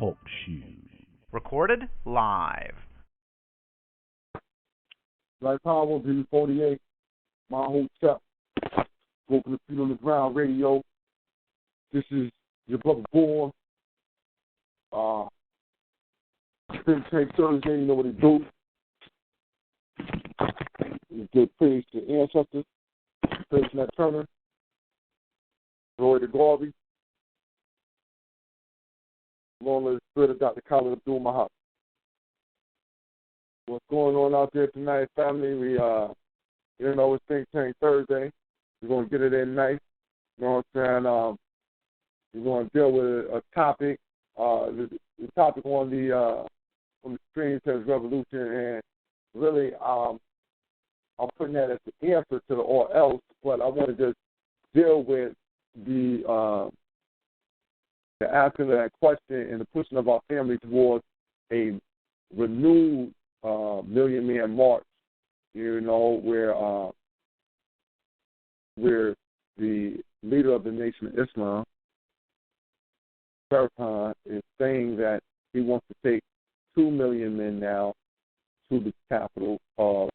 Talk Shoe. Recorded live. Like Power B 48, my hotel. Walking the feet on the ground radio. This is your brother Born. Think Tank Thursday, you know what it do. You give praise to ancestors, praise to Nat Turner, Roy DeGarvey, long as the spirit of Dr. Khaled Abdul-Mahab. What's going on out there tonight, family? We, it's Think Tank Thursday. We're going to get it in nice. You know what I'm saying? We're going to deal with a topic. The topic on the screen says revolution, and really, I'm putting that as the answer to the or else. But I want to just deal with the asking of that question and the pushing of our family towards a renewed Million Man March. You know, where the leader of the Nation of Islam, Farrakhan, is saying that he wants to take 2 million men now to the capital of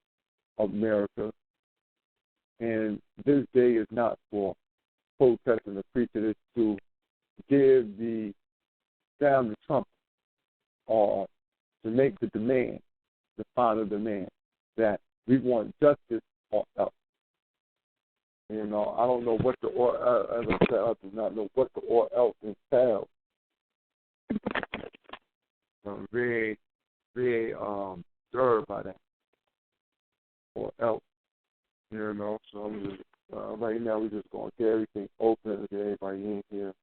America. And this day is not for protesting or preaching. It's to give the sound the trumpet, or to make the demand, the final demand, that we want justice or else. You know, I don't know what the or as I said, I do not know what the or else entails. I'm very, very disturbed by that. Or else. You know, so I'm just right now we're just gonna get everything open to get everybody in here.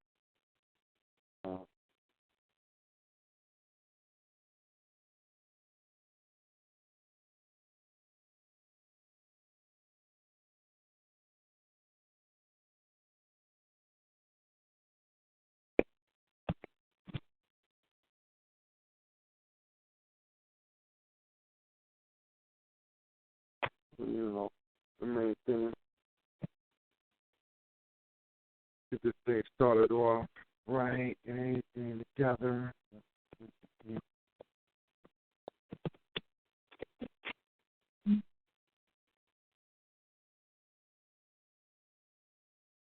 You know, the main thing, get this thing started off right and everything together.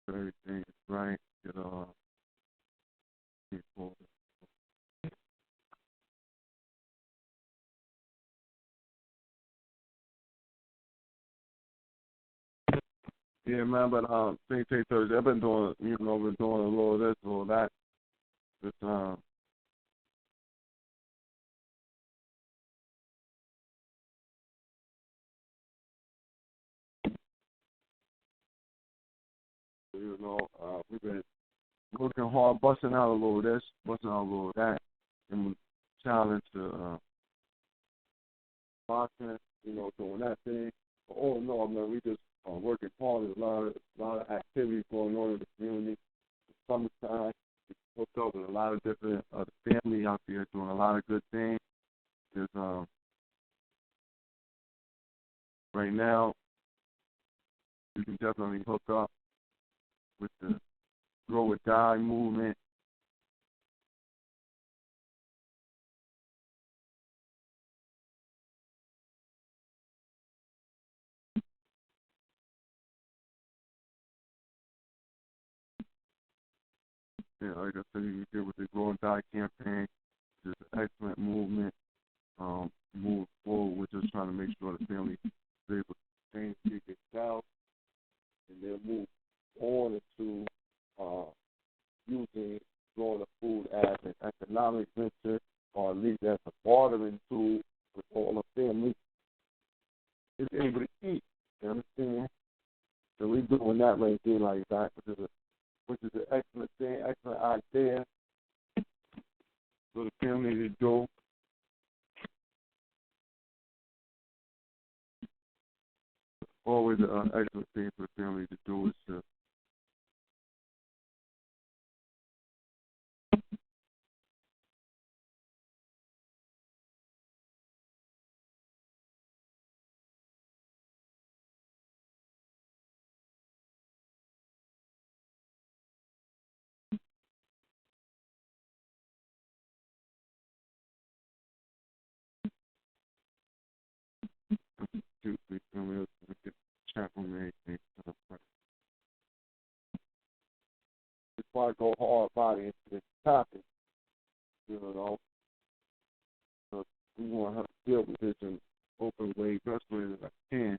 Everything is right. Get people. Yeah, man, but Think Tank Thursday, I've been doing, been doing a little of this, a little of that. Just, we've been working hard, busting out a little of this, busting out a little of that, and we challenge to boxing, doing that thing. But all in all, man, we just working hard. There's a lot of activities going on in the community. Summertime, we hooked up with a lot of different family out there doing a lot of good things. There's right now, you can definitely hook up with the Grow or Die movement. Yeah, like I said, you can get with the Grow or Die campaign. It's an excellent movement. Move forward. We're just trying to make sure the family is able to change people's south, and then move on into using growing the food as an economic venture, or at least as a bartering tool with all the family is able to eat. You understand? So we're doing that right there like that, which is an excellent thing, excellent idea for the family to do. Always an excellent thing for the family to do is to too. So you feel me? Let's get the chat room and everything set up right. Before I go hard body into this topic, you know, so we want to deal with this in open way, best way that I can.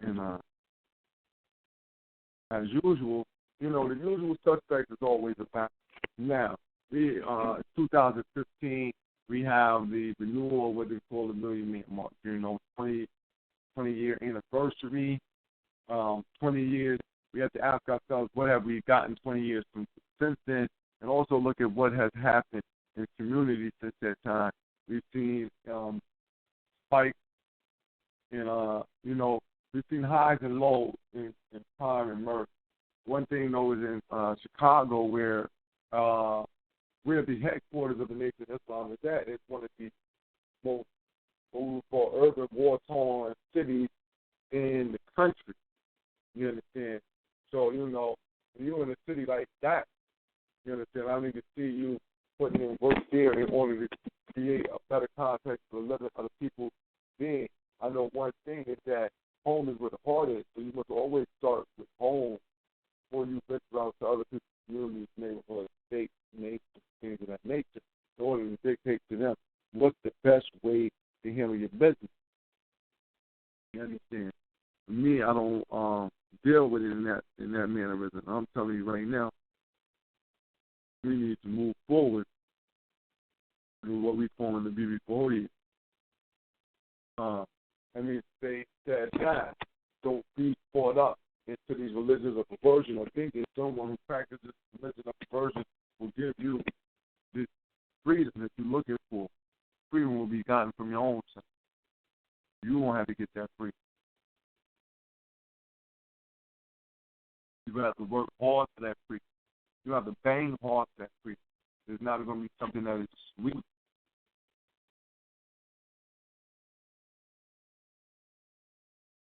And as usual, you know, the usual suspect is always about. Now, 2015, we have the renewal of what they call the Million Man Mark. You know, 20-year anniversary, 20 years. We have to ask ourselves, what have we gotten 20 years since then, and also look at what has happened in the community since that time. We've seen spikes in, you know, we've seen highs and lows in crime and murder. One thing, though, is in Chicago, where we're the headquarters of the Nation of Islam. That is one of the most, what we call, urban war-torn cities in the country. You understand? So, you know, when you're in a city like that, you understand, I need to see you putting in work there in order to create a better context for the living of the people being. I know one thing is that home is where the heart is, so you must always start with home before you venture out to other people's communities, neighborhoods, states, nations, things of that nature, in order to dictate to them what's the best way to handle your business. You understand? For me, I don't deal with it in that mannerism. I'm telling you right now, we need to move forward in what we call in the BB40. I mean, they said that don't be caught up into these religions of perversion or thinking someone who practices religion of perversion will give you this freedom that you're looking for. Freedom will be gotten from your own self. You won't have to get that freedom. You have to work hard for that freedom. You have to bang hard for that freedom. It's not going to be something that is sweet.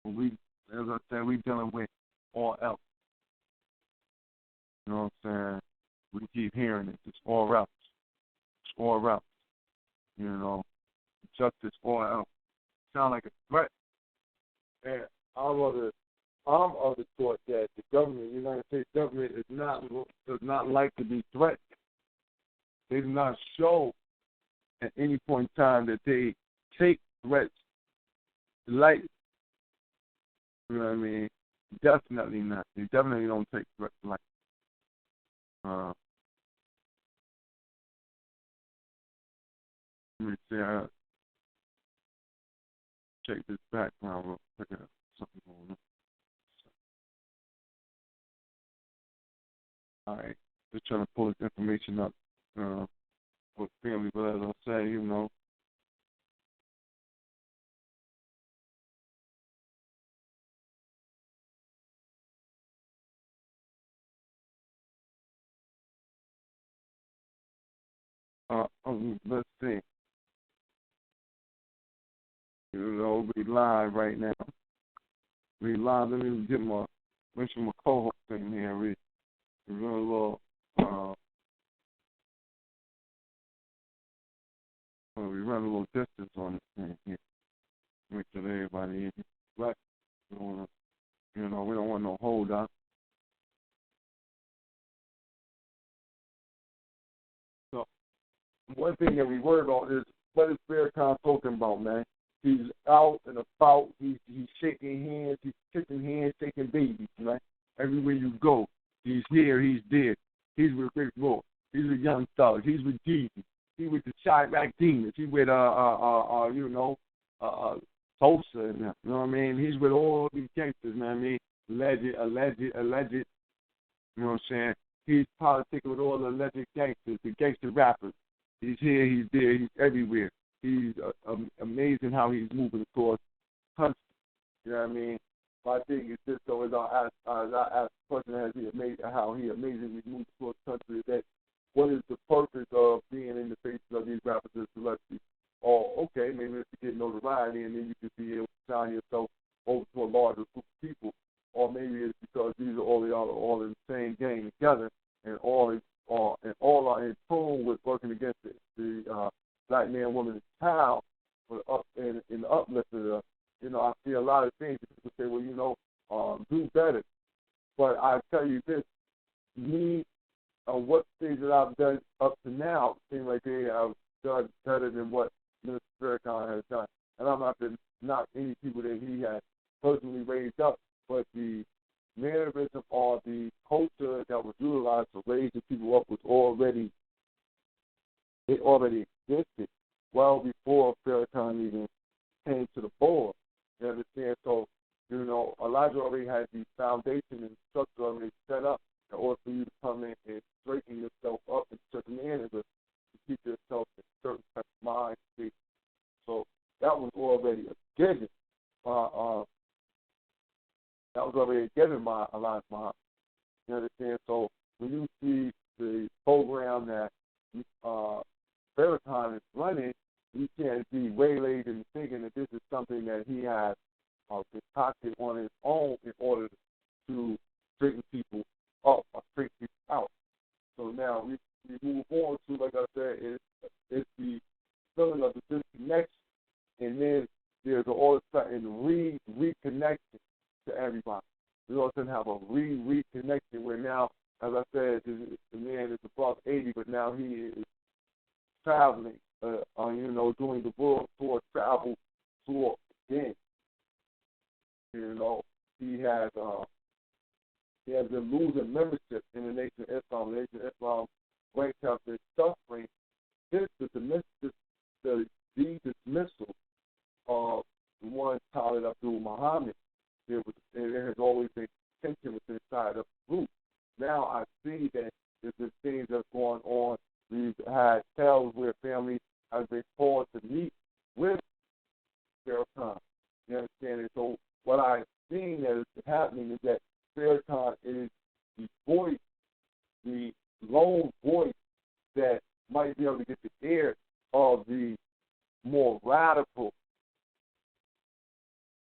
We, as I said, we dealing with all else. You know what I'm saying? We keep hearing it. It's all else. It's all else. You know, justice all else. Sound like a threat. And I'm of the thought that the government, the United States government, does not like to be threatened. They do not show at any point in time that they take threats lightly. You know what I mean? Definitely not. They definitely don't take threats lightly. Let me see. I check this background real quick. Something going on. All right. Just trying to pull this information up for family, but as I say, you know, let's see. You know, we live right now. We live. Let me get make sure my co-host in here. We run a little. We run a little distance on this thing here. Make sure everybody in here. Right. We don't want to, you know, we don't want no hold up. So one thing that we worry about is what is Farrakhan talking about, man? He's out and about. He's shaking hands. He's kicking hands, shaking babies, right? Everywhere you go, he's here. He's there. He's with Rick Ross. He's with Young Thug. He's with Jesus. He's with the Chirac Demons. He's with you know, Tulsa. You know what I mean? He's with all these gangsters. You know what I mean? Alleged. You know what I'm saying? He's politicking with all the alleged gangsters, the gangster rappers. He's here. He's there. He's everywhere. He's amazing how he's moving across country. You know what I mean? My thing is this, though, as I ask the question, how he amazingly moves across country, is that what is the purpose of being in the faces of these rappers and celebrities? Or, okay, maybe it's to get notoriety, and then you could be able to sign yourself over to a larger group of people. Or maybe it's because these are all in the same game together, and all are in tune with working against the lot of things. People say, well, do better. But I tell you this, me, what things that I've done up to now seem like they have done better than what Mr. Farrakhan has done. And I'm not to knock any people that he has personally raised up, but the mannerism or the culture that was utilized to raise the people up was already existed well before Farrakhan even came to the board. You understand? So, Elijah already had the foundation and structure already set up in order for you to come in and straighten yourself up in certain manner to keep yourself in certain type of mind state. So that was already a given. That was already a given by Elijah Muhammad. You understand? So when you see the program that Farrakhan is running, you can't be waylaid into thinking that this is something that he has concocted on his own in order to straighten people up or straighten people out. So now we move on to, like I said, it's the feeling of the disconnection, and then there's all of a sudden reconnection to everybody. We also have a reconnection where now, as I said, the man is above 80, but now he is traveling, doing the world tour travel tour again. He has been losing membership in the Nation of Islam. The Nation of Islam ranks out their suffering since the dismissal of the one Khalid Abdul Muhammad. There has always been tension within inside of the group. Now I see that there's been things that's going on. We've had tales where families have been called to meet with Farrakhan. You understand? And so what I've seen that is happening is that Farrakhan is the voice, the lone voice that might be able to get the ear of the more radical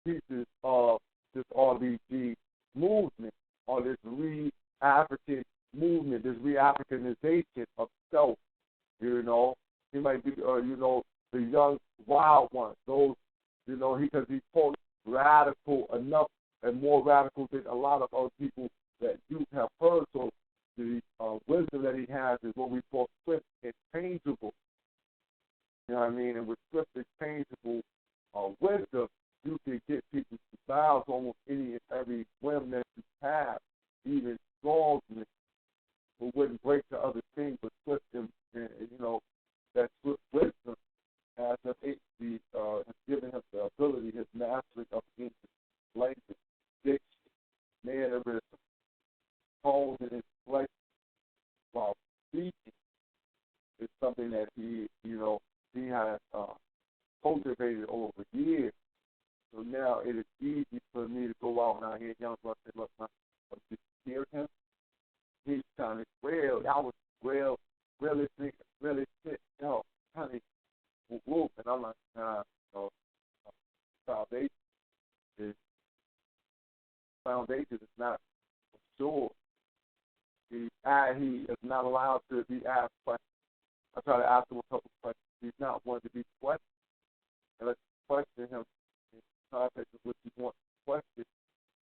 pieces of this RBG movement, or this re-African movement, this re-Africanization of self. He might be, the young wild ones, those, because he's quote radical enough and more radical than a lot of other people that you have heard. So the wisdom that he has is what we call swift and changeable. You know what I mean? And with swift and changeable wisdom, you can get people to bow to almost any and every whim that you have, even strongly, who wouldn't break to other things, but swift and that swift wisdom has given him the ability, his mastery of English language, diction, mannerism, tone and inflection while speaking is something that he has cultivated over years. So now it is easy for me to go out and I hear young brothers say, look, did you hear him? He's kind of real. That was real, really shit. Honey, whoop. And I'm like, foundation is not sure. He is not allowed to be asked questions. I try to ask him a couple of questions. He's not one to be questioned. And let's question him in context of what you want to question.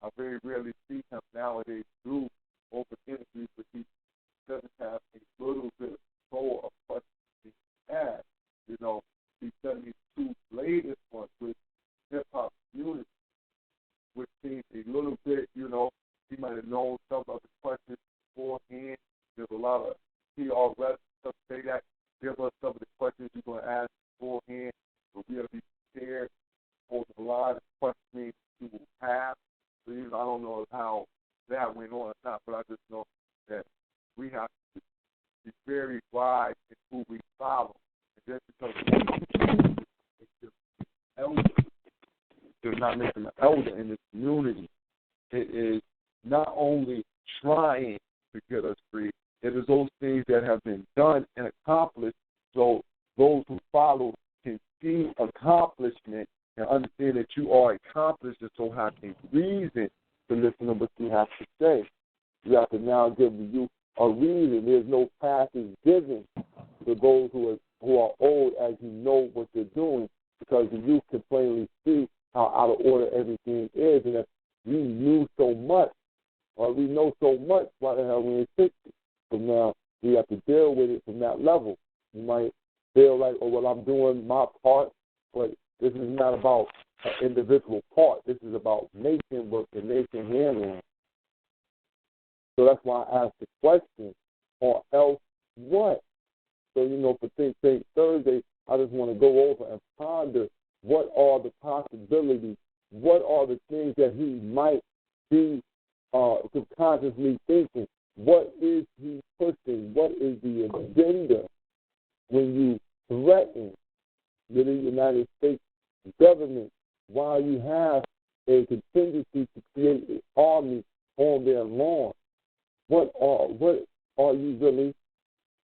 I very rarely see him nowadays do open interviews, but he doesn't have a little bit of control of questions he has. He's done these two latest ones with hip-hop community, which seems a little bit, he might have known some of the questions beforehand. There's a lot of PR reps stuff say that. Give us some of the questions you're going to ask beforehand, but we'll be prepared for the line of questioning you will have. So, I don't know how that went on or not, but I just know that we have to be very wise in who we follow. And just because elder does not make them an elder in this community, it is not only trying to get us free, it is those things that have been done and accomplished so those who follow can see accomplishment and understand that you are accomplished and so have a reason to listen to what you have to say. You have to now give the youth a reason. There's no path is given to those who are old as you know what they're doing, because the youth can plainly see how out of order everything why the hell we ain't fix it? So now we have to deal with it from that level. You might feel like, oh, well, I'm doing my part, but this is not about an individual part. This is about nation work and nation handling. So that's why I asked the question, or else what? So, for Think Tank Thursday, I just want to go over and ponder what are the possibilities, what are the things that he might be subconsciously thinking, what is he pushing, what is the agenda when you threaten the United States government while you have a contingency to create an army on their lawn. What are you really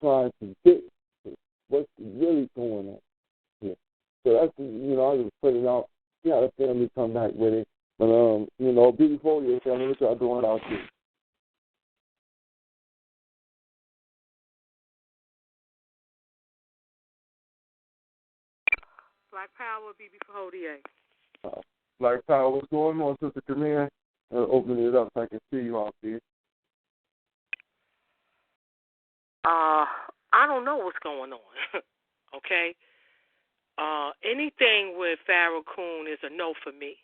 trying to get to? What's really going on here? So that's, I just put it out. Yeah, let family come back with it. But, beautiful, your family, what y'all doing out here? Black Power, BB for Hodier. Black Power, what's going on, Sister Camille? Open it up so I can see you out there. I don't know what's going on. Okay? Anything with Farrakhan is a no for me.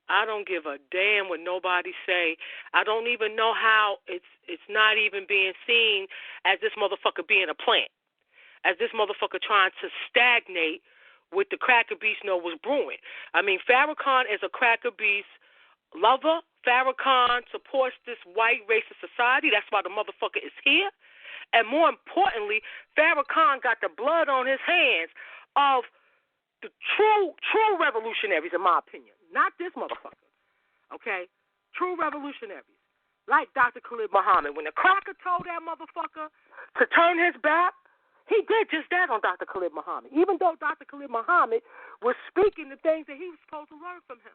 I don't give a damn what nobody say. I don't even know how it's not even being seen as this motherfucker being a plant, as this motherfucker trying to stagnate what the cracker beast know was brewing. I mean, Farrakhan is a cracker beast lover. Farrakhan supports this white racist society. That's why the motherfucker is here. And more importantly, Farrakhan got the blood on his hands of the true revolutionaries, in my opinion. Not this motherfucker. Okay? True revolutionaries. Like Dr. Khalid Muhammad. When the cracker told that motherfucker to turn his back, he did just that on Dr. Khalid Muhammad. Even though Dr. Khalid Muhammad was speaking the things that he was supposed to learn from him.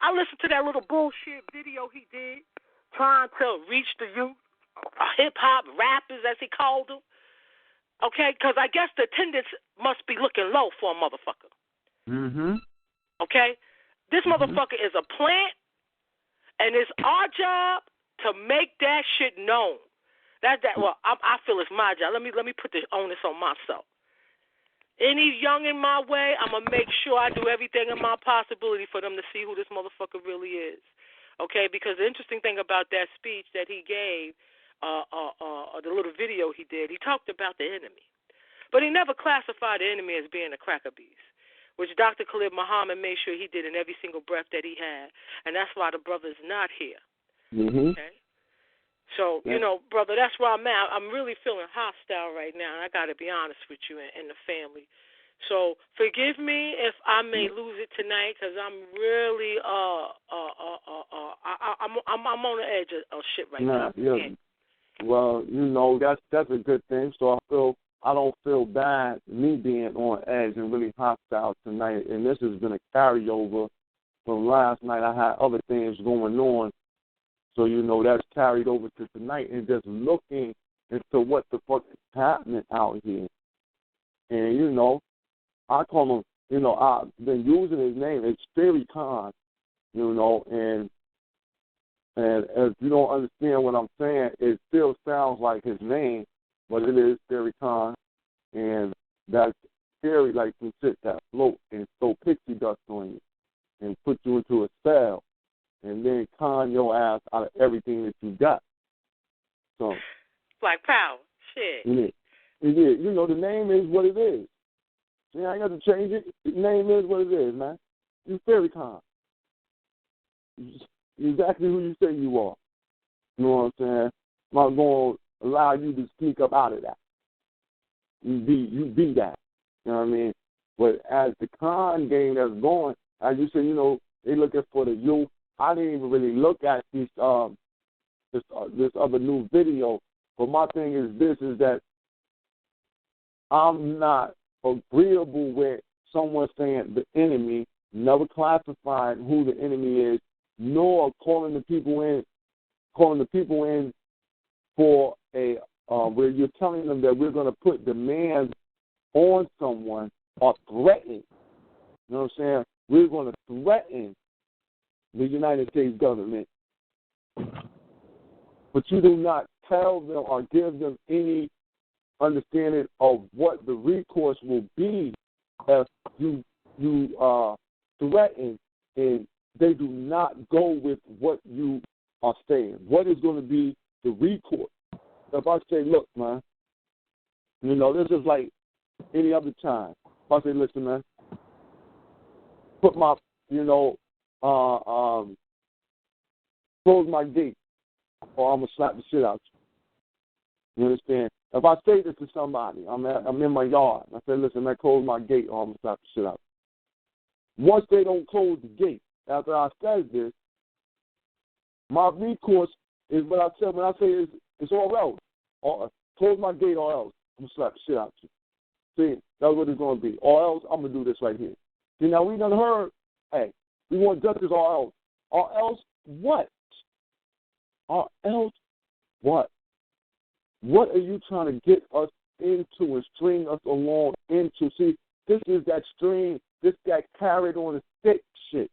I listened to that little bullshit video he did trying to reach the youth, hip-hop rappers, as he called them. Okay? Because I guess the attendance must be looking low for a motherfucker. Mm-hmm. Okay? This motherfucker is a plant, and it's our job to make that shit known. Well, I feel it's my job. Let me put the onus on myself. Any young in my way, I'm going to make sure I do everything in my possibility for them to see who this motherfucker really is. Okay? Because the interesting thing about that speech that he gave, the little video he did, he talked about the enemy. But he never classified the enemy as being a cracker beast, which Dr. Khalid Muhammad made sure he did in every single breath that he had. And that's why the brother's not here. Mm-hmm. Okay? So, brother, that's where I'm at. I'm really feeling hostile right now, and I got to be honest with you and the family. So forgive me if I may lose it tonight, because I'm really I'm on the edge of shit right now. Yeah. Well, that's a good thing. So I don't feel bad me being on edge and really hostile tonight. And this has been a carryover from last night. I had other things going on. So, that's carried over to tonight, and just looking into what the fuck is happening out here. And, I call him, I've been using his name. It's Farrakhan, and if you don't understand what I'm saying, it still sounds like his name, but it is Farrakhan. And that's scary, like some shit that float and throw pixie dust on you and put you into a spell, and then con your ass out of everything that you got. So, Black Power, shit. Yeah. The name is what it is. Yeah, I got to change it. The name is what it is, man. You Farrakhan. You're exactly who you say you are. You know what I'm saying? I'm not going to allow you to sneak up out of that. You be that. You know what I mean? But as the con game that's going, as you say, they looking for the youth. I didn't even really look at this other new video. But my thing is this, is that I'm not agreeable with someone saying the enemy, never classifying who the enemy is, nor calling the people in for a where you're telling them that we're going to put demands on someone or threaten. You know what I'm saying? We're going to threaten the United States government but you do not tell them or give them any understanding of what the recourse will be if you threaten and they do not go with what you are saying. What is going to be the recourse? If I say, look, man, this is like any other time. If I say, listen, man, put my, close my gate or I'm going to slap the shit out you. You understand? If I say this to somebody, I'm in my yard, I say, listen, man, close my gate or I'm going to slap the shit out you. Once they don't close the gate, after I said this, my recourse is what I said when I say it's all else. Or close my gate or else. I'm going to slap the shit out you. See, that's what it's going to be. Or else, I'm going to do this right here. See, now we done heard, hey, we want justice or else. Or else what? Or else what? What are you trying to get us into and string us along into? See, this is that string, this got carried on a stick shit.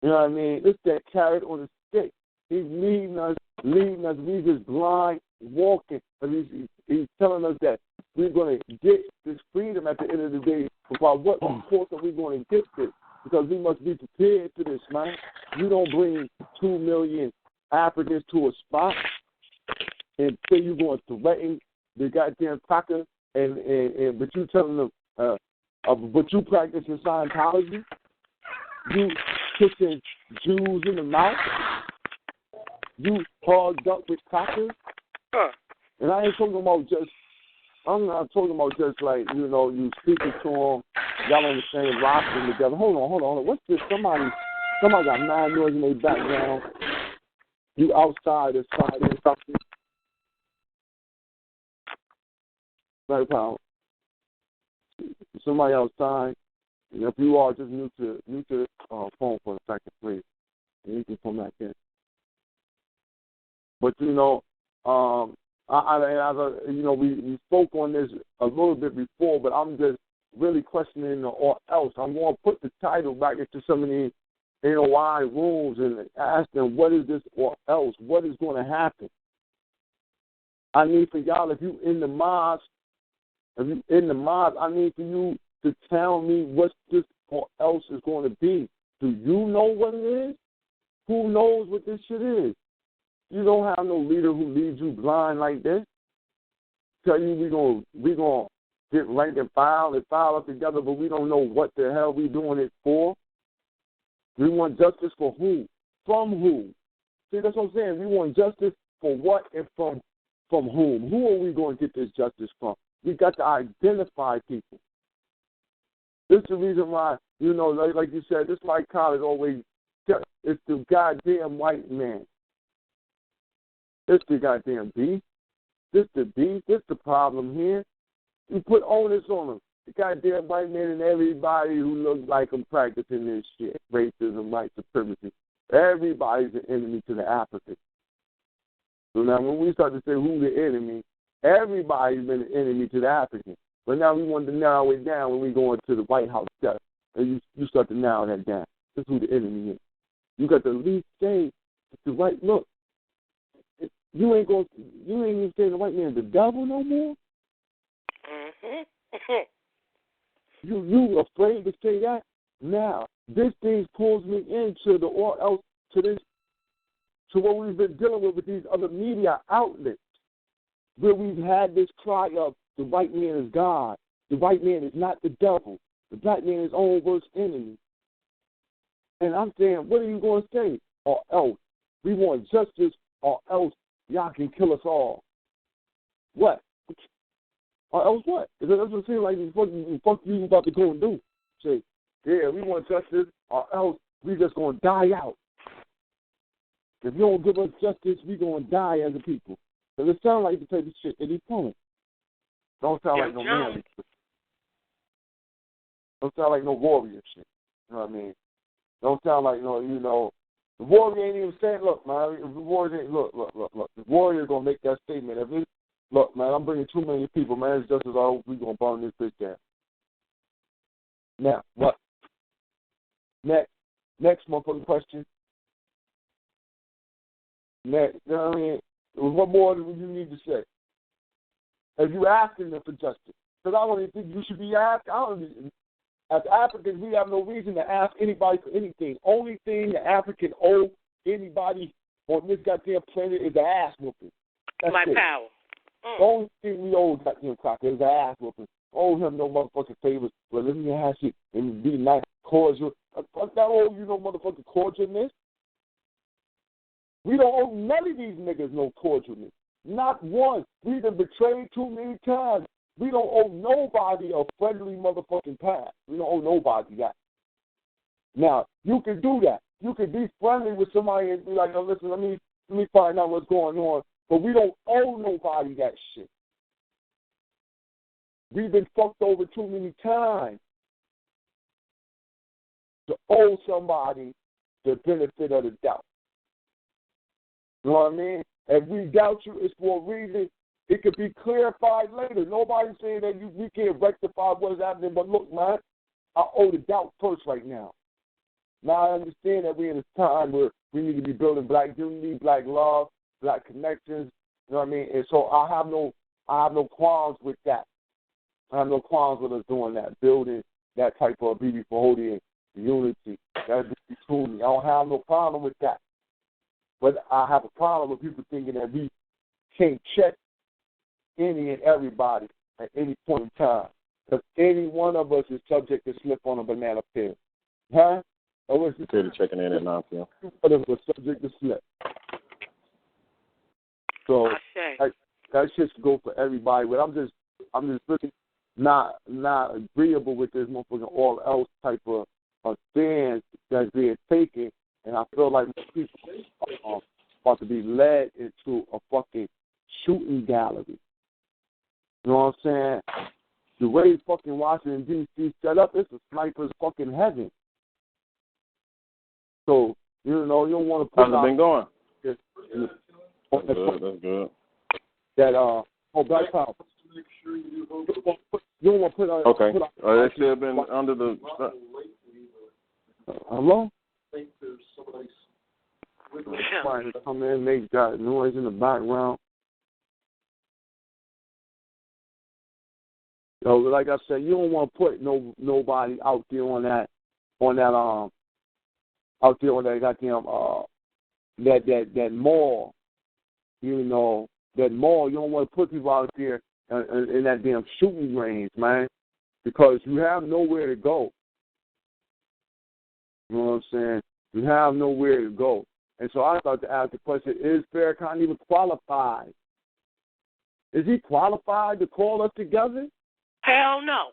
You know what I mean? This got carried on a stick. He's leading us. We just blind walking. But he's telling us that we're going to get this freedom at the end of the day. But by what course are we going to get this? Because we must be prepared to this, man. You don't bring 2 million Africans to a spot and say you're going to threaten the goddamn cracker, but you telling them, but you practicing Scientology, you kissing Jews in the mouth, you hogged up with crackers, and I ain't talking about just. I'm not talking about just like you speaking to them, y'all on the same roster together. Hold on. What's this? Somebody got mad noise in their background. You outside or something. Like how somebody outside. And if you are just new to the phone for a second, please, and you can come back in. But we spoke on this a little bit before, but I'm just really questioning the or else. I'm going to put the title back into some of the NOI rooms and ask them, what is this or else? What is going to happen? I need for y'all, if you in the mosque, I need for you to tell me what this or else is going to be. Do you know what it is? Who knows what this shit is? You don't have no leader who leads you blind like this. Tell you we gonna get rank and file up together, but we don't know what the hell we doing it for. We want justice for who? From who? See, that's what I'm saying. We want justice for what and from whom? Who are we going to get this justice from? We got to identify people. This is the reason why, like you said, this white collar always, it's the goddamn white man. It's the goddamn beef. This the beef. This the problem here. You put onus on them. The goddamn white man and everybody who looks like them practicing this shit. Racism, white supremacy. Everybody's an enemy to the African. So now when we start to say who the enemy, everybody's been an enemy to the African. But now we want to narrow it down when we go into the White House stuff. And you start to narrow that down. This is who the enemy is. You got to at least say the white look. You ain't even saying the white man is the devil no more. You afraid to say that? Now this thing pulls me into the or else to what we've been dealing with these other media outlets, where we've had this cry of the white man is God, the white man is not the devil, the black man is his own worst enemy. And I'm saying, what are you going to say? Or else we want justice, or else y'all can kill us all. What? Or else what? It doesn't seem like fuck you about to go and do. Say, yeah, we want justice, or else we just going to die out. If you don't give us justice, we going to die as a people. Because it sounds like the type of shit that he's pulling. Don't sound like no man. Don't sound like no warrior shit. You know what I mean? Don't sound like the warrior ain't even saying, look, man, if the warrior ain't, look. The warrior going to make that statement. If it's, look, man, I'm bringing 2 million people, man, it's justice, all we going to burn this bitch down. Now, what? Next motherfucking question. Next, you know what I mean? What more do you need to say? If you asking them for justice, because I don't even think you should be asked. As Africans, we have no reason to ask anybody for anything. Only thing the African owe anybody on this goddamn planet is an ass whooping. That's my it. power. The only thing we owe goddamn Crocker is an ass whooping. Owe him no motherfucking favors. But let me ask you and be nice, cordial. Fuck that owe you no motherfucking cordialness. We don't owe none of these niggas no cordialness. Not one. We've been betrayed too many times. We don't owe nobody a friendly motherfucking past. We don't owe nobody that. Now, you can do that. You can be friendly with somebody and be like, oh, listen, let me find out what's going on. But we don't owe nobody that shit. We've been fucked over too many times to owe somebody the benefit of the doubt. You know what I mean? If we doubt you, it's for a reason. It could be clarified later. Nobody's saying that we can't rectify what is happening. But look, man, I owe the doubt first right now. Now I understand that we're in a time where we need to be building black unity, black love, black connections. You know what I mean? And so I have no qualms with that. I have no qualms with us doing that, building that type of BB Fahodian unity. That's between me. I don't have no problem with that. But I have a problem with people thinking that we can't check any and everybody at any point in time. Because any one of us is subject to slip on a banana peel. Huh? Or checking in at 9 p.m. But it was subject to slip. So that shit should go for everybody. But I'm just really not agreeable with this motherfucking all else type of stance that's being taken. And I feel like people are about to be led into a fucking shooting gallery. You know what I'm saying? The way fucking Washington, D.C. set up, it's a sniper's fucking heaven. So, you know, you don't want to put how's it been going? That's good. That, Black Power. You don't want to put out... Okay. They still been under the... Hello? Somebody come in, make that noise in the background. So, like I said, you don't want to put nobody out there on that goddamn that mall. You know, that mall. You don't want to put people out there in that damn shooting range, man, because you have nowhere to go. You know what I'm saying? You have nowhere to go. And so I thought to ask the question, is Farrakhan even qualified? Is he qualified to call us together? Hell no.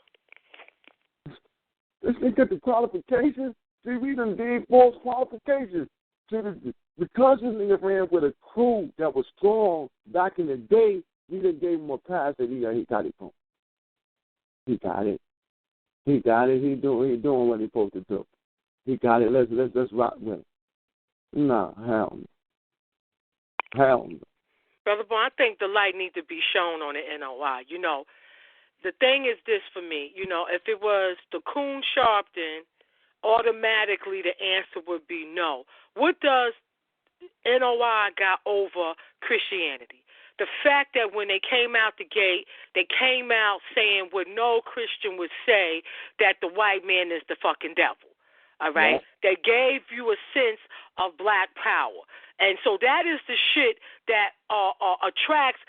Let's look at the qualifications. See, we done gave false qualifications. See, because this nigga ran with a crew that was strong back in the day, we done gave him a pass that he got it from. He got it. He doing what he's supposed to do. He got it. Let's rock with him. No, hell no. Hell no. Brother Bon, I think the light needs to be shown on the NOI. You know, the thing is this for me. You know, if it was the Coon Sharpton, automatically the answer would be no. What does NOI got over Christianity? The fact that when they came out the gate, they came out saying what no Christian would say, that the white man is the fucking devil. All right? Yeah. They gave you a sense of black power. And so that is the shit that attracts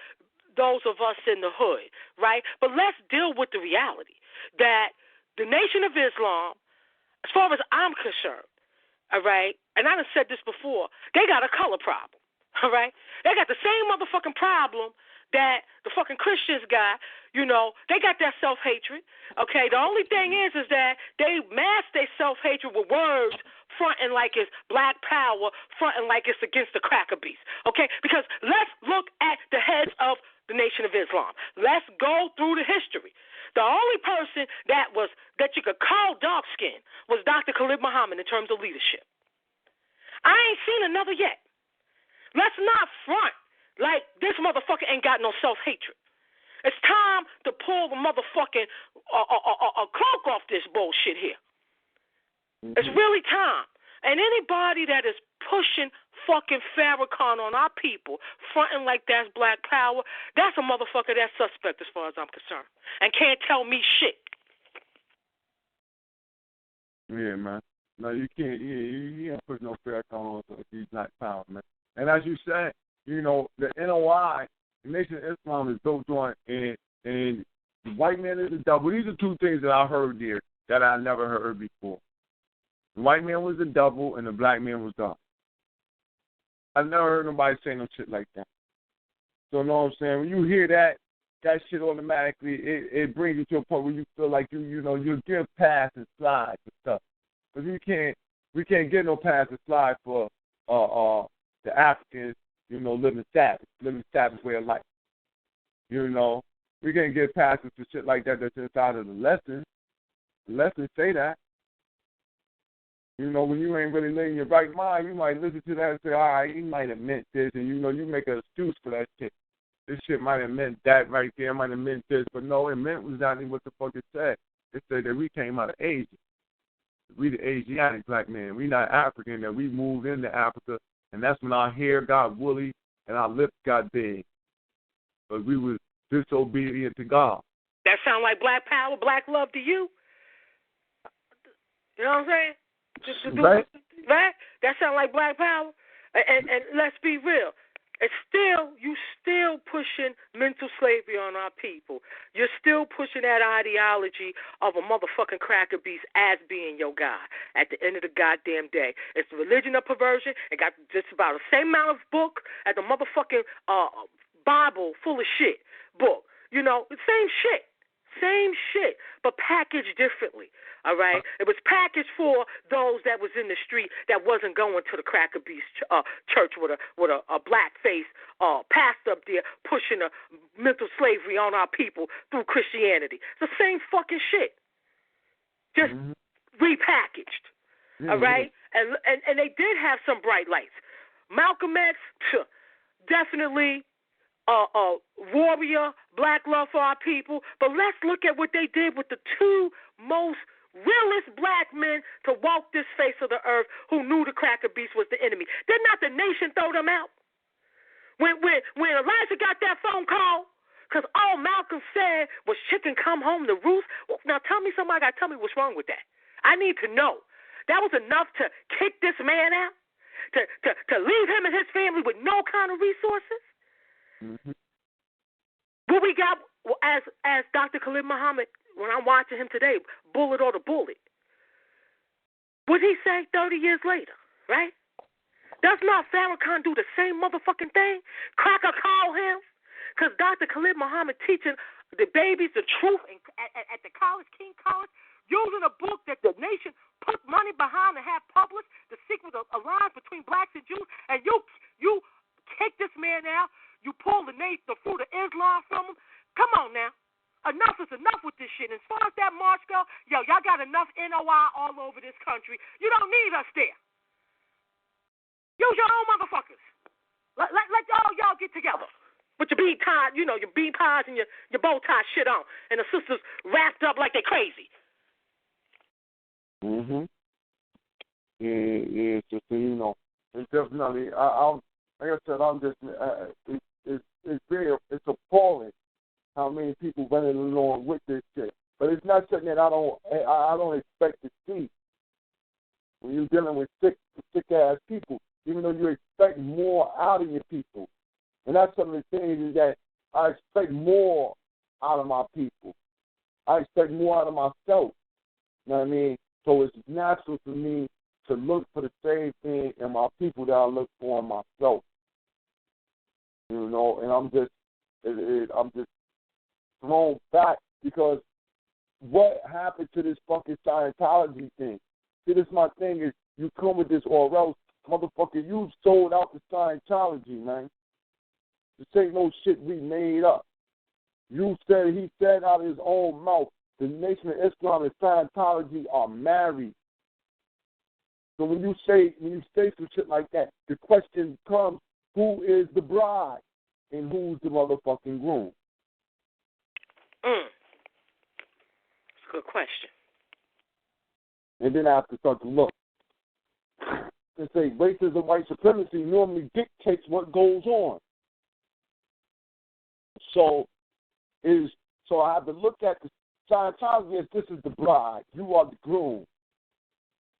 those of us in the hood, right? But let's deal with the reality that the Nation of Islam, as far as I'm concerned, all right, and I done said this before, they got a color problem, all right? They got the same motherfucking problem that the fucking Christians got. You know, they got that self-hatred, okay? The only thing is that they mask their self-hatred with words, fronting like it's black power, fronting like it's against the cracker beast, okay? Because let's look at the heads of the Nation of Islam. Let's go through the history. The only person that you could call dark-skinned was Dr. Khalid Muhammad in terms of leadership. I ain't seen another yet. Let's not front like this motherfucker ain't got no self-hatred. It's time to pull the motherfucking cloak off this bullshit here. Mm-hmm. It's really time. And anybody that is pushing fucking Farrakhan on our people, fronting like that's black power, that's a motherfucker that's suspect as far as I'm concerned. And can't tell me shit. Yeah, man. No, you can't. You can't put no Farrakhan on these black power, man. And as you said, you know, the NOI, the Nation of Islam, is built on, and the white man is the devil. These are two things that I heard there that I never heard before. The white man was the devil, and the black man was God. I never heard nobody say no shit like that. So, you know what I'm saying? When you hear that shit automatically, it brings you to a point where you feel like you give pass and slide for stuff. Because we can't get no pass and slide for the Africans, living savage way of life. We can't get passes for shit like that that's inside of the lesson. The lessons say that. When you ain't really living your right mind, you might listen to that and say, all right, he might have meant this, and you make an excuse for that shit. This shit might have meant that right there, might have meant this, but no, it meant exactly what the fuck it said. It said that we came out of Asia. We the Asiatic black man. We not African, that we moved into Africa, and that's when our hair got woolly and our lips got big. But we was disobedient to God. That sound like black power, black love to you? You know what I'm saying? Right? That sound like black power? And let's be real. You still pushing mental slavery on our people. You're still pushing that ideology of a motherfucking cracker beast as being your God at the end of the goddamn day. It's the religion of perversion. It got just about the same amount of book as the motherfucking Bible full of shit book. The same shit. Same shit, but packaged differently, all right? It was packaged for those that was in the street that wasn't going to the Cracker Beast church with a black-faced pastor up there pushing a mental slavery on our people through Christianity. It's the same fucking shit, just repackaged, all right? And they did have some bright lights. Malcolm X, definitely warrior, black love for our people. But let's look at what they did with the two most realest black men to walk this face of the earth who knew the Cracker Beast was the enemy. Did not the nation throw them out? When Elijah got that phone call, because all Malcolm said was chicken come home to roost. Now somebody got to tell me what's wrong with that. I need to know. That was enough to kick this man out? To leave him and his family with no kind of resources? Mm-hmm. What we got, as Dr. Khalid Muhammad, when I'm watching him today, bullet or the bullet. What he say 30 years later, right? Does not Farrakhan do the same motherfucking thing? Cracker call him? Because Dr. Khalid Muhammad teaching the babies the truth at the college, King College, using a book that the nation put money behind to have published, The Secret Alliance Between Blacks and Jews, and you kick this man out. You pull the fruit of Islam from them. Come on now. Enough is enough with this shit. As far as that march go, y'all got enough NOI all over this country. You don't need us there. Use your own motherfuckers. Let all y'all get together. With your bead tie, your bead ties and your bow tie shit on. And the sisters wrapped up like they crazy. Yeah, it's just, it's definitely, like I said, I'm just, it's appalling how many people running along with this shit. But it's not something that I don't expect to see when you're dealing with sick ass people. Even though you expect more out of your people, and that's some of the things is that I expect more out of my people. I expect more out of myself. You know what I mean? So it's natural for me to look for the same thing in my people that I look for in myself. And I'm just thrown back because what happened to this fucking Scientology thing? See, this my thing is you come with this or else, motherfucker, you sold out to Scientology, man. This ain't no shit we made up. He said out of his own mouth, the Nation of Islam and Scientology are married. So when you say some shit like that, the question comes, who is the bride and who's the motherfucking groom? It's a good question. And then I have to start to look. and say racism, white supremacy normally dictates what goes on. So I have to look at the Scientology as this is the bride. You are the groom.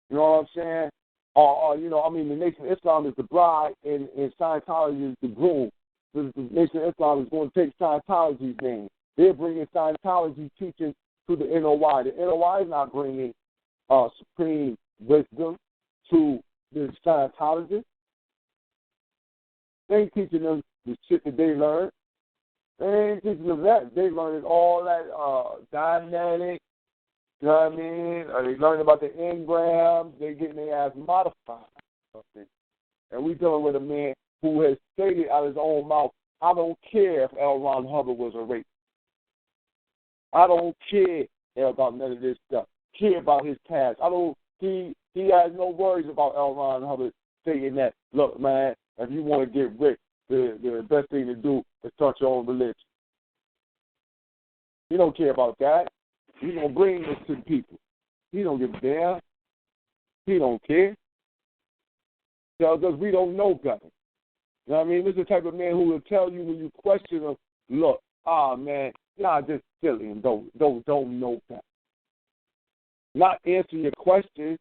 You know what I'm saying? The Nation of Islam is the bride, and Scientology is the groom. The Nation of Islam is going to take Scientology's name. They're bringing Scientology teaching to the NOI. The NOI is not bringing supreme wisdom to the Scientologists. They ain't teaching them the shit that they learned. They ain't teaching them that. They learned all that dynamic, you know what I mean? They learned about the engrams. They getting their ass modified. And we dealing with a man who has stated out of his own mouth, I don't care if L. Ron Hubbard was a rapist. I don't care about none of this stuff. Care about his past. He has no worries about L. Ron Hubbard saying that, look, man, if you want to get rich, the best thing to do is start your own religion. He don't care about that. He's going to bring this to the people. He don't give a damn. He don't care. Because we don't know better. You know what I mean? This is the type of man who will tell you when you question him, look, man, y'all just silly and don't know better. Not answer your questions,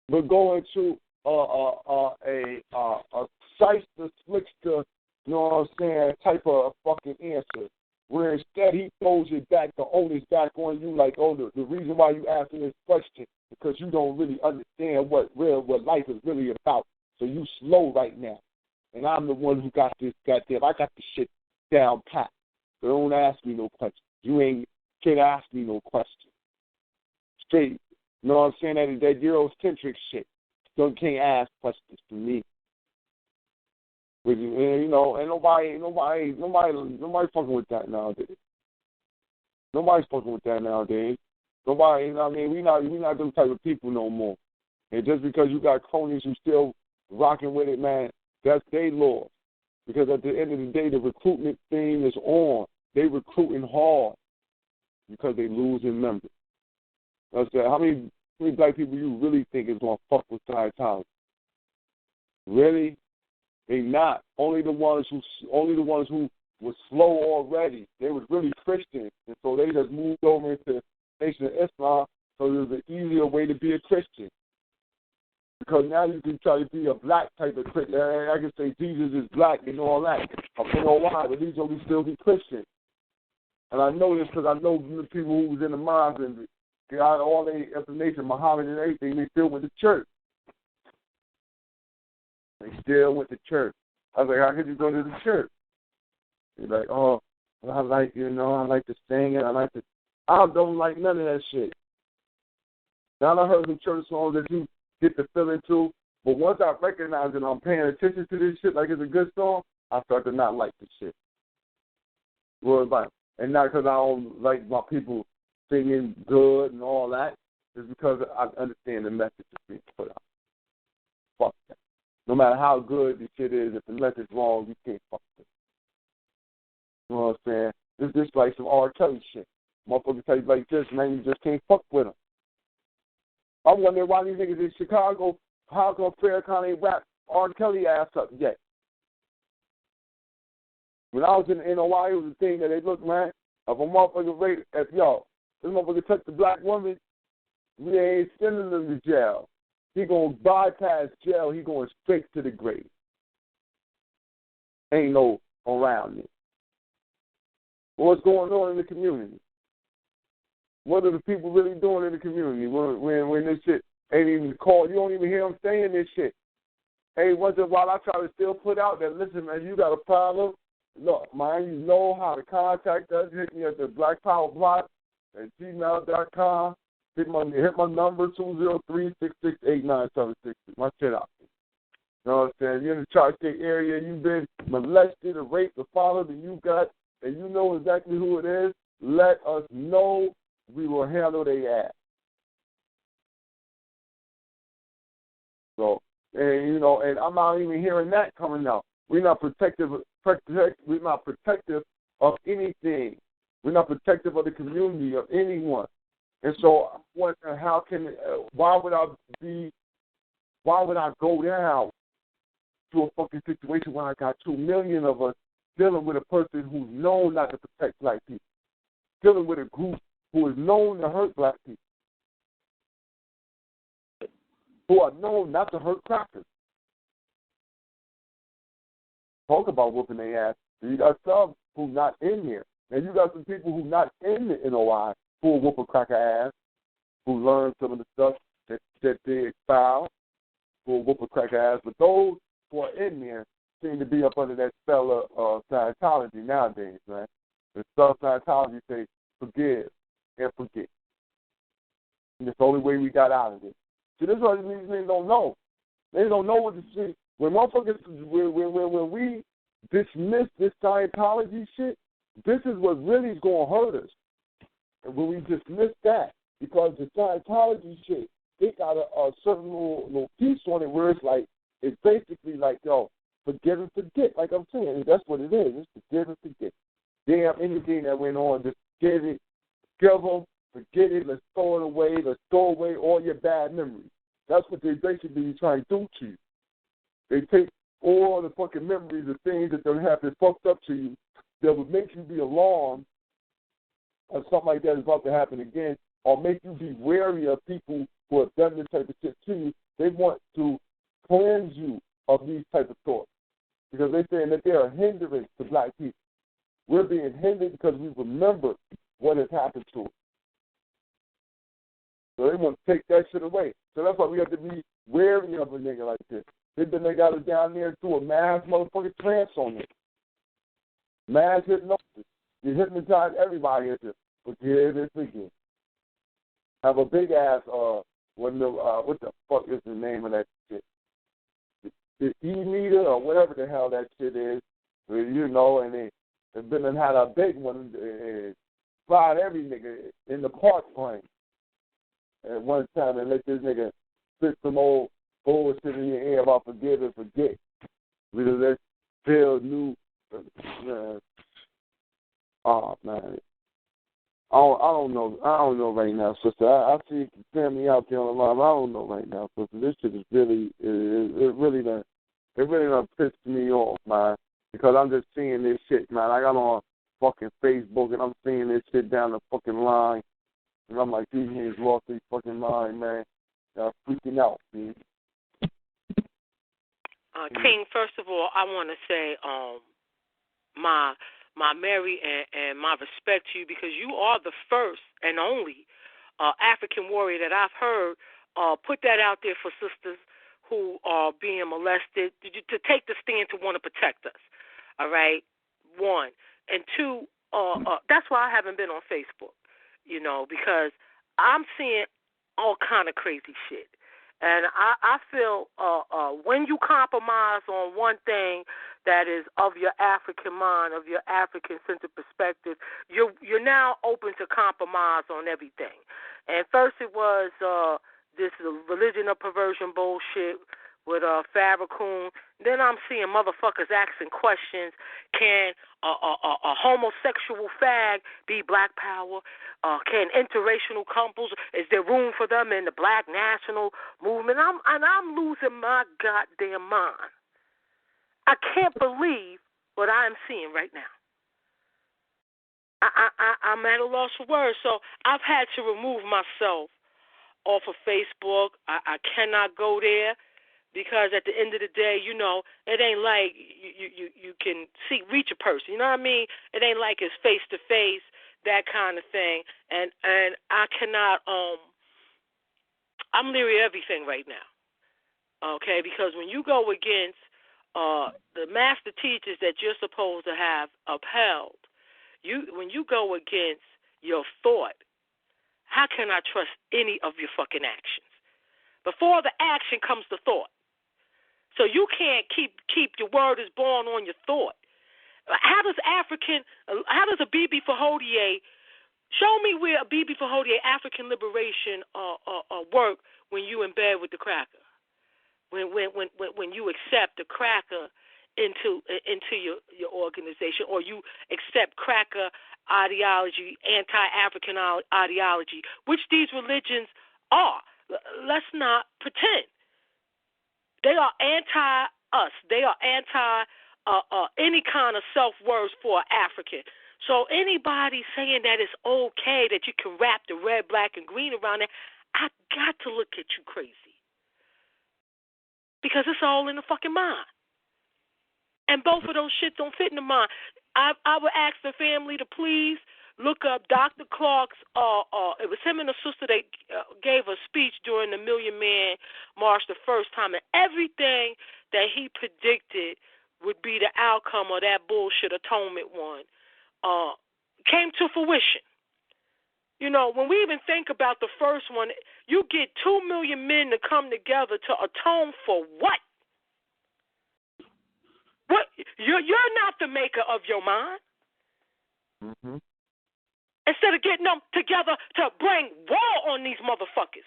but go into a shyster, slickster, you know what I'm saying, type of fucking answer. Where instead he throws it back, the onus back on you, like, the reason why you asking this question because you don't really understand what life is really about. So you slow right now. And I'm the one who got this goddamn, I got the shit down pat. So don't ask me no questions. You can't ask me no questions. Straight, you know what I'm saying? That Eurocentric shit. Don't can't ask questions to me. And nobody fucking with that nowadays. Nobody's fucking with that nowadays. Nobody, you know what I mean? We not those type of people no more. And just because you got cronies who still rocking with it, man, that's their law. Because at the end of the day, the recruitment thing is on. They recruiting hard because they losing members. That's that. How many black people you really think is gonna fuck with Scientology? Really? They not. Only the ones who were slow already. They was really Christian, and so they just moved over into Nation of Islam. So there's an easier way to be a Christian. Because now you can try to be a black type of Christian. I can say Jesus is black and all that. I don't know why, but these only still be Christian. And I know this because I know the people who was in the mosque and got all their information, Muhammad and everything, they still went to church. They still went to church. I was like, how could you go to the church? He's like, I like to sing and I don't like none of that shit. Now I heard some church songs that you get the feeling to, but once I recognize that I'm paying attention to this shit like it's a good song, I start to not like this shit. And not because I don't like my people singing good and all that. It's because I understand the message that's being put out. Fuck that. No matter how good the shit is, if the message wrong, you can't fuck with it. You know what I'm saying? This is just like some R. Kelly shit. Motherfuckers tell you like this, man, you just can't fuck with them. I'm wondering why these niggas in Chicago, how come Farrakhan ain't rap R. Kelly ass up yet? When I was in the NOI, it was the thing that they look, man, if a motherfucker this motherfucker touch the black woman, we ain't sending them to jail. He gonna bypass jail. He going straight to the grave. Ain't no around it. What's going on in the community? What are the people really doing in the community when this shit ain't even called? You don't even hear them saying this shit. Hey, once in a while I try to still put out that, listen, man, you got a problem? Look, man, you know how to contact us. Hit me at the blackpowerblock@gmail.com. Hit my number, 203-668-9760. My shit out. You know what I'm saying? You're in the Tri-State area, you've been molested or raped or followed, and you know exactly who it is, let us know. We will handle their ass. So, and I'm not even hearing that coming out. We're not protective of anything. We're not protective of the community, of anyone. And so I wonder why would I be Why would I go down to a fucking situation where I got 2 million of us dealing with a person who's known not to protect black people, dealing with a group who is known to hurt black people, who are known not to hurt crackers? Talk about whooping their ass. You got some who not in here, and you got some people who not in the NOI who will whoop a cracker ass, who learn some of the stuff that they expound, who will whoop a cracker ass. But those who are in there seem to be up under that spell of Scientology nowadays, right? The spell of Scientology say forgive and forget. And it's the only way we got out of it. See, this is what these niggas don't know. They don't know what the shit. When motherfuckers, when we dismiss this Scientology shit, this is what really is going to hurt us. And when we dismiss that, because the Scientology shit, they got a certain little piece on it where it's like, it's basically like, yo, forgive and forget. Like I'm saying, that's what it is. It's forgive and forget. Damn, anything that went on, just get it, give them, forget it, let's throw it away, let's throw away all your bad memories. That's what they basically trying to do to you. They take all the fucking memories of things that don't happen fucked up to you that would make you be alarmed or something like that is about to happen again, or make you be wary of people who have done this type of shit to you. They want to cleanse you of these type of thoughts because they're saying that they are a hindrance to black people. We're being hindered because we remember what has happened to us. So they want to take that shit away. So that's why we have to be wary of a nigga like this. They got us down there and threw a mass motherfucking trance on it. Mass hypnosis. You hypnotize everybody into forgive and forget. Have a big ass what the fuck is the name of that shit? The E-meter or whatever the hell that shit is. You know, and they've been and had a big one fried every nigga in the park plane. At one time and let this nigga spit some old bullshit in your ear about forgive and forget. Because that's still new. Oh, man. I don't know right now, sister. I see family out there on the line. I don't know right now, sister. This shit is really, it really done pissed me off, man. Because I'm just seeing this shit, man. I got on fucking Facebook and I'm seeing this shit down the fucking line. And I'm like, these niggas lost their fucking mind, man. They're freaking out, man. King, first of all, I want to say my Mary and my respect to you because you are the first and only African warrior that I've heard put that out there for sisters who are being molested to take the stand to want to protect us. All right, one. And two, that's why I haven't been on Facebook, you know, because I'm seeing all kind of crazy shit. And I feel when you compromise on one thing that is of your African mind, of your African-centered perspective, you're now open to compromise on everything. And first it was this religion of perversion bullshit with Farrakhan. Then I'm seeing motherfuckers asking questions. Can a homosexual fag be black power? Can interracial couples, is there room for them in the black national movement? I'm losing my goddamn mind. I can't believe what I'm seeing right now. I'm at a loss for words. So I've had to remove myself off of Facebook. I cannot go there. Because at the end of the day, you know, it ain't like you can reach a person. You know what I mean? It ain't like it's face to face, that kind of thing. And I cannot. I'm leery of everything right now. Okay, because when you go against the master teachers that you're supposed to have upheld, when you go against your thought, how can I trust any of your fucking actions? Before the action comes the thought. So you can't keep your word is born on your thought. How does a Bibi Fahodier, show me where a Bibi Fahodier African liberation work when you in bed with the cracker, when you accept the cracker into your organization, or you accept cracker ideology, anti-African ideology, which these religions are. Let's not pretend. They are anti-us. They are anti any kind of self-worth for an African. So anybody saying that it's okay that you can wrap the red, black, and green around it, I got to look at you crazy. Because it's all in the fucking mind. And both of those shit don't fit in the mind. I would ask the family to please look up Dr. Clark's, it was him and a sister that gave a speech during the Million Man March the first time, and everything that he predicted would be the outcome of that bullshit atonement one came to fruition. You know, when we even think about the first one, you get 2 million men to come together to atone for what? What? You're not the maker of your mind. Mm-hmm. Instead of getting them together to bring war on these motherfuckers,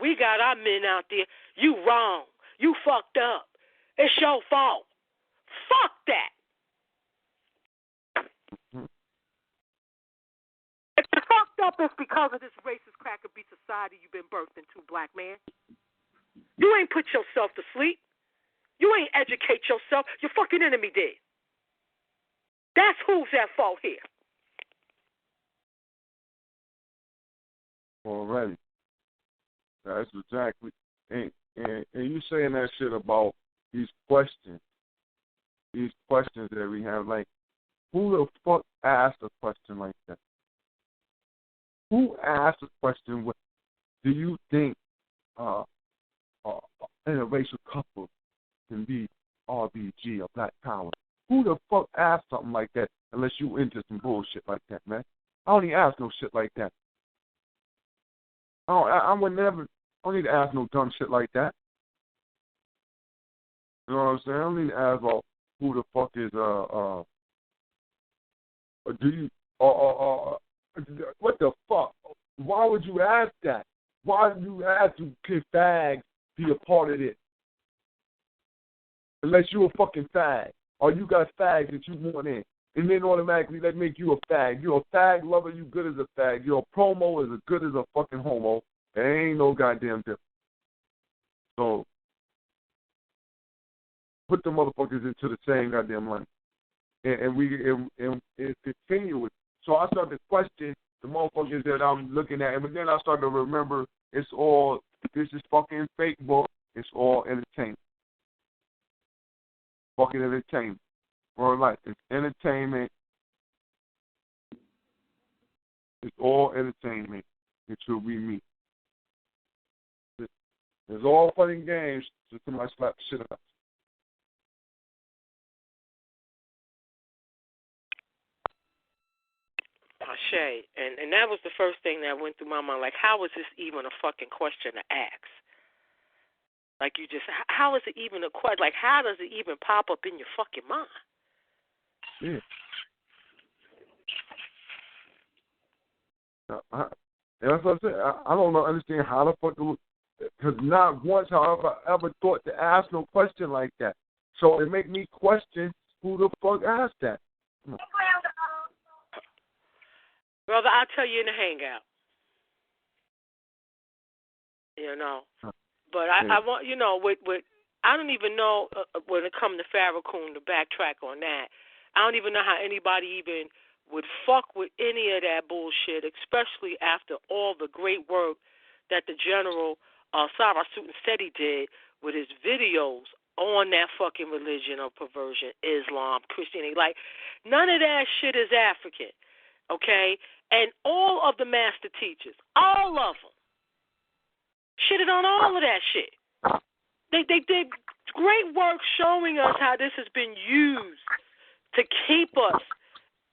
we got our men out there. You wrong. You fucked up. It's your fault. Fuck that. Mm-hmm. If you fucked up, it's because of this racist cracker beat society you've been birthed into, black man. You ain't put yourself to sleep. You ain't educate yourself. Your fucking enemy did. That's who's at fault here. Already. That's exactly. And you saying that shit about these questions that we have, like, who the fuck asked a question like that? Who asked a question? What do you think an interracial couple can be RBG or Black Power? Who the fuck asked something like that unless you into some bullshit like that, man? I don't even ask no shit like that. I would never. I don't need to ask no dumb shit like that. You know what I'm saying? I don't need to ask about who the fuck is do you what the fuck? Why would you ask that? Why would you ask to can fags be a part of this? Unless you a fucking fag. Or you got fags that you want in. And then automatically that make you a fag. You're a fag lover, you good as a fag. You're a promo as good as a fucking homo. There ain't no goddamn difference. So put the motherfuckers into the same goddamn line. And continue with. So I started to question the motherfuckers that I'm looking at, but then I started to remember this is fucking fake book. It's all entertainment. Fucking entertainment. For life. It's entertainment. It's all entertainment until we meet. It's all fun and games until somebody slap the shit out. Shay, and that was the first thing that went through my mind. Like, how is this even a fucking question to ask? Like, how is it even a question? Like, how does it even pop up in your fucking mind? Yeah. That's what I said. I don't understand how the fuck, because not once have I ever thought to ask no question like that. So it make me question who the fuck asked that. Brother, I'll tell you in the hangout. You know. But I want, you know, with I don't even know when it comes to Farrakhan, to backtrack on that. I don't even know how anybody even would fuck with any of that bullshit, especially after all the great work that the General Sarah Sutton-Seti did with his videos on that fucking religion of perversion, Islam, Christianity. Like, none of that shit is African, okay? And all of the master teachers, all of them, shitted on all of that shit. They did great work showing us how this has been used to keep us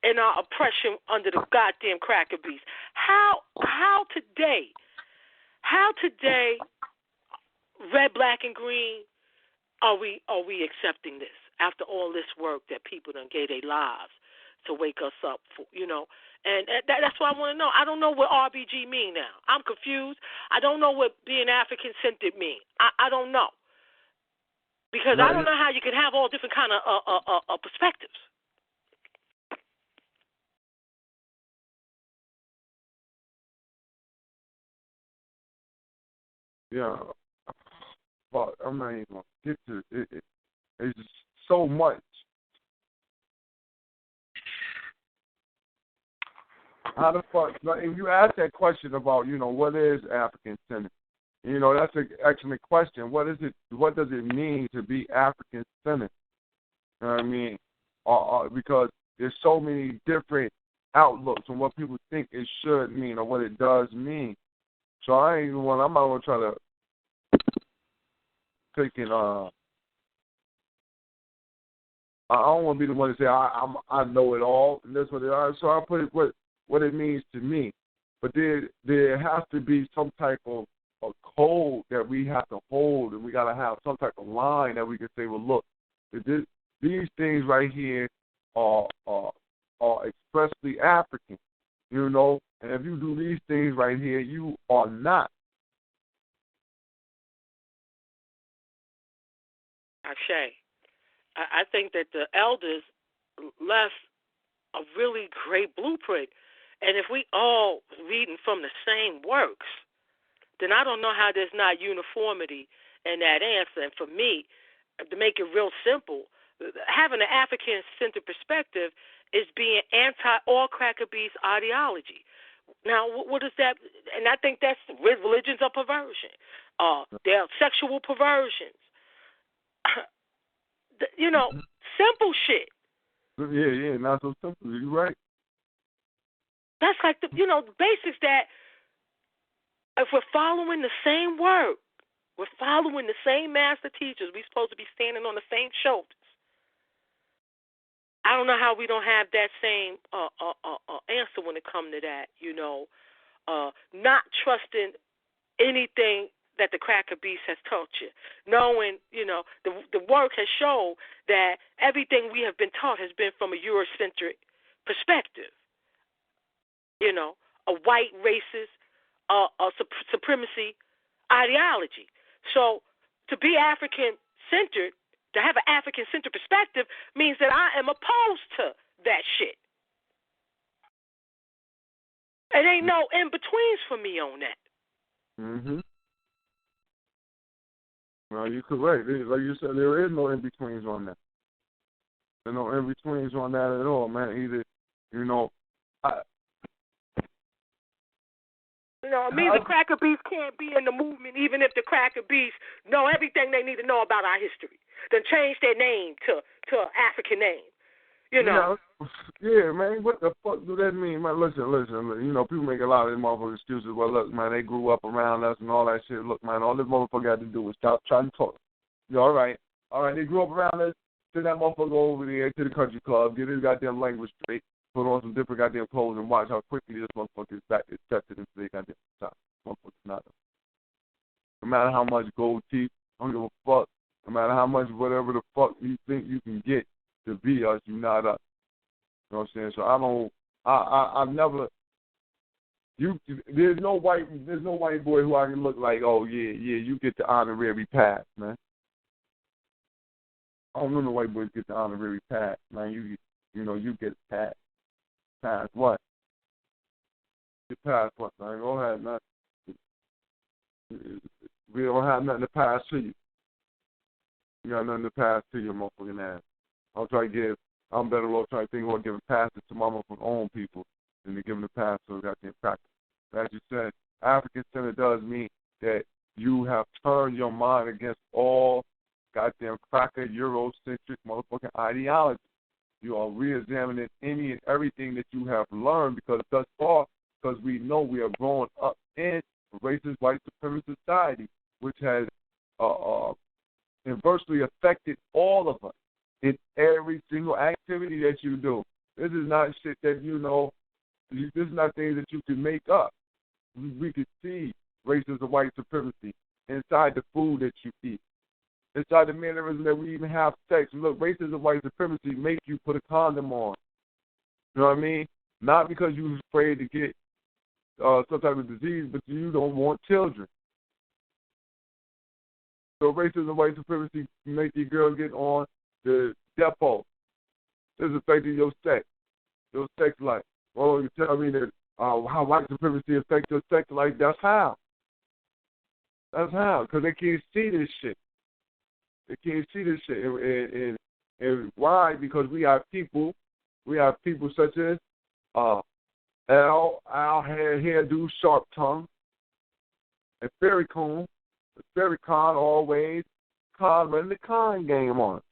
in our oppression under the goddamn cracker beast. How today, red, black, and green, are we accepting this after all this work that people done gave their lives to wake us up for, you know? And that's what I want to know. I don't know what RBG mean now. I'm confused. I don't know what being African-centered mean. I don't know. Because I don't know how you can have all different kind of perspectives. Yeah. But I'm not even going to get to it. It's just so much. How the fuck, if you ask that question about, what is African-centered? That's an excellent question. What does it mean to be African-centered? You know what I mean? Because there's so many different outlooks on what people think it should mean or what it does mean. So I'm not going to try to take it, I don't want to be the one to say I know it all, and that's what it is. So I put it what it means to me. But there has to be some type of a code that we have to hold, and we got to have some type of line that we can say, well, look, these things right here are expressly African, and if you do these things right here, you are not. Ashe. I think that the elders left a really great blueprint. And if we all reading from the same works, then I don't know how there's not uniformity in that answer. And for me, to make it real simple, having an African-centered perspective is being anti all cracker beast ideology. Now, what is that? And I think that's religions of perversion. There are sexual perversions. Simple shit. Yeah, not so simple. You're right. That's like the basics that if we're following the same word, we're following the same master teachers, we're supposed to be standing on the same shoulders. I don't know how we don't have that same answer when it comes to that, not trusting anything that the cracker beast has taught you, knowing, the work has shown that everything we have been taught has been from a Eurocentric perspective. A white racist, supremacy ideology. So to be African-centered, to have an African-centered perspective means that I am opposed to that shit. It ain't no in-betweens for me on that. Mm-hmm. Well, you're correct. Like you said, there is no in-betweens on that. There's no in-betweens on that at all, man. Either, the cracker beast can't be in the movement even if the cracker beast know everything they need to know about our history. Then change their name to an African name. Yeah, man. What the fuck do that mean, man? Listen. People make a lot of these motherfucking excuses. Well, look, man, they grew up around us and all that shit. Look, man, all this motherfucker had to do was stop trying to talk. All right. They grew up around us. Send that motherfucker over there to the country club, get his goddamn language straight, put on some different goddamn clothes, and watch how quickly this motherfucker is back accepted into their goddamn society. Motherfucker's not. No matter how much gold teeth, I don't give a fuck. No matter how much whatever the fuck you think you can get to be us, you not us. You know what I'm saying? So I've never. There's no white boy who I can look like. Oh yeah, you get the honorary pass, man. I don't know no white boys get the honorary pass, man. You get a pass. Pass what? You pass what, man? Go ahead, man. We don't have nothing to pass to you. You got nothing to pass to your motherfucking ass. I'm better off trying to think about giving passes to my motherfucking own people than to give them the pass to the goddamn practice. As you said, African-centered does mean that you have turned your mind against all goddamn cracker, Eurocentric motherfucking ideology. You are re-examining any and everything that you have learned because thus far, because we know we are growing up in a racist white supremacist society, which has inversely affected all of us in every single activity that you do. This is not shit that this is not things that you can make up. We can see racist and white supremacy inside the food that you eat. Inside the mannerism that we even have sex. Look, racism and white supremacy make you put a condom on. You know what I mean? Not because you're afraid to get some type of disease, but you don't want children. So racism and white supremacy make your girl get on the depot. This is affecting your sex life. Well, you tell me that how white supremacy affects your sex life, that's how. That's how, because they can't see this shit. They can't see this shit. And why? Because we have people such as Al hairdo, Sharp Tongue, and Fairy Cone. Fairy Con always running the con game on us.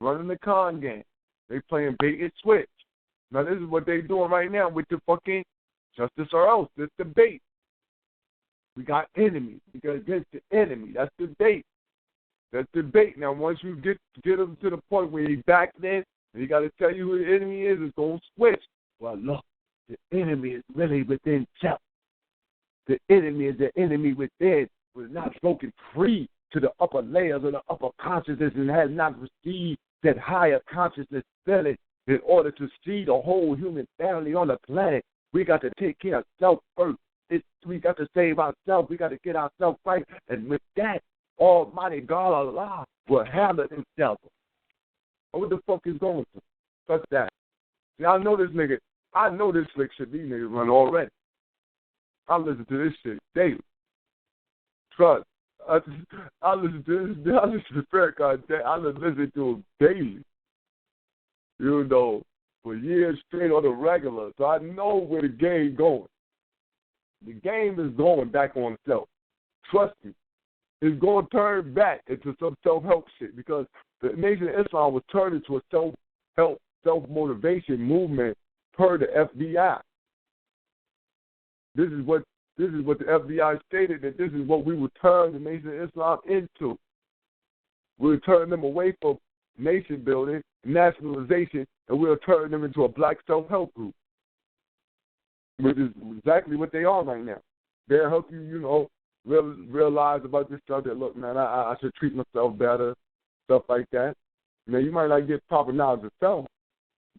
Running the con game. They playing bait and switch. Now this is what they doing right now with the fucking justice or else. This debate. We got enemies. We got against the enemy. That's debate. That's debate. Now once you get them to the point where he back in and he got to tell you who the enemy is, it's going to switch. Well, look, the enemy is really within self. The enemy is the enemy within. Was not broken free to the upper layers of the upper consciousness and has not received that higher consciousness feeling in order to see the whole human family on the planet. We got to take care of self first. We got to save ourselves. We got to get ourselves right. And with that, Almighty God Allah will handle himself. What the fuck is going to? Touch that. See, I know this nigga. I know this slick shit these niggas run already. I listen to this shit daily. Trust. I listen to this. I listen to Farrakhan. I listen to him daily. You know, for years straight on the regular. So I know where the game going. The game is going back on itself. Trust me. It's going to turn back into some self-help shit because the Nation of Islam was turned into a self-help, self-motivation movement per the FBI. This is what the FBI stated, that this is what we would turn the Nation of Islam into. We would turn them away from nation building, nationalization, and we'll turn them into a black self-help group, which is exactly what they are right now. They'll help you, realize about this stuff that, look, man, I should treat myself better, stuff like that. Now, you might not get proper knowledge of self.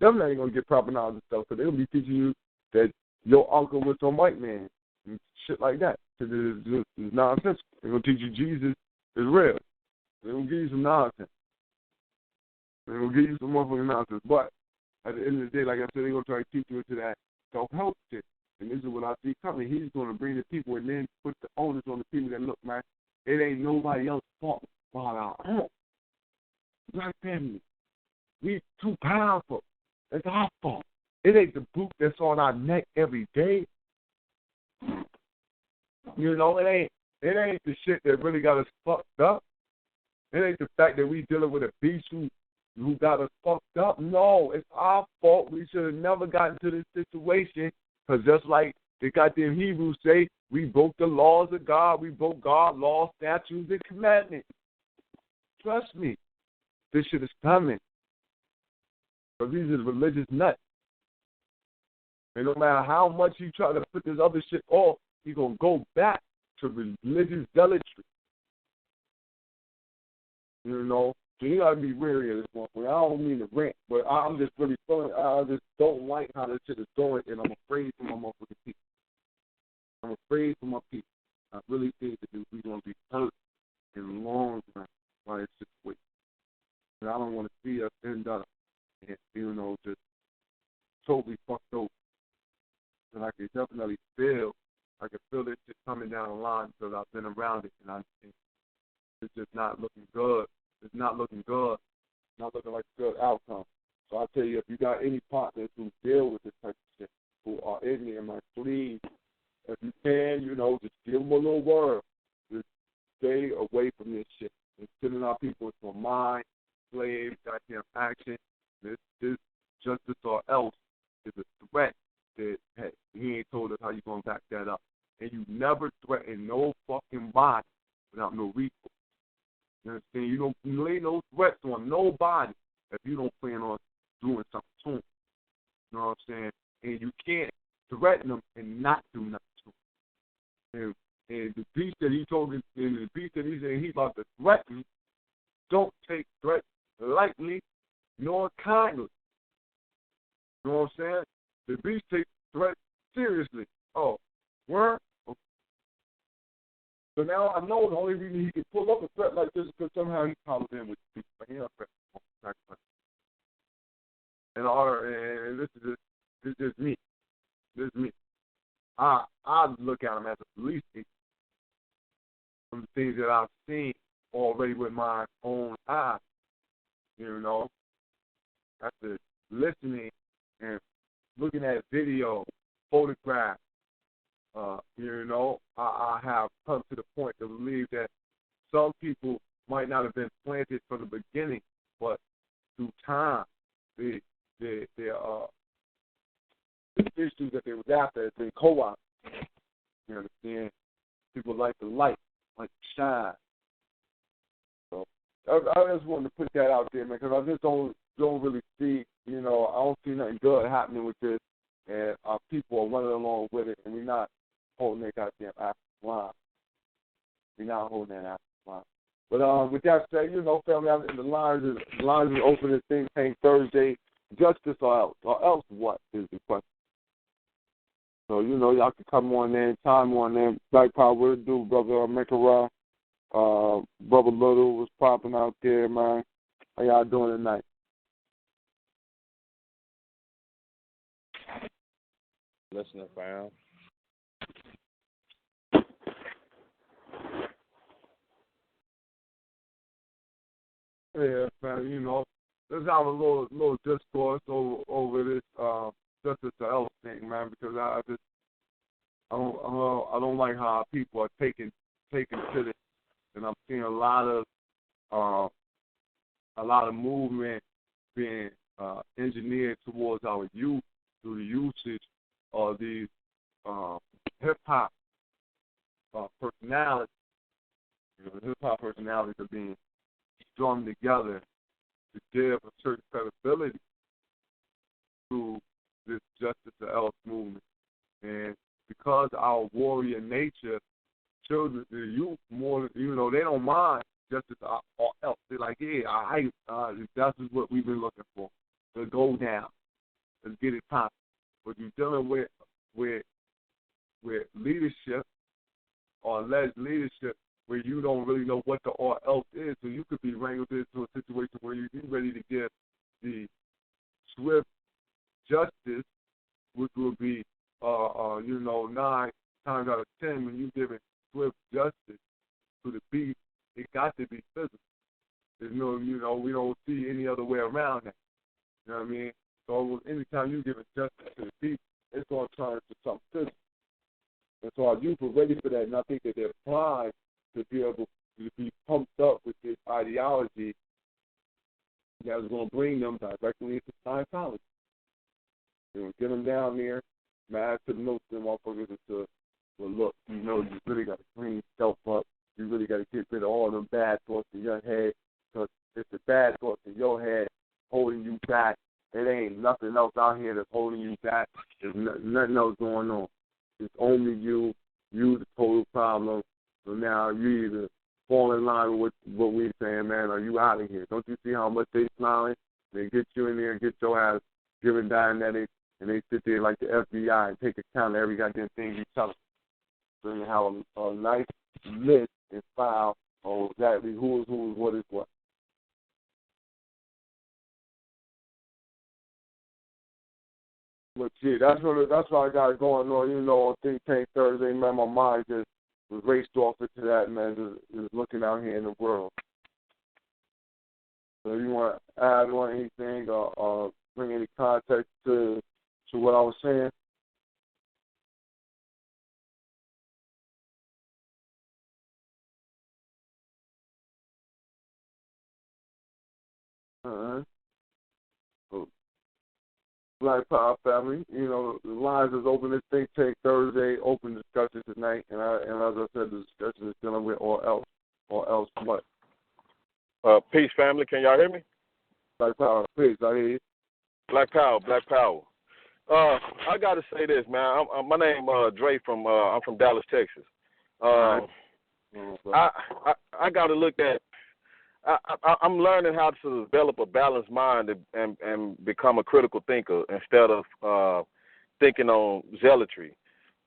Them ain't going to get proper knowledge of self, because they'll be teaching you that your uncle was some white man. And shit like that. Because it's nonsense. They're going to teach you Jesus is real. They're going to give you some nonsense. They're going to give you some motherfucking nonsense. But at the end of the day, like I said, they're going to try to teach you into that self-help shit. And this is what I see coming. He's going to bring the people and then put the onus on the people that, look, man, it ain't nobody else's fault but our own. Black family. We too powerful. It's our fault. It ain't the boot that's on our neck every day. It ain't the shit that really got us fucked up. It ain't the fact that we dealing with a beast who got us fucked up. No, it's our fault. We should have never gotten to this situation, because just like the goddamn Hebrews say, we broke the laws of God. We broke God's laws, statutes, and commandments. Trust me, this shit is coming. Because these are religious nuts. And no matter how much you try to put this other shit off, you're going to go back to religious zealotry. So you got to be wary of this one. I don't mean to rant, but I'm just really feeling, I just don't like how this shit is going, and I'm afraid for my motherfucking people. I'm afraid for my people. I really think that we're going to be hurt in the long run by this situation. And I don't want to see us end up, and, just totally fucked over. And I can definitely feel this shit coming down the line because I've been around it, and it's just not looking good. It's not looking good. It's not looking like a good outcome. So I tell you, if you got any partners who deal with this type of shit, who are ignorant, man, please, if you can, just give them a little word. Just stay away from this shit. It's sending our people into a mind, slave, goddamn action. This justice or else is a threat that, hey, he ain't told us how you going to back that up. And you never threaten no fucking body without no recourse. You understand? You lay no threats on nobody if you don't plan on doing something to them. You know what I'm saying? And you can't threaten them and not do nothing to them. And the beast that he told me, and the beast that he said he's about to threaten, don't take threats lightly nor kindly. You know what I'm saying? The beast takes threats seriously. Oh, where? So now I know the only reason he can pull up a threat like this is because somehow he called in with the people. And this is just me. This is me. I look at him as a police agent from the things that I've seen already with my own eyes, you know. After listening and looking at video, photographs, you know, I have come to the point to believe that some people might not have been planted from the beginning, but through time, the issues that they was after has been co-opted. You understand? People like the light, like the shine. So I just wanted to put that out there, man, because I just don't really see, you know, I don't see nothing good happening with this, and our people are running along with it, and we're not holding that goddamn African line. We're not holding that African line. But with that said, you know, family, the lines is open this Think Tank Thursday. Justice or else what is the question? So, you know, y'all can come on there, time on there. Black Power, what it do, brother? Mekara, Brother Little was popping out there, man. How y'all doing tonight? Listening, fam. Yeah, man, you know, let's have a little discourse over this justice or else thing, man, because I don't like how people are taking to this, and I'm seeing a lot of movement being engineered towards our youth through the usage of these hip hop personalities. You know, hip hop personalities are being strung together to give a certain credibility to this justice or else movement. And because our warrior nature, children, the youth, more, you know, they don't mind justice or else. They're like, yeah, that's what we've been looking for. To go down. Let's get it popping. But you're dealing with leadership or alleged leadership where you don't really know what the or else is, so you could be wrangled into a situation where you're ready to give the swift justice, which would be, 9 times out of 10, when you give it swift justice to the beast, it got to be physical. There's no, you know, we don't see any other way around that. You know what I mean? So anytime you give justice to the beast, it's going to turn into something physical. And so our youth are ready for that, and I think that they're primed to be able to be pumped up with this ideology that is going to bring them directly into Scientology. You know, get them down there, mad to the notes, them motherfuckers into, well, look, you know, you really got to clean yourself up. You really got to get rid of all them bad thoughts in your head, because it's the bad thoughts in your head holding you back. It ain't nothing else out here that's holding you back. There's nothing else going on. It's only you the total problem. So now you either fall in line with what we're saying, man, or you out of here. Don't you see how much they smiling? They get you in there and get your ass given Dianetics, and they sit there like the FBI and take account of every goddamn thing you tell them. So you have a nice list and file on exactly who is who, what is what. But yeah, that's what I got going on, you know, on Think Tank Thursday, man. My mind just was raced off into that, man, just looking out here in the world. So you want to add on anything or bring any context to what I was saying? So, Black Power family, you know, the lines is open this Think Tank Thursday, open discussion tonight, and as I said, the discussion is dealing with or else what? Peace, family. Can y'all hear me? Black Power, peace. I hear you. Black Power. I got to say this, man. My name Dre I'm from Dallas, Texas. I got to look at. I'm learning how to develop a balanced mind and become a critical thinker instead of thinking on zealotry.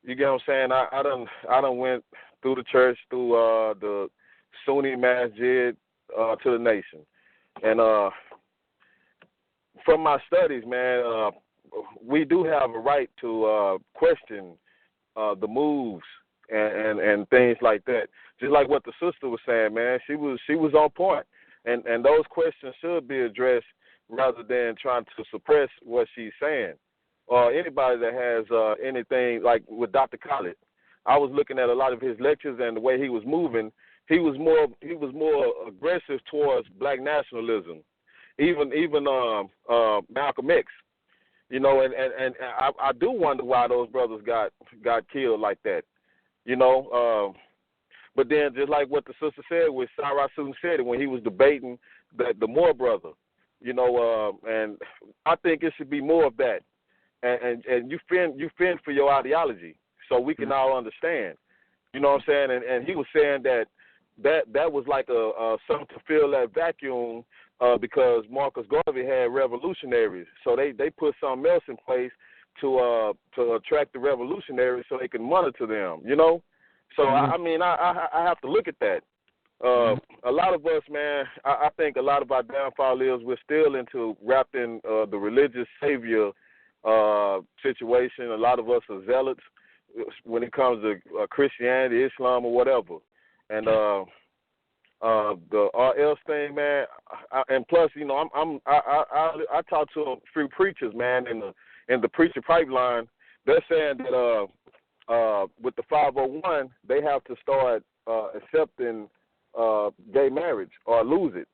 You get what I'm saying? I done went through the church, through the Sunni Masjid to the nation, and from my studies, man, we do have a right to question the moves and things like that. Just like what the sister was saying, man, she was on point, and those questions should be addressed rather than trying to suppress what she's saying. Or anybody that has anything like with Dr. Khaled, I was looking at a lot of his lectures and the way he was moving. He was more aggressive towards black nationalism, even Malcolm X. You know, and I do wonder why those brothers got killed like that. You know, but then just like what the sister said, with Sarah Susan said it when he was debating the Moore brother. You know, and I think it should be more of that. And you fend for your ideology, so we can all understand. You know what I'm saying? And he was saying that was like a something to fill that vacuum because Marcus Garvey had revolutionaries, so they put something else in place to attract the revolutionaries so they can monitor them. You know, so I mean I have to look at that. A lot of us, man, I think a lot of our downfall is we're still wrapped in the religious savior situation. A lot of us are zealots when it comes to Christianity, Islam, or whatever. And the RLs thing, man, and plus, you know, I talk to a few preachers, man, in the preacher pipeline. They're saying that with the 501, they have to start accepting gay marriage or lose it.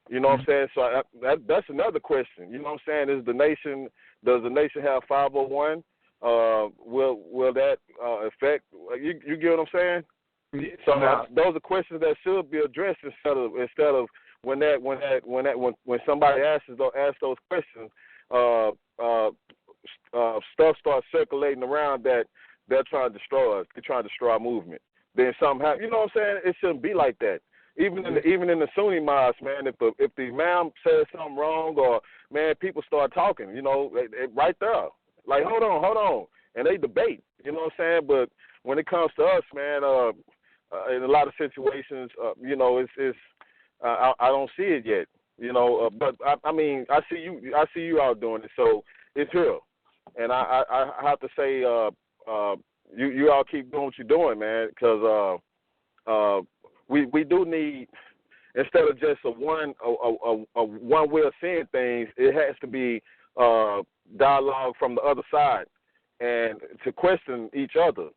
You know what I'm saying? So that's another question. You know what I'm saying? Does the nation have 501? Will that affect? You get what I'm saying? So those are questions that should be addressed instead of when somebody asks those questions, stuff starts circulating around that they're trying to destroy us. They're trying to destroy our movement. Then something happens. You know what I'm saying? It shouldn't be like that. Even in the Sunni mosque, man, if the imam says something wrong, or man, people start talking, you know, right there, like hold on, and they debate. You know what I'm saying? But when it comes to us, man, in a lot of situations, you know, it's I don't see it yet. You know, but I mean, I see you out doing it, so it's here, and I have to say, you all keep doing what you're doing, man, because we do need, instead of just a one way of seeing things, it has to be dialogue from the other side and to question each other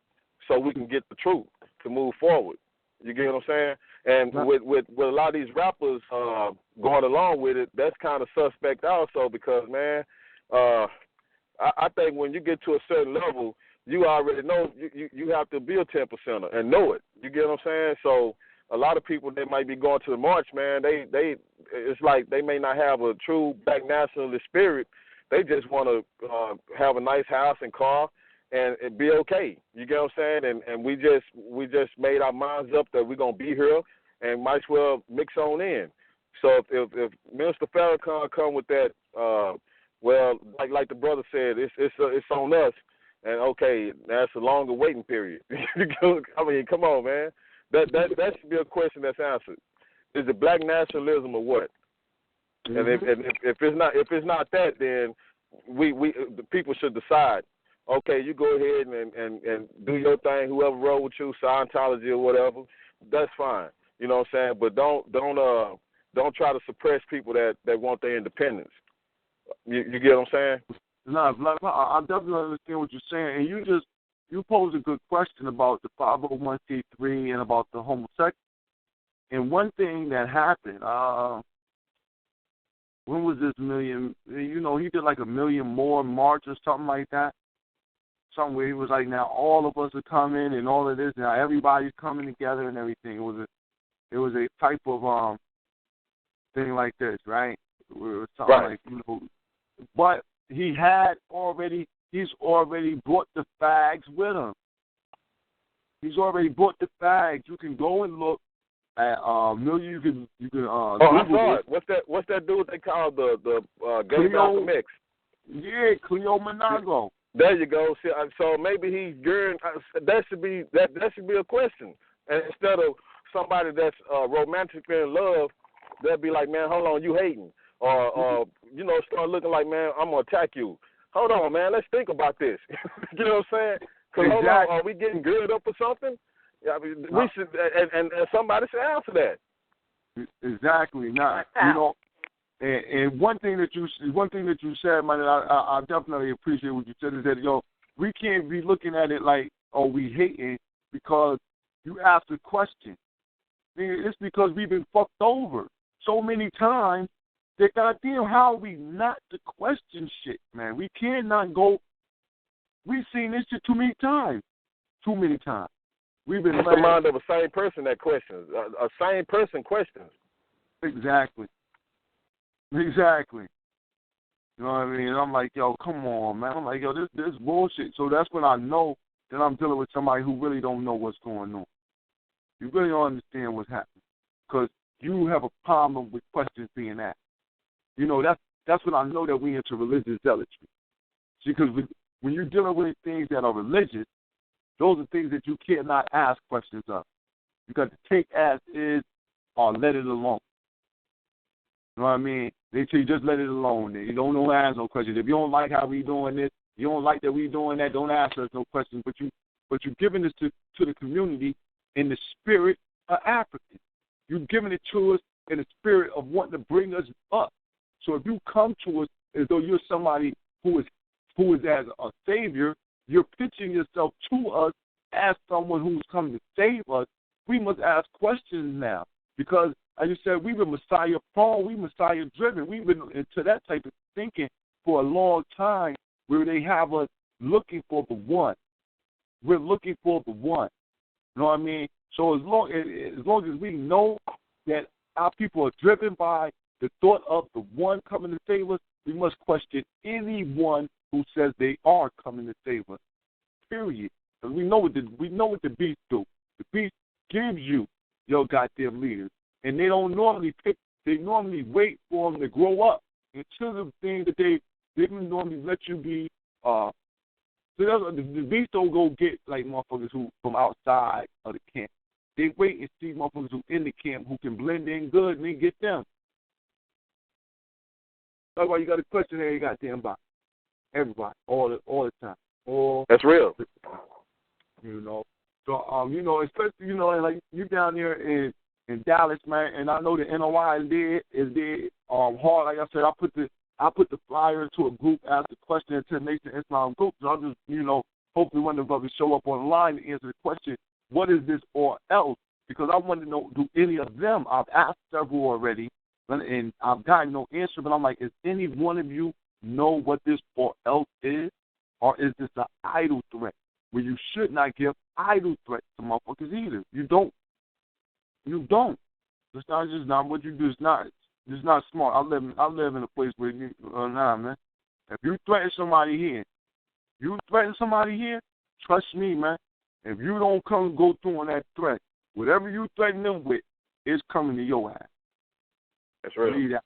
so we can get the truth to move forward. You get what I'm saying? And with a lot of these rappers going along with it, that's kind of suspect also because, man, I think when you get to a certain level, you already know you have to be a 10%er and know it. You get what I'm saying? So a lot of people that might be going to the march, man, they it's like they may not have a true black nationalist spirit. They just want to have a nice house and car and be okay. You get what I'm saying? And we just made our minds up that we're gonna be here and might as well mix on in. So if Minister Farrakhan come with that, well, like the brother said, it's on us. And okay, that's a longer waiting period. I mean, come on, man. That should be a question that's answered. Is it black nationalism or what? Mm-hmm. And if it's not that, then the people should decide. Okay, you go ahead and do your thing. Whoever roll with you, Scientology or whatever, that's fine. You know what I'm saying? But don't try to suppress people that want their independence. You get what I'm saying? No, I definitely understand what you're saying, and you posed a good question about the 501c3 and about the homosexual. And one thing that happened, when was this million? You know, he did like a Million More march or something like that. Somewhere he was like, now all of us are coming and all of this. Now everybody's coming together and everything. It was a type of thing like this, right? It was something right. Like, you know, but he's already brought the fags with him. He's already brought the fags. You can go and look at you can I saw it. What's that dude they call the gay Malcolm X? Yeah, Cleo Monago. There you go. So maybe he's gearing. That should be a question. And instead of somebody that's romantically in love, they'll be like, man, hold on, you hating, or you know, start looking like, man, I'm gonna attack you. Hold on, man, let's think about this. You know what I'm saying? Because hold on, are we getting geared up for something? I mean, we should, and somebody should answer that. Exactly. Not, you know. And one thing that you said, man, I definitely appreciate what you said, is that, yo, we can't be looking at it like, oh, we hating because you asked a question. It's because we've been fucked over so many times that, goddamn, how are we not to question shit, man? We cannot go. We've seen this shit too many times. We've been. It's the mind of a same person that questions. A same person questions. Exactly. You know what I mean? And I'm like, yo, come on, man. I'm like, yo, this bullshit. So that's when I know that I'm dealing with somebody who really don't know what's going on. You really don't understand what's happening because you have a problem with questions being asked. You know, that's when I know that we into religious zealotry. See, because when you're dealing with things that are religious, those are things that you cannot ask questions of. You got to take as is or let it alone. You know what I mean? They tell you just let it alone. You don't know ask no questions. If you don't like how we doing this, you don't like that we doing that, don't ask us no questions. But you're giving this to the community in the spirit of African. You're giving it to us in the spirit of wanting to bring us up. So if you come to us as though you're somebody who is as a savior, you're pitching yourself to us as someone who's coming to save us. We must ask questions now because, as you said, we've been Messiah-prone, we Messiah-driven. We've been into that type of thinking for a long time where they have us looking for the one. We're looking for the one. You know what I mean? So as long as we know that our people are driven by the thought of the one coming to save us, we must question anyone who says they are coming to save us. Period. Because we know what the beast do. The beast gives you your goddamn leaders. And they don't normally pick. They normally wait for them to grow up until the thing that they didn't normally let you be. So the beast don't go get like motherfuckers who from outside of the camp. They wait and see motherfuckers who in the camp who can blend in good and then get them. That's why you got to question every goddamn body, everybody, all the time. That's real. You know. So you know, especially like you down there in Dallas, man, and I know the NOI is dead hard. Like I said, I put the flyer into a group, ask the question into the Nation Islam group. So I'm just, hopefully one of the brothers show up online to answer the question, what is this or else? Because I want to know, do any of them, I've asked several already, and I've gotten no answer, but I'm like, is any one of you know what this or else is? Or is this an idle threat? Where you should not give idle threats to motherfuckers either. You don't. It's not what you do. It's not smart. I live in a place where man. If you threaten somebody here, trust me, man. If you don't go through on that threat, whatever you threaten them with is coming to your ass. That's real.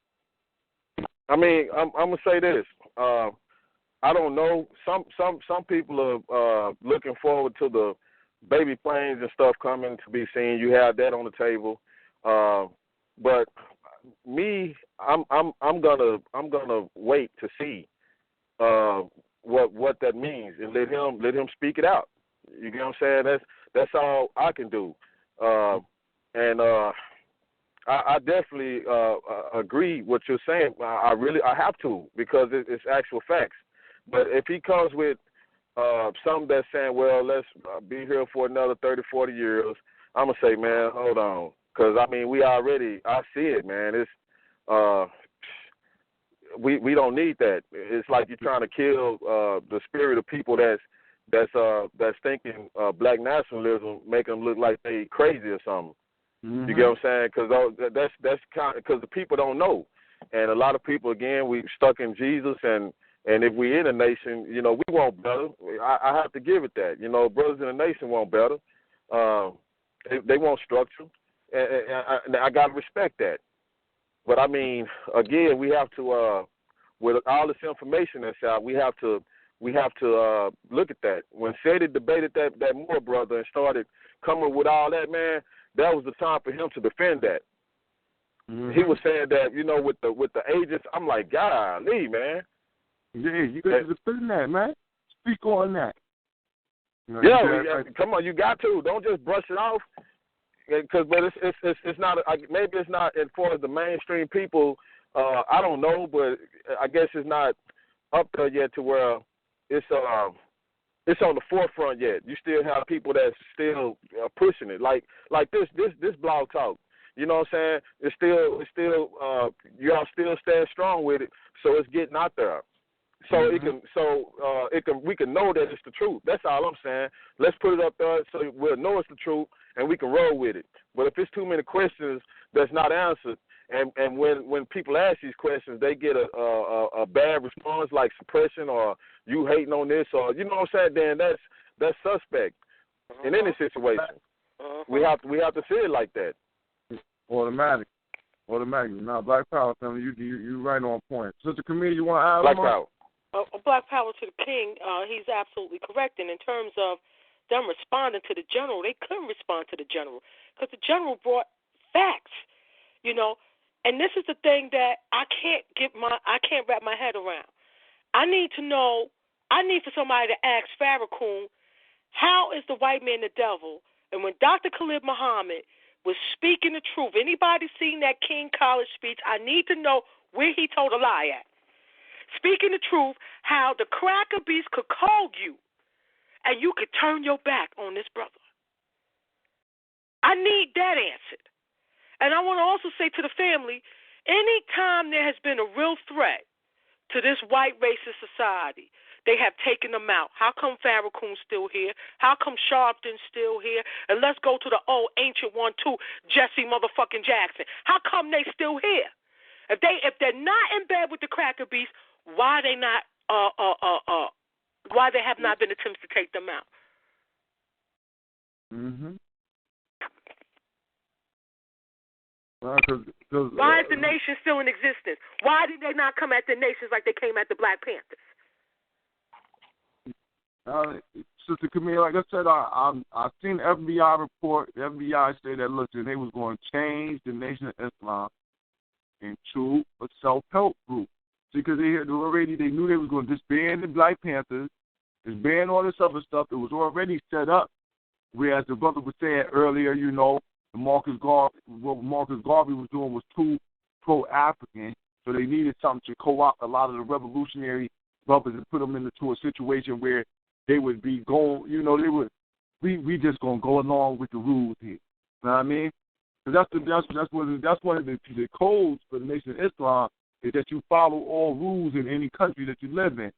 I mean, I'm gonna say this. I don't know. Some people are looking forward to the baby planes and stuff coming to be seen. You have that on the table, but me, I'm gonna wait to see what that means and let him speak it out. You get what I'm saying? That's all I can do, and I definitely agree what you're saying. I have to because it's actual facts. But if he comes with something that's saying, well, let's be here for another 30, 40 years, I'm going to say, man, hold on. Because, I mean, I see it, man. It's we don't need that. It's like you're trying to kill the spirit of people that's thinking black nationalism, make them look like they crazy or something. Mm-hmm. You get what I'm saying? Because that's kind of because the people don't know. And a lot of people, again, we stuck in Jesus and if we in a nation, we want better. I have to give it that. Brothers in the nation want better. They want structure. And I got to respect that. But, I mean, again, we have to, with all this information that's out, we have to look at that. When Sadie debated that Moore brother and started coming with all that, man, that was the time for him to defend that. Mm-hmm. He was saying that, with the agents, I'm like, golly, man. Yeah, you got to defend that, man. Speak on that. Come on, you got to. Don't just brush it off. But it's not. Maybe it's not as far as the mainstream people. I don't know, but I guess it's not up there yet to where it's on the forefront yet. You still have people that's still pushing it, like this blog talk. You know what I'm saying? It's still y'all still stand strong with it, so it's getting out there. So we can know that it's the truth. That's all I'm saying. Let's put it up there so we'll know it's the truth and we can roll with it. But if it's too many questions that's not answered, and when people ask these questions, they get a bad response like suppression or you hating on this or you know what I'm saying, then that's suspect in any situation. We have to see it like that. Automatic. Now, Black Power family, you right on point. Sister Camille, you want to add Black Power? Black Power to the King. He's absolutely correct. And in terms of them responding to the general, they couldn't respond to the general because the general brought facts, you know. And this is the thing that I can't wrap my head around. I need for somebody to ask Farrakhan, how is the white man the devil? And when Dr. Khalid Muhammad was speaking the truth, anybody seen that King College speech, I need to know where he told a lie at. Speaking the truth, how the cracker beast could call you and you could turn your back on this brother. I need that answered. And I want to also say to the family, anytime there has been a real threat to this white racist society, they have taken them out. How come Farrakhan's still here? How come Sharpton's still here? And let's go to the old ancient one too, Jesse motherfucking Jackson. How come they still here? If they're not in bed with the cracker beast, why they not why there have not been attempts to take them out? Mhm. Why is the nation still in existence? Why did they not come at the nations like they came at the Black Panthers? Sister Camille, like I said, I've seen the FBI report. The FBI said that, listen, they was going to change the Nation of Islam into a self-help group. Because they knew they was going to disband the Black Panthers, disband all this other stuff that was already set up. Whereas the brother was saying earlier, you know, what Marcus Garvey was doing was too pro-African, so they needed something to co-opt a lot of the revolutionary brothers and put them into a situation where they would be going, you know, we just gonna go along with the rules here. You know what I mean? Because that's one of the codes for the Nation of Islam is that you follow all rules in any country that you live in.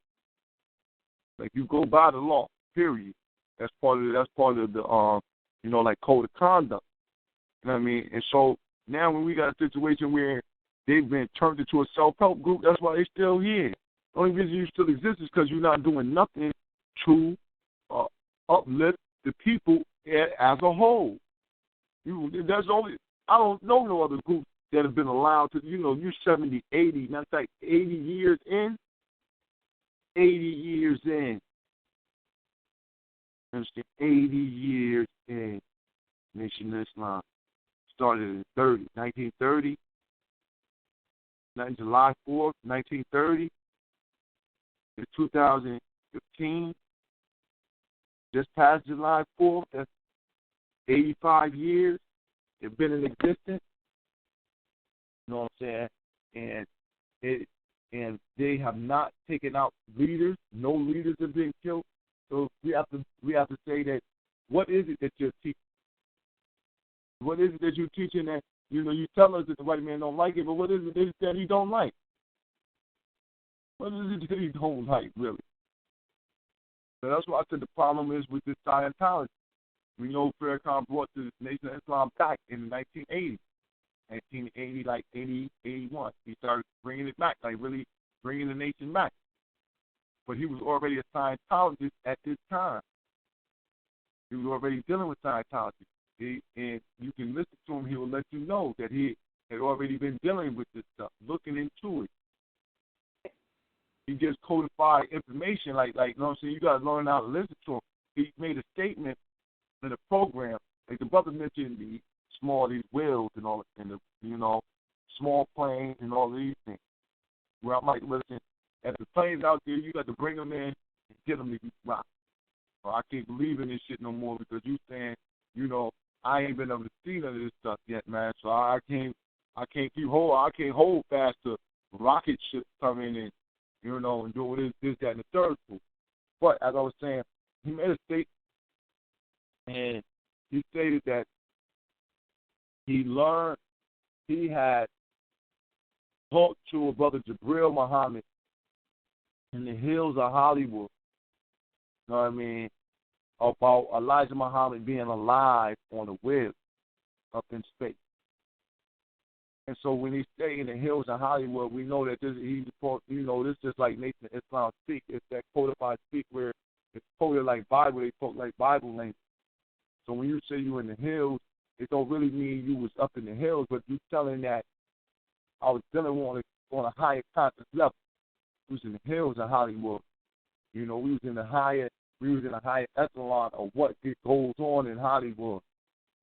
Like you go by the law. Period. That's part of the you know, like code of conduct. You know what I mean? And so now when we got a situation where they've been turned into a self-help group, that's why they're still here. The only reason you still exist is because you're not doing nothing to uplift the people as a whole. I don't know no other group that have been allowed to, you know, you're 70, 80, that's like 80 years in. 80 years in. Understand? 80 years in. Nation of Islam started in 1930. July 4th, 1930. In 2015, just past July 4th, that's 85 years. They've been in existence. You know what I'm saying? And they have not taken out leaders. No leaders have been killed. So we have to say that what is it that you're teaching? What is it that you're teaching that, you know, you tell us that the white man don't like it, but what is it that he don't like? What is it that he don't like, really? So that's why I said the problem is with this Scientology. We know Farrakhan brought the Nation of Islam back in the 1980s. 1980, like 80, 81. He started bringing it back, like really bringing the nation back. But he was already a Scientologist at this time. He was already dealing with Scientology. And you can listen to him, he will let you know that he had already been dealing with this stuff, looking into it. He just codified information, like you know what I'm saying? You got to learn how to listen to him. He made a statement in the program, like the brother mentioned these wheels and all, and the, you know, small planes and all these things. Where I'm like, listen, if the planes out there, you got to bring them in and get them to be rocked. Or I can't believe in this shit no more because you saying, you know, I ain't been able to see none of this stuff yet, man. So I can't hold fast to rocket ships coming and, you know, and doing this, that, and the third. But as I was saying, he made a statement, and he stated that he had talked to a brother Jabril Muhammad in the hills of Hollywood, you know what I mean, about Elijah Muhammad being alive on the web up in space. And so when he stay in the hills of Hollywood, we know that this is just like Nathan Islam speak. It's that codified speak where it's quoted like Bible, they quote like Bible language. So when you say you in the hills, it don't really mean you was up in the hills, but you telling that I was dealing on a higher conscious level. We was in the hills of Hollywood. You know, we was in a higher echelon of what goes on in Hollywood.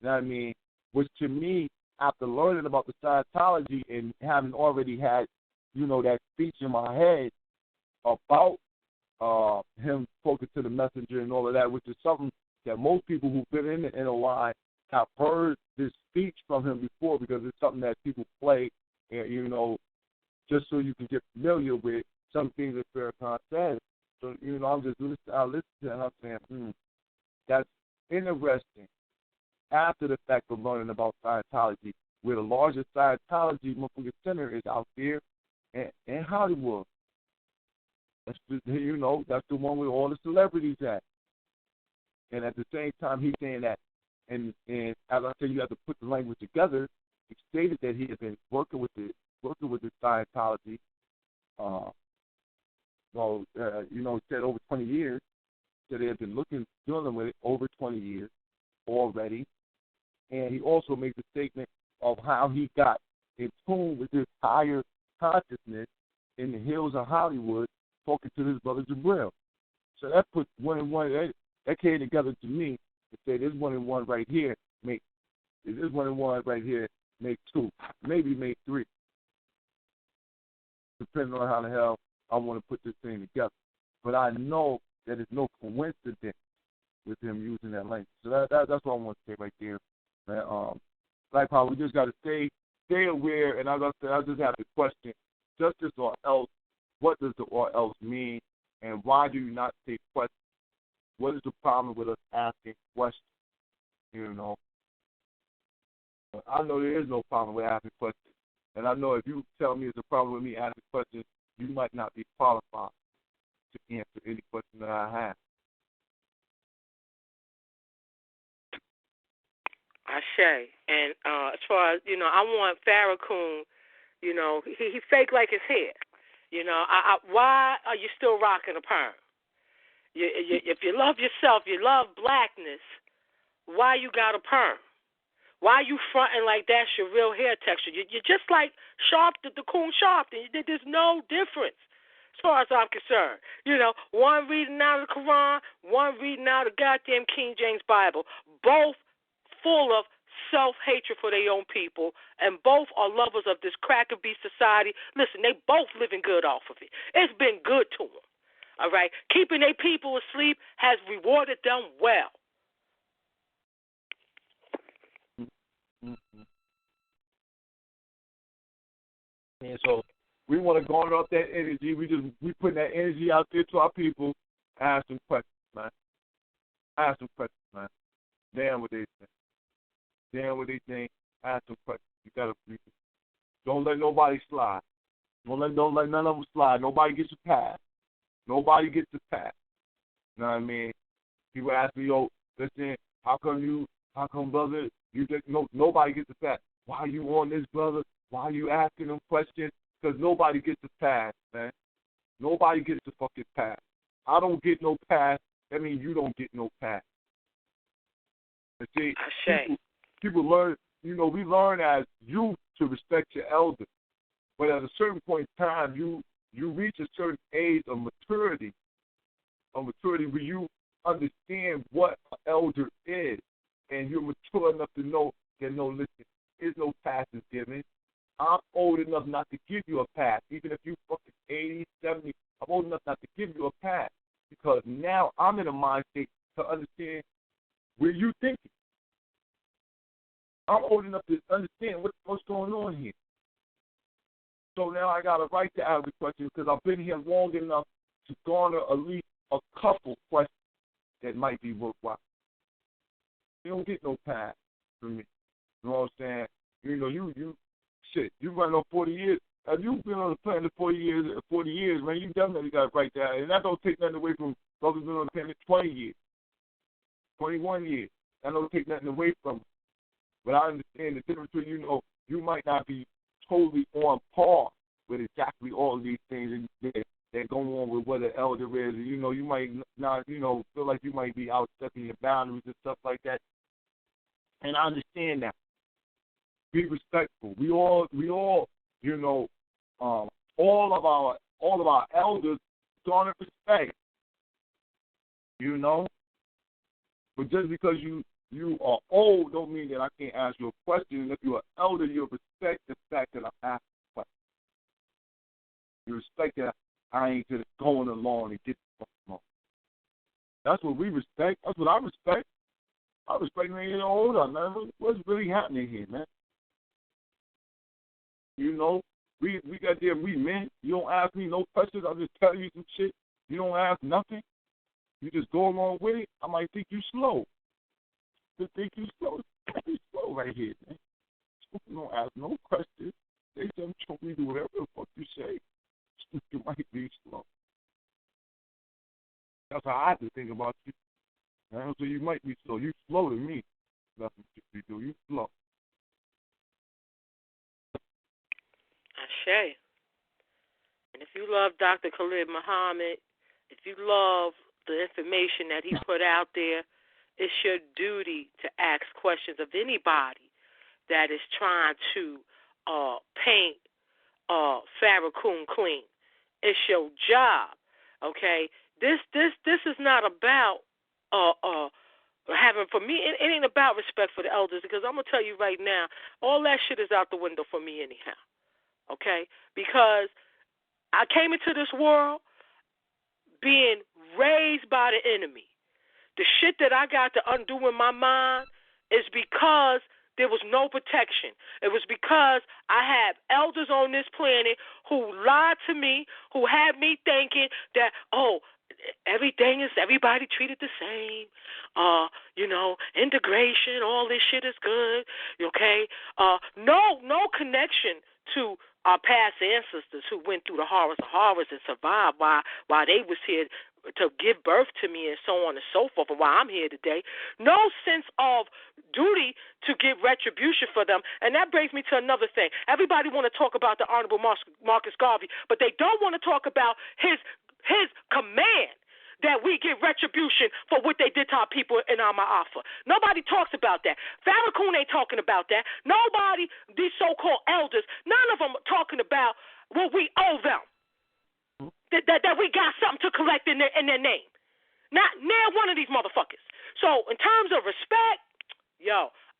You know what I mean? Which to me, after learning about the Scientology and having already had, you know, that speech in my head about him talking to the messenger and all of that, which is something that most people who've been in the NOI have heard this speech from him before because it's something that people play, you know, just so you can get familiar with some things that Farrakhan says. So, you know, I'm just listening to it and I'm saying, that's interesting. After the fact of learning about Scientology, where the largest Scientology motherfucking center is out there in Hollywood. That's the one where all the celebrities at. And at the same time, he's saying that, and as I said, you have to put the language together. He stated that he had been working with the Scientology. He said over 20 years. So they had been dealing with it over 20 years already. And he also made the statement of how he got in tune with this higher consciousness in the hills of Hollywood, talking to his brother Jabril. So that put one and one. That came together to me to say this one and one right here make two, maybe make three, depending on how the hell I want to put this thing together. But I know that it's no coincidence with him using that language. So that's what I want to say right there. Like how we just got to stay aware. And as I said, I just have the question: justice or else? What does the or else mean? And why do you not say question? What is the problem with us asking questions? You know, I know there is no problem with asking questions, and I know if you tell me there's a problem with me asking questions, you might not be qualified to answer any question that I have. Ashe. And as far as, you know, I want Farrakhan, you know, he fake like his hair. You know, why are you still rocking a perm? If you love yourself, you love blackness, why you got a perm? Why you fronting like that's your real hair texture? You're just like the Coon Sharpton. There's no difference as far as I'm concerned. You know, one reading out of the Quran, one reading out of the goddamn King James Bible, both full of self-hatred for their own people, and both are lovers of this cracker beast society. Listen, they both living good off of it. It's been good to them. All right? Keeping their people asleep has rewarded them well. Mm-hmm. And so we want to garner up that energy. We putting that energy out there to our people. Ask them questions, man. Ask them questions, man. Damn what they think. Ask them questions. You gotta don't let nobody slide. Don't let none of them slide. Nobody gets a pass. You know what I mean? People ask me, listen, how come, brother, you just nobody gets a pass. Why are you on this, brother? Why are you asking them questions? Because nobody gets a pass, man. Nobody gets a fucking pass. I don't get no pass. That means you don't get no pass. And see, people learn, we learn as youth to respect your elders. But at a certain point in time, you reach a certain age of maturity where you understand what an elder is. And you're mature enough to know that, listen, there's no passes given. I'm old enough not to give you a pass. Even if you fucking 80, 70, I'm old enough not to give you a pass. Because now I'm in a mind state to understand where you thinking. I'm old enough to understand what's going on here. So now I got a right to ask the question because I've been here long enough to garner at least a couple questions that might be worthwhile. You don't get no pass from me. You know what I'm saying? You know, you run on 40 years. If you've been on the planet 40 years, man, you definitely got a right to ask. And that don't take nothing away from brothers been on the planet 20 years, 21 years. That don't take nothing away from them. But I understand the difference between, you know, you might not be totally on par with exactly all of these things that go on with what an elder is. You know, you might not, you know, feel like you might be outstepping your boundaries and stuff like that. And I understand that. Be respectful. We all, you know, all of our elders garner respect. You know, but just because you are old don't mean that I can't ask you a question. And if you're an elder, you respect the fact that I'm asking a question. You respect that I ain't just going along and get the fuck on. That's what we respect. That's what I respect. I respect when you're older, man. What's really happening here, man? You know, we got there, we men. You don't ask me no questions. I'll just tell you some shit. You don't ask nothing. You just go along with it. I might think you slow. Just think you slow. You slow right here, man. You don't ask no questions. They just choke me to whatever the fuck you say. You might be slow. That's how I have to think about you. So you might be slow. You slow to me. That's what you do. You slow. Ashe. And if you love Dr. Khalid Muhammad, if you love the information that he put out there, it's your duty to ask questions of anybody that is trying to paint Farrakhan clean. It's your job, okay? This is not about having, for me, it ain't about respect for the elders, because I'm gonna tell you right now, all that shit is out the window for me anyhow, okay? Because I came into this world being raised by the enemy. The shit that I got to undo in my mind is because there was no protection. It was because I had elders on this planet who lied to me, who had me thinking that, everybody treated the same. Integration, all this shit is good. Okay? No connection to our past ancestors who went through the horrors and survived while they was here to give birth to me and so on and so forth, and why I'm here today. No sense of duty to give retribution for them. And that brings me to another thing. Everybody want to talk about the Honorable Marcus Garvey, but they don't want to talk about his command that we give retribution for what they did to our people in our Ma'afa. Nobody talks about that. Farrakhan ain't talking about that. Nobody, these so-called elders, none of them are talking about what we owe them. That we got something to collect in their name. Not one of these motherfuckers. So in terms of respect,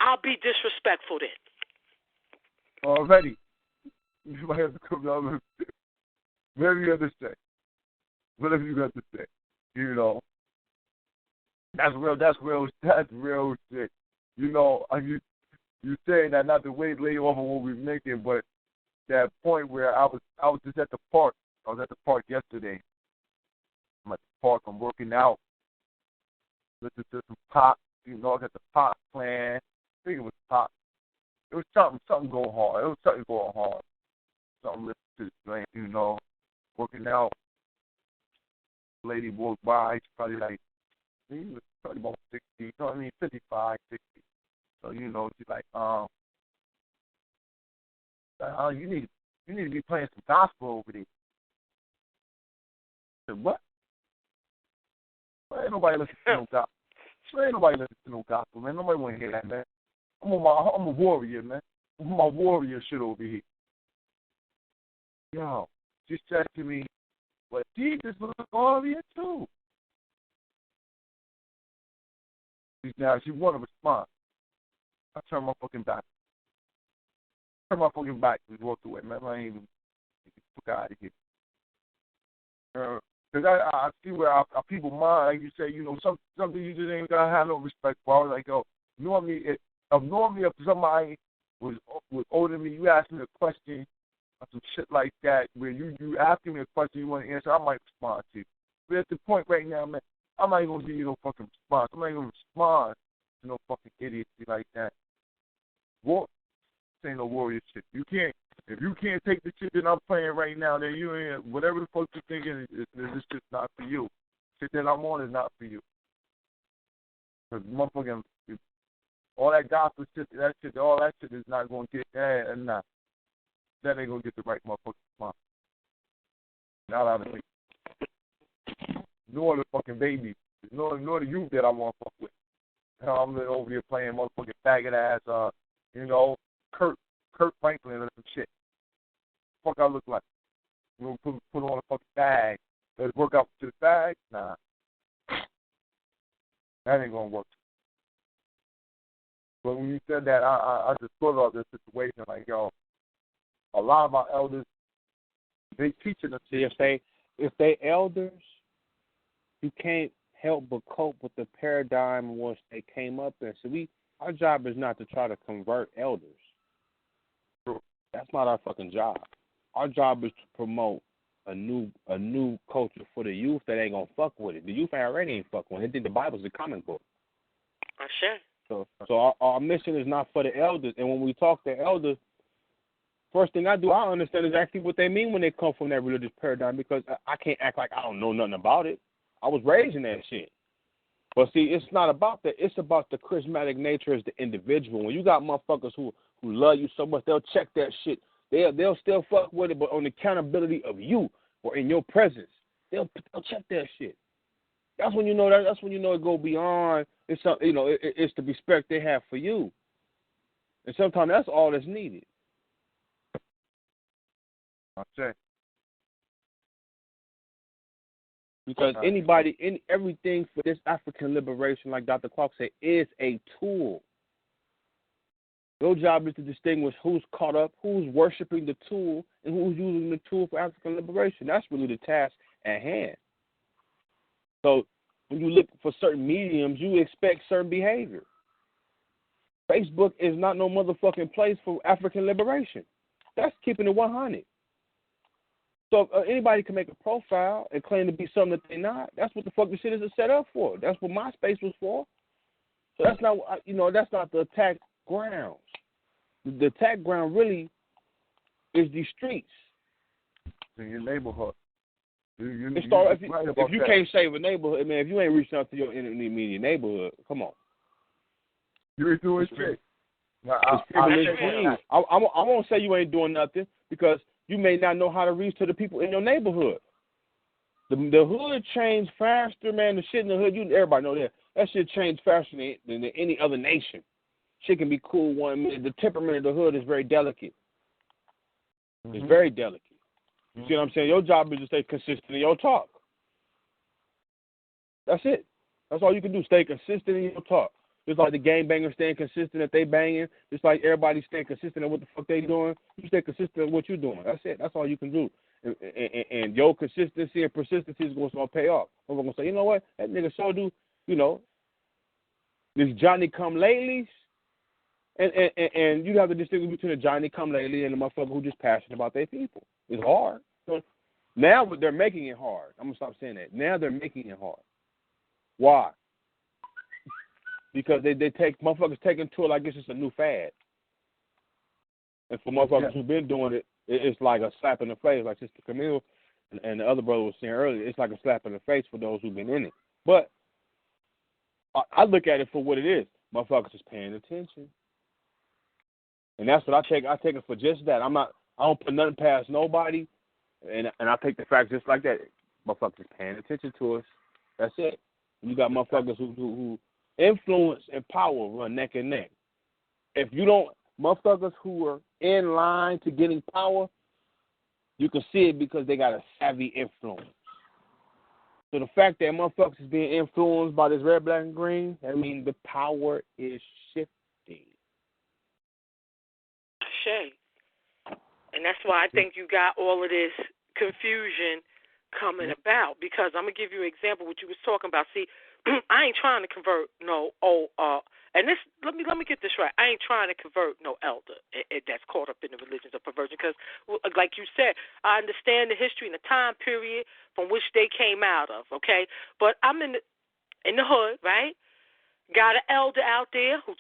I'll be disrespectful then. Already. You might have to come down. Whatever you have to say. Whatever you got to say. You know. That's real shit. You know, you saying that not to lay off on what we're making, but that point where I was just at the park. I was at the park yesterday. I'm at the park. I'm working out. Listening to some pop. You know, I got the pop playing. I think it was pop. It was something going hard. It was something going hard. Something listening to the drink, you know, working out. Lady walked by. She's probably like, he was probably about 60. You know what I mean? 55, 60. So, you know, she's like, you need to be playing some gospel over there. What? Well, ain't nobody listen to no gospel. Ain't nobody listen to no gospel, man. Nobody want to hear that, man. I'm a warrior, man. I'm my warrior shit over here. Yo, she said to me, well, Jesus was a warrior too. She want to respond. I turned my fucking back. And walked away, man. I ain't even took her out of here. Because I see where our people mind, like you say, you know, something you just ain't gonna have no respect for. I was like, yo, normally if somebody was older than me, you ask me a question or some shit like that, where you asking me a question you want to answer, I might respond to you. But at the point right now, man, I'm not even gonna give you no fucking response. I'm not even gonna respond to no fucking idiocy like that. War, this ain't no warrior shit. If you can't take the shit that I'm playing right now, then you ain't, whatever the fuck you thinking, this shit's not for you. Shit that I'm on is not for you. Because motherfucking, all that gospel shit, all that shit is not going to get, nah. That ain't going to get the right motherfucking response. Not out of me. Nor the fucking babies. Nor the youth that I want to fuck with. I'm over here playing motherfucking faggot ass, Kurt Franklin or some shit. Fuck I look like? You gonna put on a fucking bag. Let's work out to the bag? Nah. That ain't gonna work. But when you said that, I just thought about this situation like, yo, a lot of our elders, they teaching us. See, if they elders, you can't help but cope with the paradigm in which they came up in. So our job is not to try to convert elders. True. That's not our fucking job. Our job is to promote a new culture for the youth that ain't gonna fuck with it. The youth already ain't fucking with it. They think the Bible's a comic book. Sure. So our mission is not for the elders. And when we talk to elders, first thing I understand exactly what they mean when they come from that religious paradigm, because I can't act like I don't know nothing about it. I was raised in that shit. But see, it's not about that. It's about the charismatic nature as the individual. When you got motherfuckers who love you so much, they'll check that shit. They'll still fuck with it, but on the accountability of you or in your presence, they'll check that shit. That's when you know that. That's when you know it go beyond. It's something, it's the respect they have for you, and sometimes that's all that's needed. Okay. Because everything for this African liberation, like Dr. Clark said, is a tool. Your job is to distinguish who's caught up, who's worshiping the tool, and who's using the tool for African liberation. That's really the task at hand. So when you look for certain mediums, you expect certain behavior. Facebook is not no motherfucking place for African liberation. That's keeping it 100. So anybody can make a profile and claim to be something that they're not. That's what the fuck this shit is set up for. That's what MySpace was for. So that's not, that's not the attack grounds. The attack ground really is the streets. In your neighborhood. If you can't save a neighborhood, man, if you ain't reaching out to your intermediate neighborhood, come on. You're doing shit. I won't say you ain't doing nothing, because you may not know how to reach to the people in your neighborhood. The hood changed faster, man. The shit in the hood, everybody know that. That shit changed faster than any other nation. Shit can be cool 1 minute. The temperament of the hood is very delicate. Mm-hmm. It's very delicate. You see what I'm saying? Your job is to stay consistent in your talk. That's it. That's all you can do. Stay consistent in your talk. Just like the gangbangers staying consistent that they banging. Just like everybody staying consistent in what the fuck they doing. You stay consistent in what you're doing. That's it. That's all you can do. And your consistency and persistency is going to pay off. I'm going to say, you know what? That nigga sure do, this Johnny come latelys. And you have to distinguish between a Johnny come lately and a motherfucker who just passionate about their people. It's hard. So now they're making it hard. I'm going to stop saying that. Now they're making it hard. Why? Because they take motherfuckers taking to it like it's just a new fad. And for motherfuckers who've been doing it, it's like a slap in the face, like Sister Camille and the other brother was saying earlier. It's like a slap in the face for those who've been in it. But I look at it for what it is. Motherfuckers is paying attention. And that's what I take. I take it for just that. I don't put nothing past nobody, and I take the facts just like that. Motherfuckers paying attention to us. That's it. You got motherfuckers who influence and power run neck and neck. If you don't, motherfuckers who are in line to getting power, you can see it because they got a savvy influence. So the fact that motherfuckers is being influenced by this red, black, and green, that means the power is shifting. And that's why I think you got all of this confusion coming about, because I'm gonna give you an example what you was talking about. See, I ain't trying to convert no and this let me get this right. I ain't trying to convert no elder that's caught up in the religions of perversion, because like you said, I understand the history and the time period from which they came out of. Okay, but I'm in the hood, right? Got an elder out there who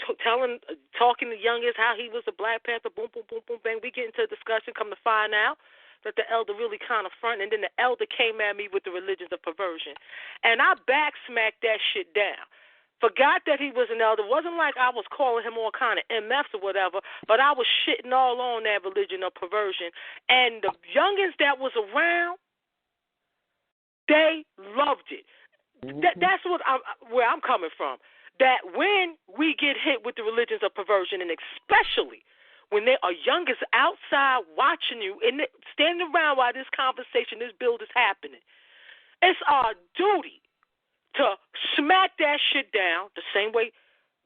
talking to youngest how he was a Black Panther. Boom, boom, boom, boom, bang. We get into a discussion. Come to find out that the elder really kind of front, and then the elder came at me with the religions of perversion, and I backsmacked that shit down. Forgot that he was an elder. Wasn't like I was calling him all kind of MFs or whatever, but I was shitting all on that religion of perversion. And the youngins that was around, they loved it. That's where I'm coming from. That when we get hit with the religions of perversion, and especially when there are youngest outside watching you and standing around while this conversation, this build is happening, it's our duty to smack that shit down the same way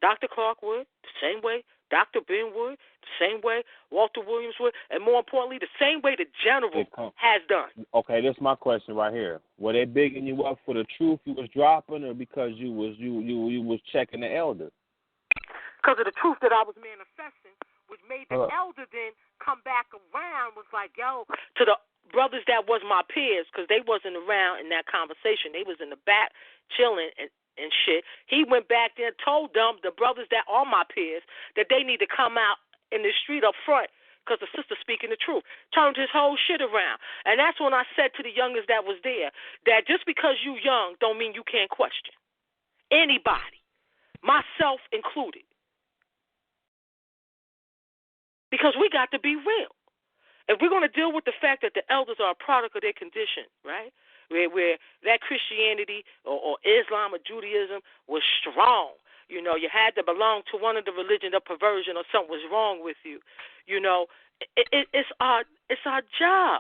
Dr. Clark would, the same way Dr. Ben would, the same way Walter Williams would, and more importantly, the same way the General has done. Okay, this is my question right here. Were they bigging you up for the truth you was dropping, or because you was checking the elder? Because of the truth that I was manifesting, which made the elder then come back around, was like, yo, to the brothers that was my peers, because they wasn't around in that conversation. They was in the back chilling and shit. He went back there and told them, the brothers that are my peers, that they need to come out in the street up front because the sister's speaking the truth. Turned his whole shit around. And that's when I said to the youngest that was there that just because you young don't mean you can't question anybody, myself included. Because we got to be real. If we're going to deal with the fact that the elders are a product of their condition, right, where that Christianity or Islam or Judaism was strong, you know, you had to belong to one of the religions of perversion or something was wrong with you, you know, it's our job.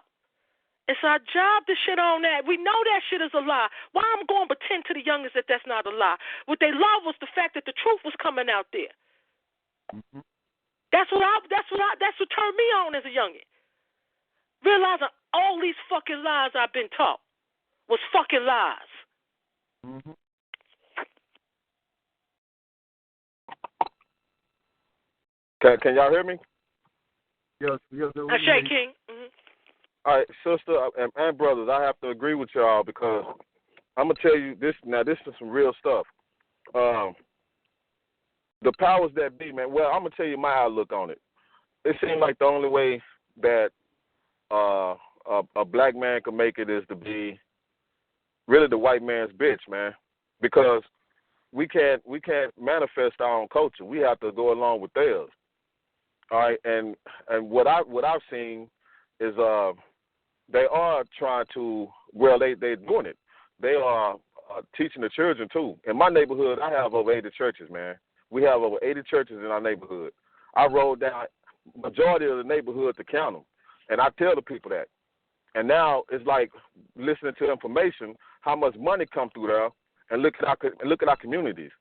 It's our job to shit on that. We know that shit is a lie. Why I'm going to pretend to the youngest that that's not a lie? What they love was the fact that the truth was coming out there. Mm-hmm. That's what turned me on as a youngin'. Realizing all these fucking lies I've been taught was fucking lies. Mm-hmm. Can y'all hear me? Yes. Shay King. Mm-hmm. All right, sister and brothers, I have to agree with y'all because I'm gonna tell you this. Now, this is some real stuff. The powers that be, man. Well, I'm gonna tell you my outlook on it. It seems like the only way that a black man can make it is to be really the white man's bitch, man. Because we can't manifest our own culture. We have to go along with theirs. All right, and what I've seen is they are trying to, well, they're doing it. They are teaching the children too. In my neighborhood, I have over 80 churches, man. We have over 80 churches in our neighborhood. I rode down majority of the neighborhood to count them, and I tell the people that. And now it's like listening to information, how much money comes through there, and look at our communities.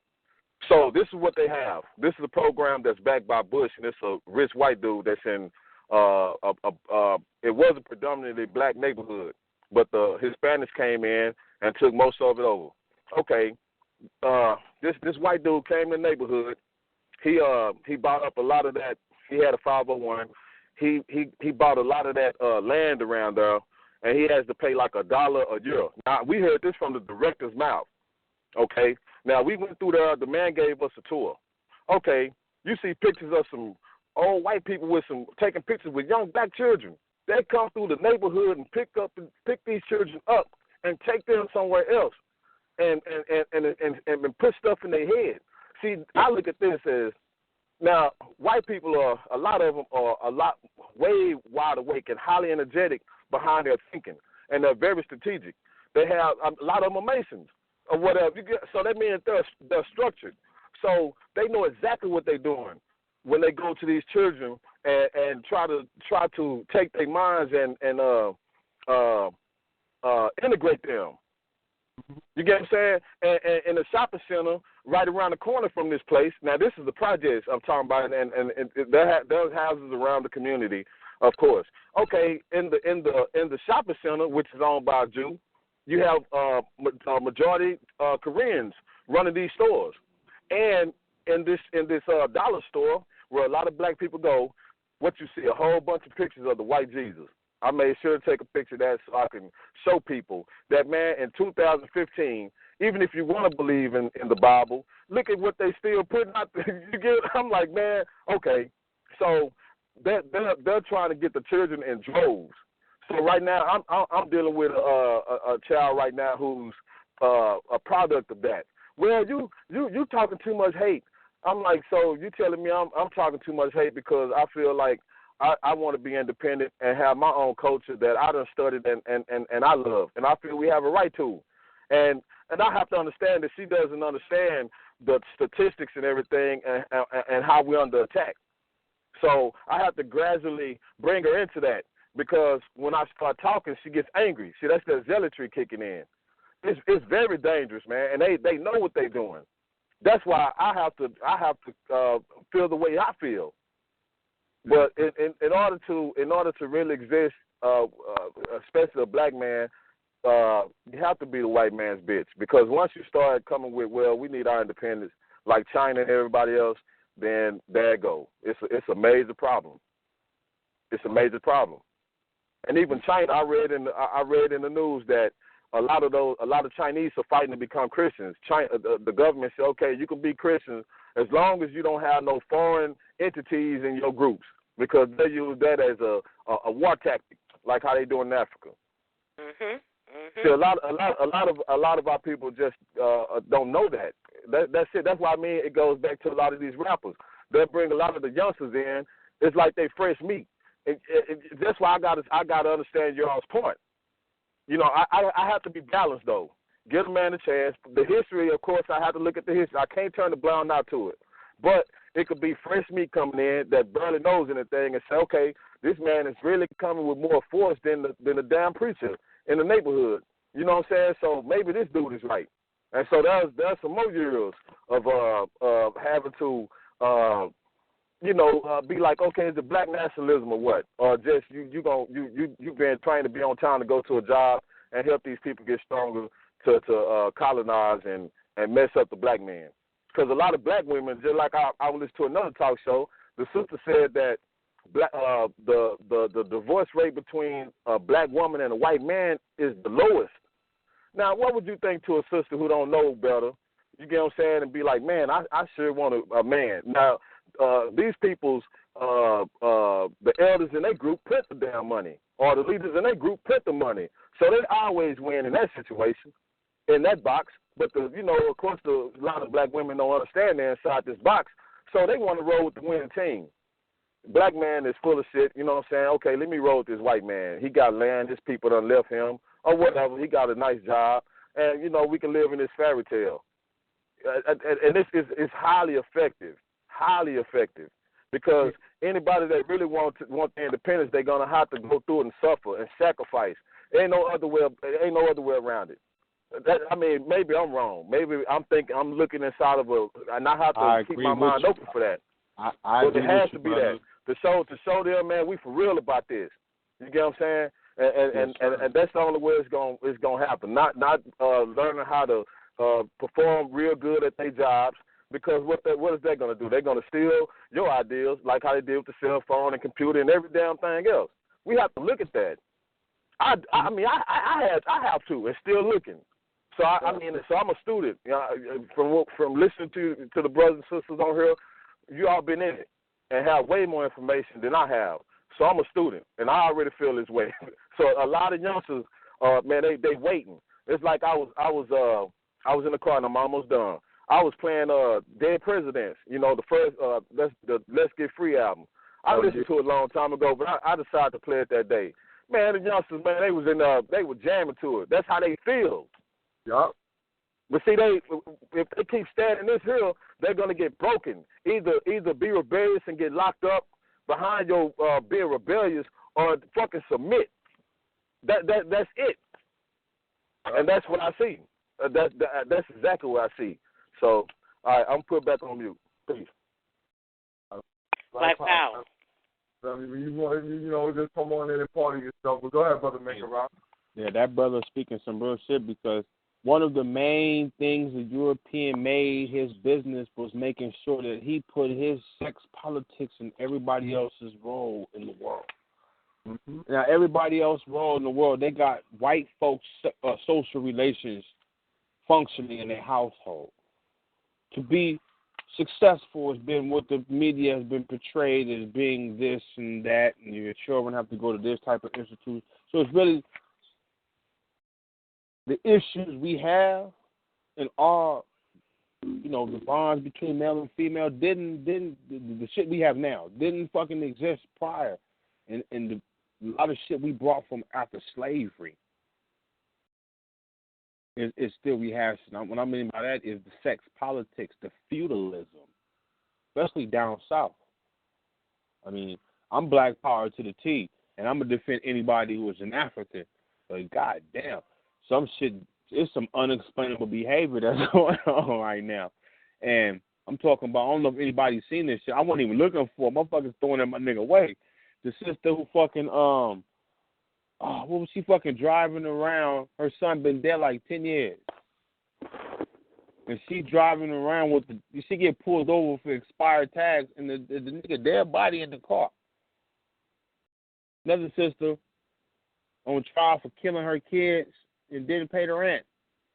So this is what they have. This is a program that's backed by Bush, and it's a rich white dude that's in it was a predominantly black neighborhood, but the Hispanics came in and took most of it over. Okay, this white dude came in the neighborhood. He bought up a lot of that. He had a 501. He bought a lot of that land around there, and he has to pay like $1 a year. Now we heard this from the director's mouth. Okay, now we went through there. The man gave us a tour. Okay, you see pictures of some old white people taking pictures with young black children. They come through the neighborhood and pick these children up and take them somewhere else, and put stuff in their head. See, I look at this as, now white people a lot of them are way wide awake and highly energetic behind their thinking, and they're very strategic. They have a lot of them are Masons or whatever. So that means they're structured. So they know exactly what they're doing when they go to these children and try to take their minds and integrate them. You get what I'm saying? And in the shopping center right around the corner from this place. Now this is the projects I'm talking about, and there's houses around the community, of course. Okay, in the shopping center, which is owned by a Jew, You have majority Koreans running these stores, and in this dollar store where a lot of black people go, what you see a whole bunch of pictures of the white Jesus. I made sure to take a picture of that so I can show people that, man, in 2015, even if you want to believe in the Bible, look at what they still putting out there. I'm like, man, okay. So they're trying to get the children in droves. So right now I'm dealing with a child right now who's a product of that. Well, you talking too much hate. I'm like, so you telling me I'm talking too much hate because I feel like I want to be independent and have my own culture that I done studied and I love, and I feel we have a right to. And I have to understand that she doesn't understand the statistics and everything and how we're under attack. So I have to gradually bring her into that because when I start talking, she gets angry. See, that's the zealotry kicking in. It's very dangerous, man, and they know what they're doing. That's why I have to feel the way I feel. But in order to really exist, especially a black man, you have to be the white man's bitch. Because once you start coming with, well, we need our independence, like China and everybody else, then there it go. It's a major problem. It's a major problem. And even China, I read in the news that a lot of Chinese are fighting to become Christians. China, the government said, okay, you can be Christians as long as you don't have no foreign entities in your groups, because they use that as a war tactic, like how they do in Africa. Mhm. Mhm. See, a lot of our people just don't know that. That's it. That's why I mean it goes back to a lot of these rappers. They bring a lot of the youngsters in. It's like they fresh meat. That's why I got to understand y'all's point. You know, I have to be balanced, though. Give a man a chance. The history, of course, I have to look at the history. I can't turn the blind eye to it. But it could be fresh meat coming in that barely knows anything and say, okay, this man is really coming with more force than the damn preacher in the neighborhood. You know what I'm saying? So maybe this dude is right. And so there's some more years of having to, be like, okay, is it black nationalism or what? Or just you've been trained to be on time to go to a job and help these people get stronger to colonize and mess up the black man. Because a lot of black women, just like I listened to another talk show, the sister said that the divorce rate between a black woman and a white man is the lowest. Now, what would you think to a sister who don't know better? You get what I'm saying? And be like, man, I sure want a man. Now, these people's, the elders in their group print the damn money, or the leaders in their group print the money. So they always win in that situation, in that box. But, of course, a lot of black women don't understand they're inside this box, so they want to roll with the winning team. Black man is full of shit, you know what I'm saying? Okay, let me roll with this white man. He got land, his people done left him, or whatever. He got a nice job, and, we can live in this fairy tale. And this is highly effective, because anybody that really want the independence, they're going to have to go through it and suffer and sacrifice. Ain't no other way around it. Maybe I'm wrong. Maybe I'm looking inside of and I have to keep my mind open for that. But it has to be that to show them, man, we for real about this. You get what I'm saying? And that's the only way it's gonna happen. Not learning how to perform real good at their jobs, because what is that gonna do? They're gonna steal your ideas, like how they did with the cell phone and computer and every damn thing else. We have to look at that. I have to, and still looking. So so I'm a student. From listening to the brothers and sisters on here, you all been in it and have way more information than I have. So I'm a student, and I already feel this way. So a lot of youngsters, man, they waiting. It's like I was in the car and I'm almost done. I was playing Dead Presidents, the first the Let's Get Free album. I listened to it a long time ago, but I decided to play it that day. Man, the youngsters, man, they were jamming to it. That's how they feel. Yup. But see, if they keep standing this hill, they're gonna get broken. Either be rebellious and get locked up behind your being rebellious, or fucking submit. That's it. And that's what I see. That's exactly what I see. So, all right, I'm put back on mute. Peace. Black Power. You want, just come on in and party yourself. But go ahead, brother, make it rock. Yeah, that brother speaking some real shit because one of the main things the European made his business was making sure that he put his sex politics in everybody else's role in the world. Mm-hmm. Now, everybody else's role in the world, they got white folks' social relations functioning in their household. To be successful has been what the media has been portrayed as being this and that, and your children have to go to this type of institute. So it's really the issues we have in our, the bonds between male and female didn't the shit we have now didn't fucking exist prior, and the a lot of shit we brought from after slavery is still rehashed. Now, what I mean by that is the sex politics, the feudalism, especially down south. I mean, I'm black power to the T, and I'm going to defend anybody who is an African. But goddamn, some shit, it's some unexplainable behavior that's going on right now. And I'm talking about, I don't know if anybody's seen this shit. I wasn't even looking for it. Motherfuckers throwing that my nigga away. The sister who fucking, what was she fucking driving around? Her son been dead like 10 years. And she driving around with she get pulled over for expired tags, and the nigga dead body in the car. Another sister on trial for killing her kids and didn't pay the rent.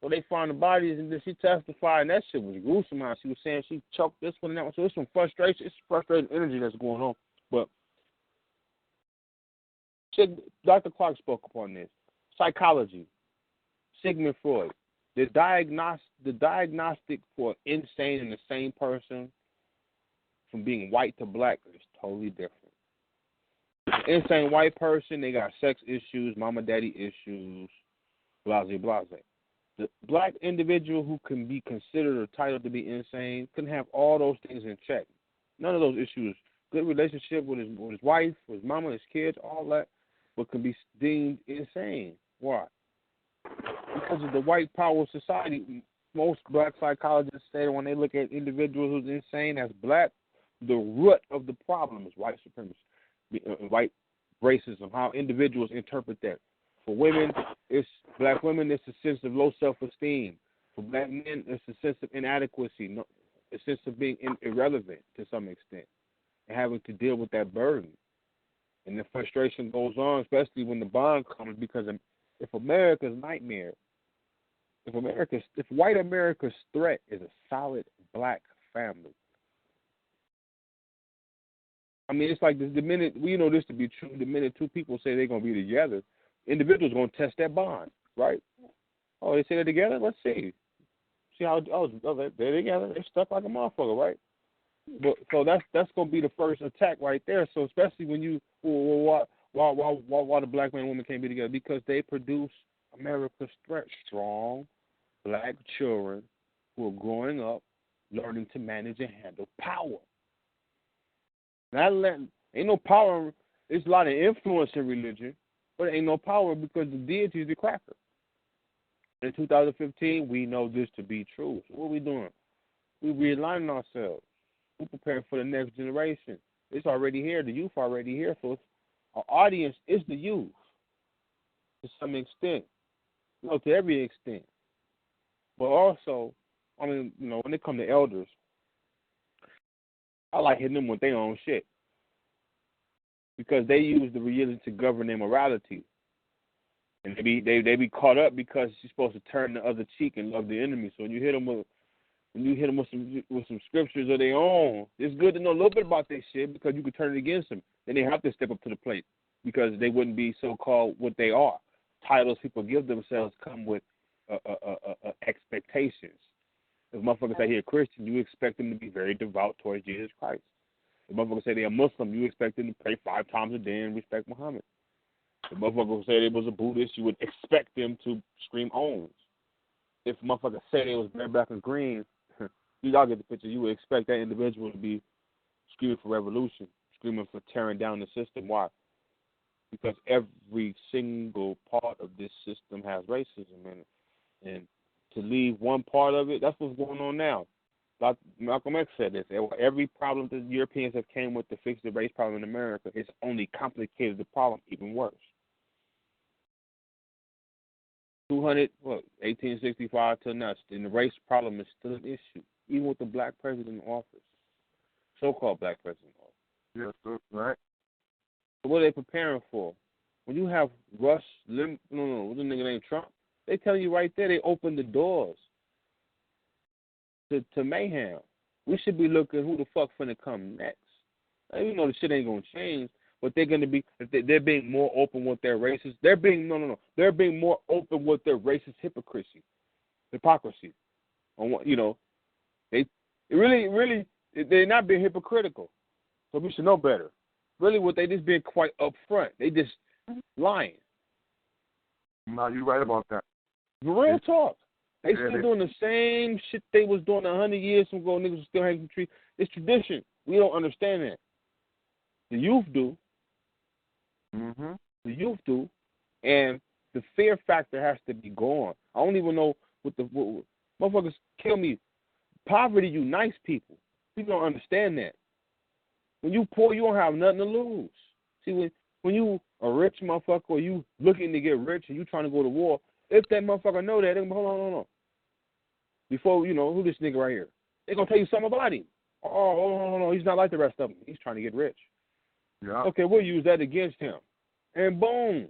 So they found the bodies, and then she testified, and that shit was gruesome. How she was saying she choked this one and that one. So it's some frustration. It's frustrating energy that's going on. But Dr. Clark spoke upon this. Psychology. Sigmund Freud. The diagnostic for insane in the same person from being white to black is totally different. Insane white person, they got sex issues, mama daddy issues, blase blase. The black individual who can be considered or titled to be insane can have all those things in check. None of those issues. Good relationship with his wife, with his mama, his kids, all that, but can be deemed insane. Why? Because of the white power society. Most black psychologists say when they look at individuals who's insane as black, the root of the problem is white supremacy, white racism, how individuals interpret that. For women, black women, it's a sense of low self-esteem. For black men, it's a sense of inadequacy, a sense of being irrelevant to some extent, and having to deal with that burden. And the frustration goes on, especially when the bond comes, because if America's nightmare, if white America's threat is a solid black family, I mean, it's like the minute, we know this to be true, the minute two people say they're going to be together, individuals going to test that bond, right? Oh, they say they're together? Let's see. See how, they're together. They're stuck like a motherfucker, right? But so that's going to be the first attack right there. So especially when you, why the black man and woman can't be together? Because they produce America's threat. Strong black children who are growing up, learning to manage and handle power. Ain't no power. There's a lot of influence in religion, but ain't no power because the deity is the cracker. In 2015, we know this to be true. So what are we doing? We're realigning ourselves. We're preparing for the next generation. It's already here. The youth are already here. So our audience is the youth to some extent. To every extent. But also, I mean, when it comes to elders, I like hitting them with their own shit. Because they use the religion to govern their morality. And they be caught up because you're supposed to turn the other cheek and love the enemy. So when you hit them with some scriptures of their own, it's good to know a little bit about their shit because you can turn it against them. Then they have to step up to the plate because they wouldn't be so-called what they are. Titles people give themselves come with expectations. If motherfuckers say they're a Christian, you expect them to be very devout towards Jesus Christ. If motherfuckers say they're a Muslim, you expect them to pray 5 times a day and respect Muhammad. If motherfuckers say they was a Buddhist, you would expect them to scream Ohms. If motherfuckers say they was red, black, and green, y'all get the picture, you would expect that individual to be screaming for revolution, screaming for tearing down the system. Why? Because every single part of this system has racism in it. And to leave one part of it, that's what's going on now. Like Malcolm X said this. Every problem that the Europeans have came with to fix the race problem in America, it's only complicated the problem even worse. 1865 till now, and the race problem is still an issue, even with the black president in office, so-called black president in office. Yes, sir. Right. So what are they preparing for? When you have what's the nigga named Trump? They tell you right there, they open the doors to mayhem. We should be looking who the fuck finna come next. Now, you know the shit ain't gonna change, but they're gonna be, they're being more open with their racist. They're being they're being more open with their racist hypocrisy. On what, you know, they're not being hypocritical. So we should know better. Really, what they just being quite upfront. They just lying. No, you're right about that. Real talk. They still doing the same shit they was doing 100 years ago. Niggas was still hanging from trees. It's tradition. We don't understand that. The youth do. Mm-hmm. The youth do. And the fear factor has to be gone. I don't even know what motherfuckers kill me. Poverty unites people. People don't understand that. When you poor, you don't have nothing to lose. See, when you a rich motherfucker or you looking to get rich and you trying to go to war, if that motherfucker know that, they're going to hold on. Before, you know, who this nigga right here? They're going to tell you something about him. Oh, no, he's not like the rest of them. He's trying to get rich. Yeah. Okay, we'll use that against him. And boom.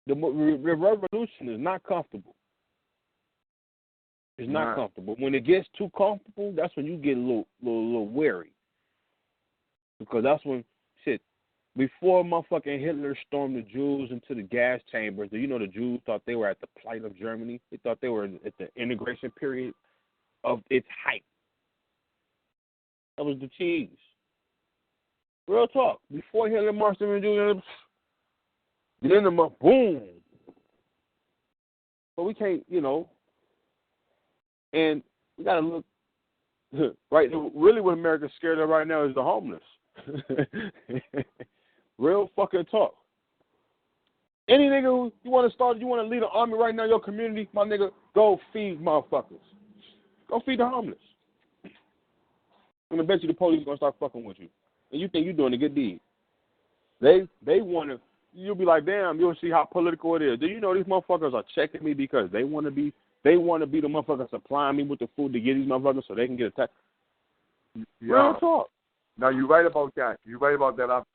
The revolution is not comfortable. It's not comfortable. When it gets too comfortable, that's when you get a little wary. Because that's when, before motherfucking Hitler stormed the Jews into the gas chambers, you know the Jews thought they were at the plight of Germany. They thought they were at the integration period of its height. That was the cheese. Real talk. Before Hitler marched them in Jews, then them up, boom. But we can't, you know, and we got to look, right, really what America's scared of right now is the homeless. Real fucking talk. Any nigga who you want to lead an army right now in your community, my nigga, go feed motherfuckers. Go feed the homeless. I'm gonna bet you the police gonna start fucking with you, and you think you're doing a good deed. They want to. You'll be like, damn. You'll see how political it is. Do you know these motherfuckers are checking me because they want to be the motherfucker supplying me with the food to get these motherfuckers so they can get attacked. Yeah. Real talk. Now, you're right about that.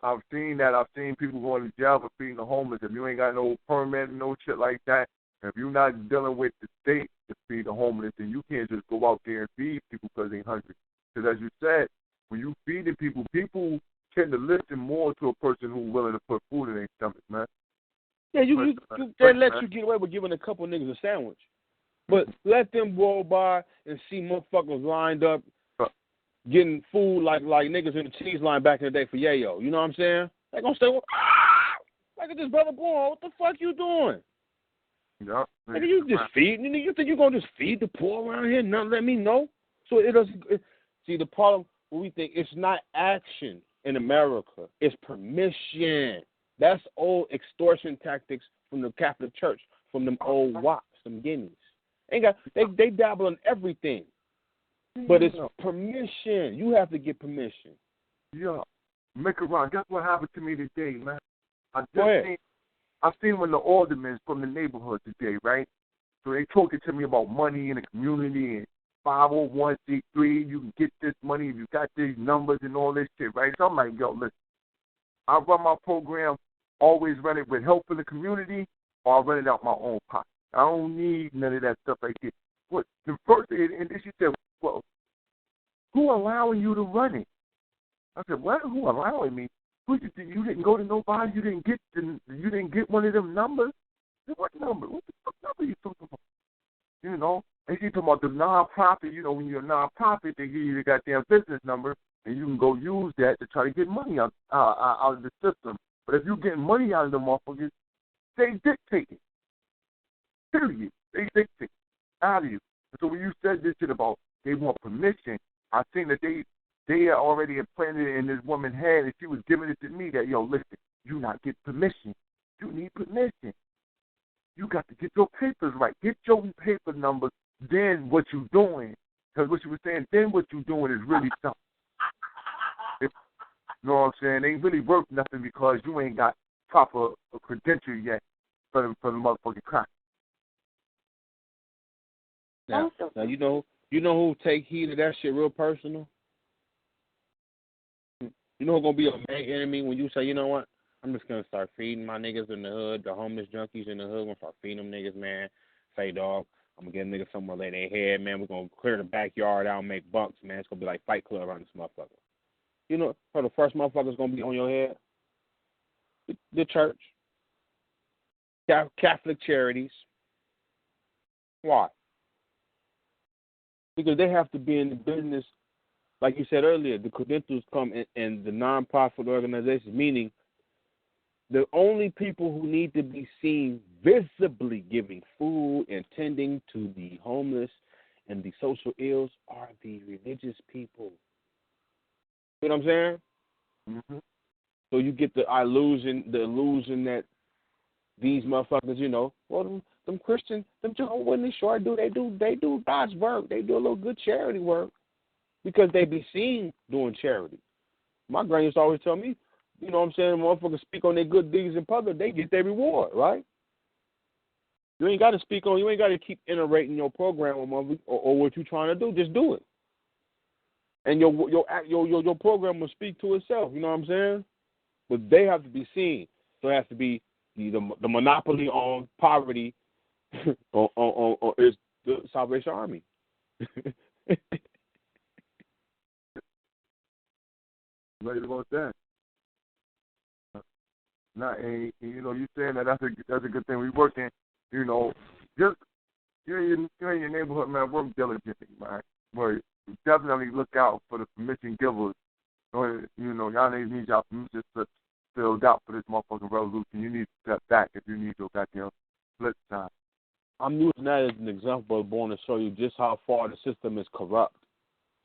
I've seen that. I've seen people going to jail for feeding the homeless. If you ain't got no permit, no shit like that, if you're not dealing with the state to feed the homeless, then you can't just go out there and feed people because they're hungry. Because as you said, when you feed the people tend to listen more to a person who's willing to put food in their stomach, man. Yeah, they let you get away with giving a couple niggas a sandwich. But let them roll by and see motherfuckers lined up getting food like niggas in the cheese line back in the day for Yayo. You know what I'm saying? They gonna say, look at this brother boy. What the fuck you doing? Yeah. Nigga, you just feeding? You think you gonna just feed the poor around here? Not let me know? So it doesn't. See, the problem we think it's not action in America. It's permission. That's old extortion tactics from the Catholic Church, from them old wops, them guineas. They dabble in everything. But it's permission. You have to get permission. Yeah. Make it wrong. Guess what happened to me today, man? I've seen one of the aldermen from the neighborhood today, right? So they talking to me about money in the community and 501c3. You can get this money if you got these numbers and all this shit, right? So I'm like, yo, listen. I run my program, always run it with help in the community, or I run it out my own pocket. I don't need none of that stuff right there. What the first thing, and then she said, well, who allowing you to run it? I said, what? Who allowing me? You didn't go to nobody. You didn't get one of them numbers. I said, what number? What the fuck number are you talking about? You know, and she talking about the nonprofit. You know, when you're a nonprofit, they give you the goddamn business number, and you can go use that to try to get money out of the system. But if you're getting money out of the motherfuckers, they dictate it. Period. They dictate it out of you. And so when you said this shit about they want permission, I think that they are already implanted it in this woman's head, and she was giving it to me that, yo, listen, you not get permission. You need permission. You got to get your papers right. Get your paper numbers, then what you doing. Because what you were saying, then what you doing is really something. You know what I'm saying? They ain't really worth nothing because you ain't got proper credential yet for the motherfucking crack. Now, you know who take heed of that shit real personal? You know who's going to be a main enemy when you say, you know what, I'm just going to start feeding my niggas in the hood, the homeless junkies in the hood. I'm going to start feeding them niggas, man. Say, dog, I'm going to get niggas somewhere lay their head, man. We're going to clear the backyard out and make bunks, man. It's going to be like Fight Club around this motherfucker. You know, so the first motherfucker's going to be on your head? The church. Catholic charities. Why? Because they have to be in the business, like you said earlier, the credentials come in the non-profit organizations, meaning the only people who need to be seen visibly giving food and tending to the homeless and the social ills are the religious people. You know what I'm saying? Mm-hmm. So you get the illusion that these motherfuckers, you know, well, them Christians, them Jehovah's Witnesses sure do. They do God's work. They do a little good charity work because they be seen doing charity. My granny used to always tell me, you know what I'm saying, motherfuckers speak on their good deeds in public, they get their reward, right? You ain't got to keep iterating your program or what you're trying to do. Just do it. And your program will speak to itself, you know what I'm saying? But they have to be seen. So it has to be the monopoly on poverty on is the Salvation Army. Right about that. Now, and you know, you saying that's a good thing. We working, you know, just you're in your neighborhood, man. Work diligently, man. Where you definitely look out for the permission givers. You know, y'all need y'all permission filled out for this motherfucking revolution. You need to step back if you need your goddamn split side. I'm using that as an example, born to show you just how far the system is corrupt.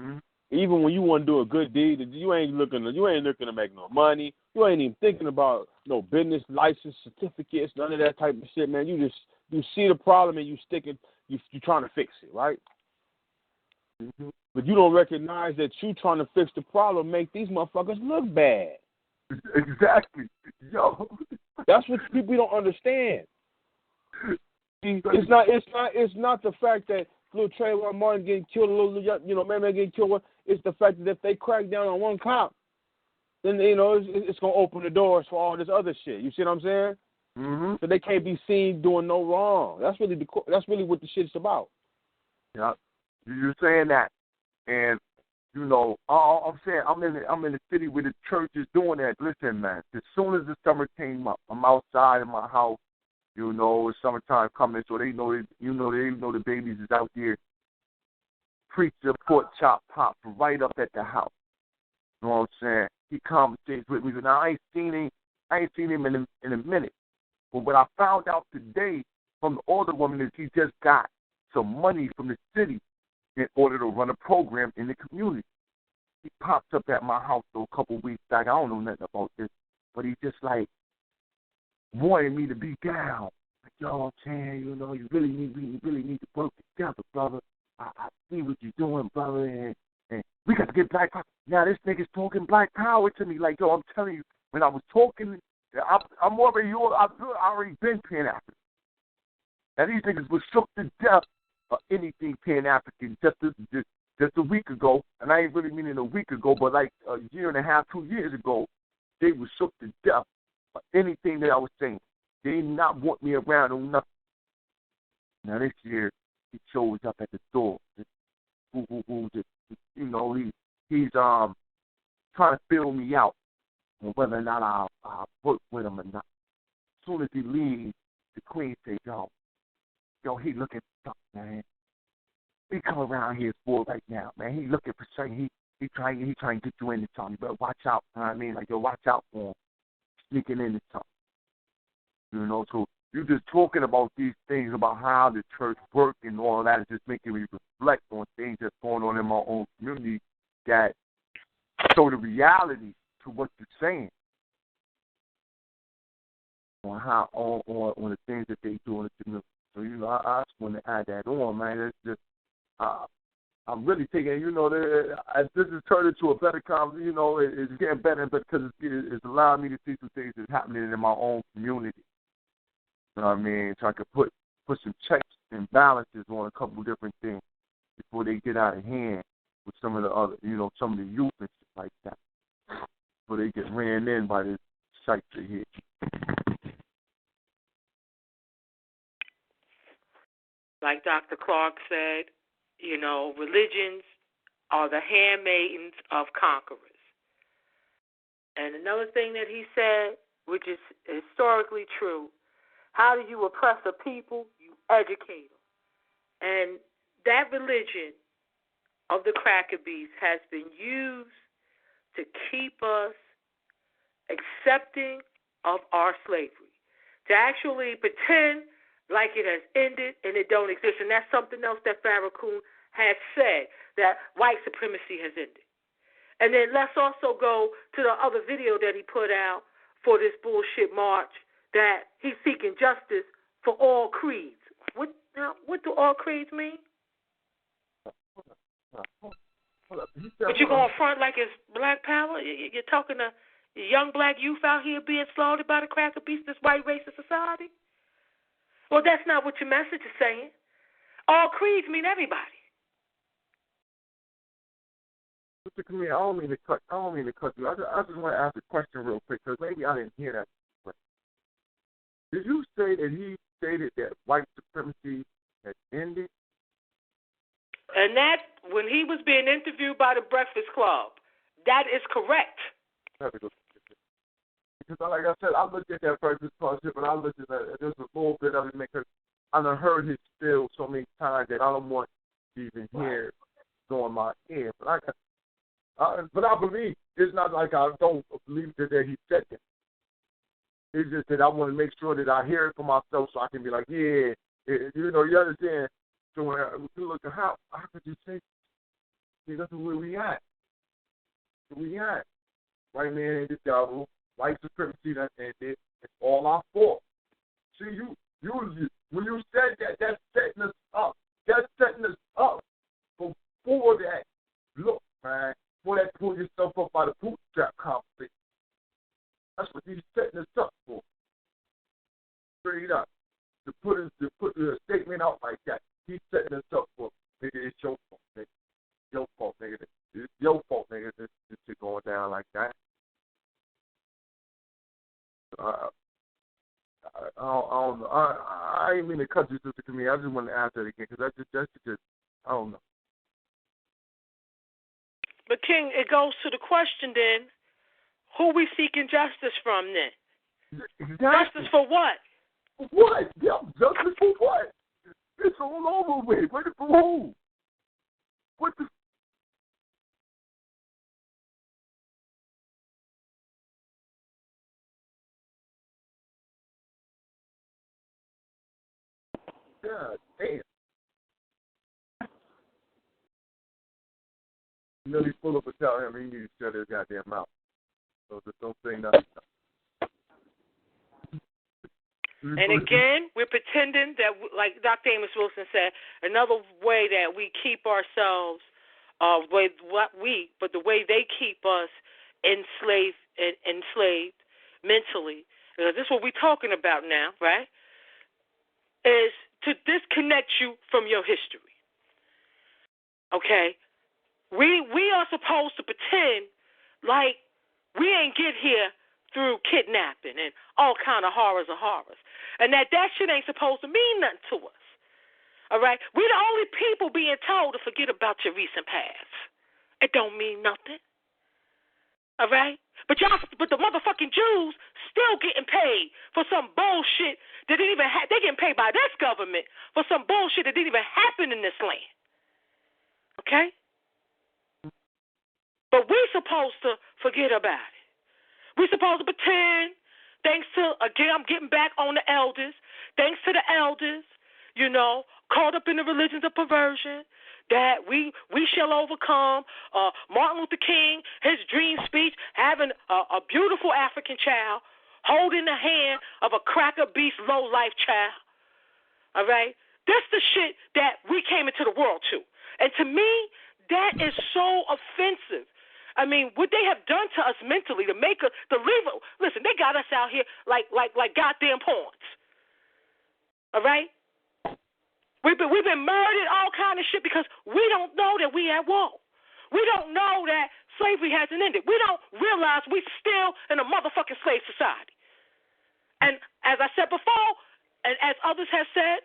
Mm-hmm. Even when you want to do a good deed, you ain't looking to make no money. You ain't even thinking about no business license certificates, none of that type of shit, man. You see the problem and you stick it. You trying to fix it, right? Mm-hmm. But you don't recognize that you trying to fix the problem make these motherfuckers look bad. Exactly, yo. That's what people don't understand. It's not the fact that little Trayvon Martin getting killed, man getting killed. It's the fact that if they crack down on one cop, then it's gonna open the doors for all this other shit. You see what I'm saying? Mm-hmm. So they can't be seen doing no wrong. That's really what the shit's about. Yeah, you're saying that, and you know, I'm saying I'm in the city where the church is doing that. Listen, man, as soon as the summer came up, I'm outside in my house. You know, it's summertime coming, so they know the babies is out there. Preacher, pork chop, pop right up at the house. You know what I'm saying? He conversates with me. Now I ain't seen him in a minute. But what I found out today from the older woman is he just got some money from the city in order to run a program in the community. He popped up at my house a couple weeks back. I don't know nothing about this, but he just like wanted me to be down. Like, yo, I'm saying, you know, you really need to work together, brother. I see what you're doing, brother, and we got to get black power. Now this nigga's talking black power to me. Like, yo, I'm telling you, when I was talking, I'm already been Pan-African. Now these niggas were shook to death of anything Pan-African just a week ago, and I ain't really meaning a week ago, but like a year and a half, 2 years ago, they were shook to death of anything that I was saying. They did not want me around or nothing. Now this year, he shows up at the door. You know, he's trying to fill me out on whether or not I'll work with him or not. As soon as he leaves, the queen says, yo, he looking for something, man. He come around here for right now, man. He looking for something. He trying to get you into something. You better watch out. You know what I mean? Like, yo, watch out for him sneaking into something. You know, so you're just talking about these things about how the church works and all of that is just making me reflect on things that's going on in my own community that show the reality to what you're saying on how on the things that they do in the community. So, you know, I just want to add that on, man. It's just I'm really taking, you know, this has turned into a better conversation. You know, it's getting better because it's allowing me to see some things that's happening in my own community. You know what I mean? So I could put some checks balances on a couple different things before they get out of hand with some of the other, some of the youth and shit like that. Before they get ran in by this sites here. Like Dr. Clark said, religions are the handmaidens of conquerors. And another thing that he said, which is historically true, how do you oppress a people? You educate them. And that religion of the cracker beast has been used to keep us accepting of our slavery, to actually pretend like it has ended and it don't exist. And that's something else that Farrakhan has said, that white supremacy has ended. And then let's also go to the other video that he put out for this bullshit march, that he's seeking justice for all creeds. What do all creeds mean? But you're going front like it's black power? You're talking to young black youth out here being slaughtered by the cracker beast, this white racist society? Well, that's not what your message is saying. All creeds mean everybody. Mr. Camille, I don't mean to cut you. I just want to ask a question real quick, because maybe I didn't hear that. Did you say that he stated that white supremacy had ended? And that, when he was being interviewed by the Breakfast Club, that is correct. Because, like I said, I looked at that Breakfast Club shit, but I looked at that. There's a little bit of it because I done heard his spill so many times that I don't want to even hear it go in my ear. But I believe, it's not like I don't believe that he said that. It's just that I want to make sure that I hear it for myself so I can be like, yeah, you understand. So when you look at how could you say, see, that's where we at. White man and the devil, white supremacy that ended, it's all our fault. See, you when you said that, that's setting us up. That's setting us up before that. Look, man, before that pull yourself up by the bootstrap conflict. That's what he's setting us up for. Straight up. To put a statement out like that. He's setting us up for, nigga, it's your fault, nigga. Your fault, nigga. It's your fault, nigga, this shit going down like that. I don't know. I ain't mean to cut you, Sister Camille. I just want to ask that again, because that's just, I don't know. But, King, it goes to the question then, who we seeking justice from then? Exactly. Justice for what? What? Yeah, justice for what? It's all over with. Wait for who? What the? God damn. He's full of a tell him he needs to shut his goddamn mouth. So just don't say nothing. And again, we're pretending that, like Dr. Amos Wilson said, another way that we keep ourselves, but the way they keep us enslaved mentally, because this is what we're talking about now, right, is to disconnect you from your history. Okay? We are supposed to pretend like we ain't get here through kidnapping and all kind of horrors. And that shit ain't supposed to mean nothing to us. All right? We're the only people being told to forget about your recent past. It don't mean nothing. All right? But the motherfucking Jews still getting paid for some bullshit that didn't even they getting paid by this government for some bullshit that didn't even happen in this land. Okay? But we're supposed to forget about it. We're supposed to pretend, thanks to, again, I'm getting back on the elders, thanks to the elders, caught up in the religions of perversion, that we shall overcome. Martin Luther King, his dream speech, having a beautiful African child, holding the hand of a cracker beast, low-life child. All right? That's the shit that we came into the world to. And to me, that is so offensive. I mean, what they have done to us mentally to make us, listen, they got us out here like goddamn pawns. All right? We've been murdered, all kind of shit, because we don't know that we at war. We don't know that slavery hasn't ended. We don't realize we still in a motherfucking slave society. And as I said before, and as others have said,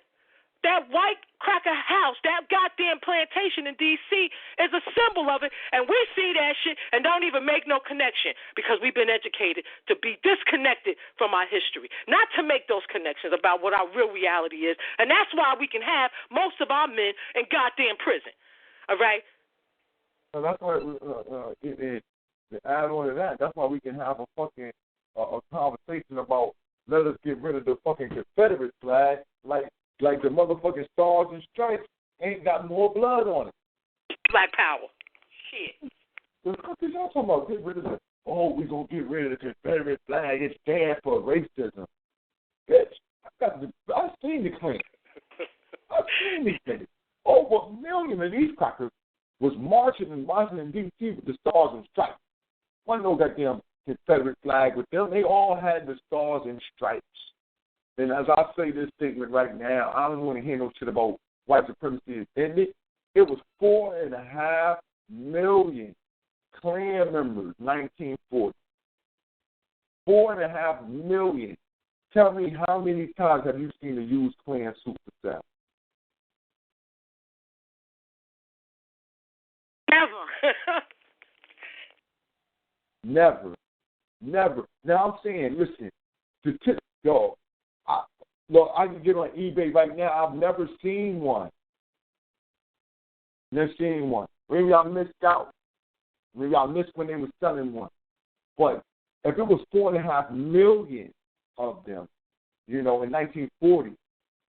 that white cracker house, that goddamn plantation in D.C. is a symbol of it, and we see that shit and don't even make no connection because we've been educated to be disconnected from our history, not to make those connections about what our real reality is, and that's why we can have most of our men in goddamn prison, all right? So that's why, to add on to that, that's why we can have a fucking a conversation about let us get rid of the fucking Confederate flag, like the motherfucking stars and stripes ain't got more blood on it. Black power. Shit. What y'all talking about? Get rid of the, we gonna get rid of the Confederate flag. It stands for racism. Bitch, I've seen the claim. I've seen these things. Over 1 million of these crackers was marching in D.C. with the stars and stripes. One no goddamn Confederate flag with them. They all had the stars and stripes. And as I say this statement right now, I don't want to hear no shit about white supremacy is ended. It was 4.5 million Klan members, 1940. 4.5 million. Tell me how many times have you seen a used Klan suit for sale? Never. Never. Now I'm saying, listen, yo, I can get on eBay right now. I've never seen one. Never seen one. Maybe I missed out. Maybe I missed when they were selling one. But if it was 4.5 million of them, in 1940,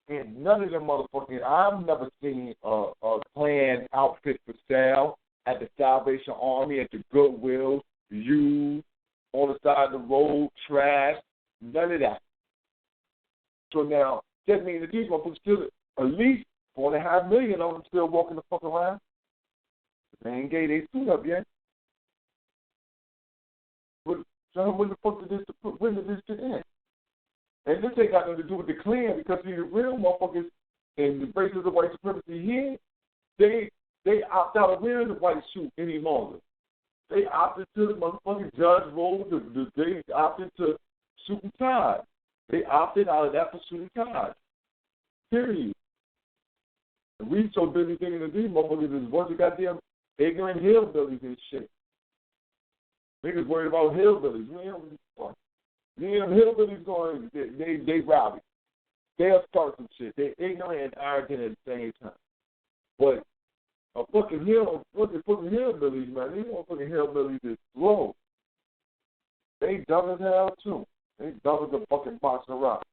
and none of them motherfucking, I've never seen a Klan outfit for sale at the Salvation Army, at the Goodwill, used, on the side of the road, trash, none of that. So now, that means that these motherfuckers still, at least 4.5 million of them still walking the fuck around. They ain't gay, they suit up yet. So when the fuck when did this shit end? And this ain't got nothing to do with the Klan, because the real motherfuckers and the races of white supremacy here, they opt out of wearing the white suit any longer. They opted to the motherfucking judge role. They opted to suit and tie. They opted out of that for suit and tie. Period. And we so busy thinking that these motherfuckers is a bunch of goddamn ignorant hillbillies and shit. Niggas worried about hillbillies. Them hillbillies going, they rowdy. They'll start some shit. They ignorant and arrogant at the same time. But a fucking hillbillies, man, these motherfucking hillbillies is slow. They dumb as hell, too. They dumb as a fucking box of rock.